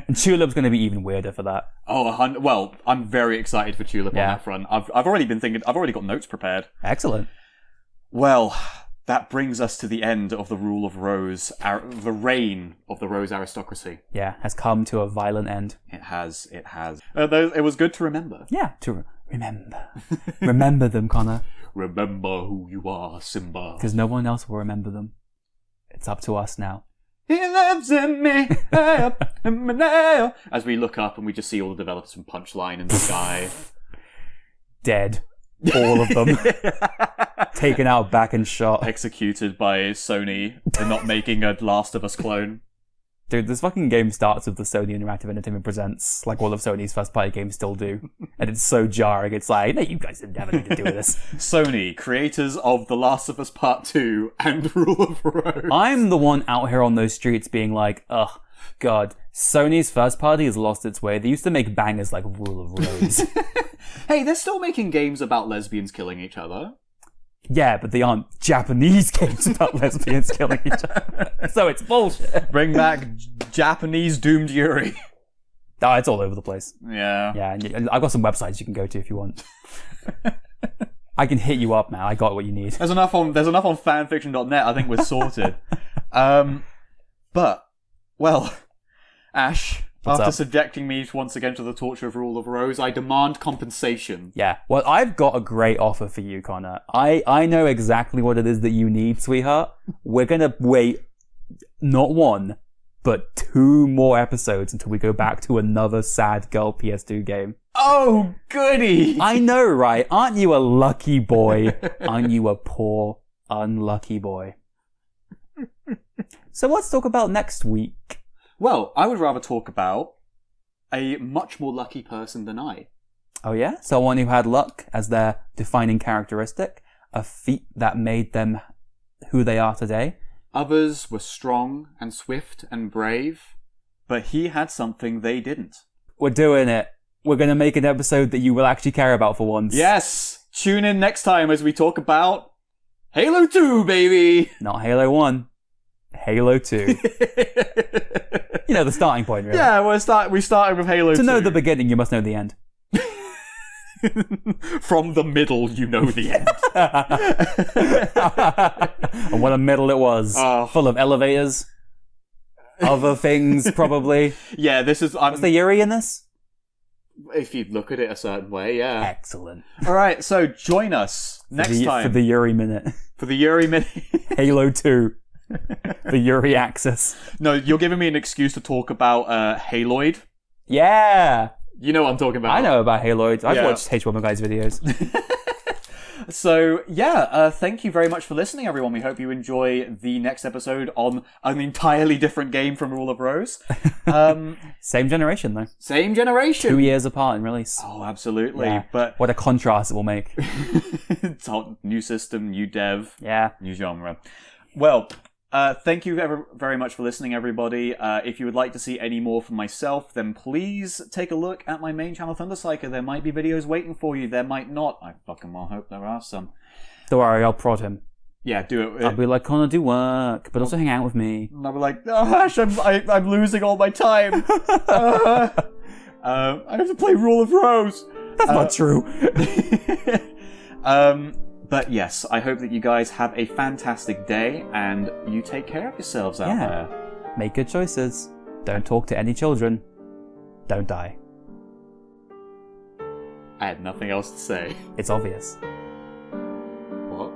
And Tulip's going to be even weirder for that. Oh, well, I'm very excited for Tulip on that front. I've already been thinking. I've already got notes prepared. Excellent. Well, that brings us to the end of the Rule of Rose, the reign of the Rose aristocracy. Yeah, has come to a violent end. It has. It was good to remember. Yeah, Remember them, Connor. Remember who you are, Simba. Because no one else will remember them. It's up to us now. He lives in me. As we look up and we just see all the developers from Punchline in the sky. Dead. All of them. Taken out back and shot. Executed by Sony for not making a Last of Us clone. Dude, this fucking game starts with the Sony Interactive Entertainment Presents, like all of Sony's first-party games still do. And it's so jarring. It's like, no, you guys didn't have anything to do with this. Sony, creators of The Last of Us Part 2 and Rule of Rose. I'm the one out here on those streets being like, ugh, God, Sony's first party has lost its way. They used to make bangers like Rule of Rose. Hey, they're still making games about lesbians killing each other. Yeah, but they aren't Japanese games about lesbians killing each other. So it's bullshit. Bring back Japanese Doomed Yuri. Oh, it's all over the place. Yeah. Yeah, and I've got some websites you can go to if you want. I can hit you up, man. I got what you need. There's enough on fanfiction.net. I think we're sorted. But, well, Ash, What's after up? subjecting me once again to the torture of Rule of Rose, I demand compensation. Yeah, well, I've got a great offer for you, Connor. I know exactly what it is that you need, sweetheart. We're gonna wait not one, but 2 more episodes until we go back to another sad girl PS2 game. Oh, goody! I know, right? Aren't you a lucky boy? Aren't you a poor, unlucky boy? So let's talk about next week. Well, I would rather talk about a much more lucky person than I. Oh yeah? Someone who had luck as their defining characteristic, a feat that made them who they are today. Others were strong and swift and brave, but he had something they didn't. We're doing it. We're going to make an episode that you will actually care about for once. Yes! Tune in next time as we talk about Halo 2, baby! Not Halo 1. Halo 2. You know, the starting point, really. Yeah, we started with Halo 2. To know the beginning, you must know the end. From the middle, you know the end. And what a middle it was. Oh. Full of elevators. Other things, probably. Yeah, this is... Was there Yuri in this? If you look at it a certain way, yeah. Excellent. Alright, so join us next time. For the Yuri Minute. For the Yuri Minute. Halo 2. The Yuri Axis. No, you're giving me an excuse to talk about Haloid. Yeah! You know what I'm talking about. I know about Haloids. I've Yeah. watched H1 Guy's videos. So, yeah, thank you very much for listening, everyone. We hope you enjoy the next episode on an entirely different game from Rule of Rose. Same generation, though. Same generation. 2 years apart in release. Oh, absolutely. Yeah. But What a contrast it will make. it's all new system, new dev, Yeah. new genre. Well, thank you very much for listening, everybody. If you would like to see any more from myself, then please take a look at my main channel, ThunderPsyker. There might be videos waiting for you. There might not. I fucking well hope there are some. Don't worry, I'll prod him. Yeah, do it. I'll be like, Connor, do work, but also hang out with me. And I'll be like, oh, Ash, I'm losing all my time. I have to play Rule of Rose. That's not true. But yes, I hope that you guys have a fantastic day and you take care of yourselves out there. Make good choices. Don't talk to any children. Don't die. I had nothing else to say. It's obvious. What?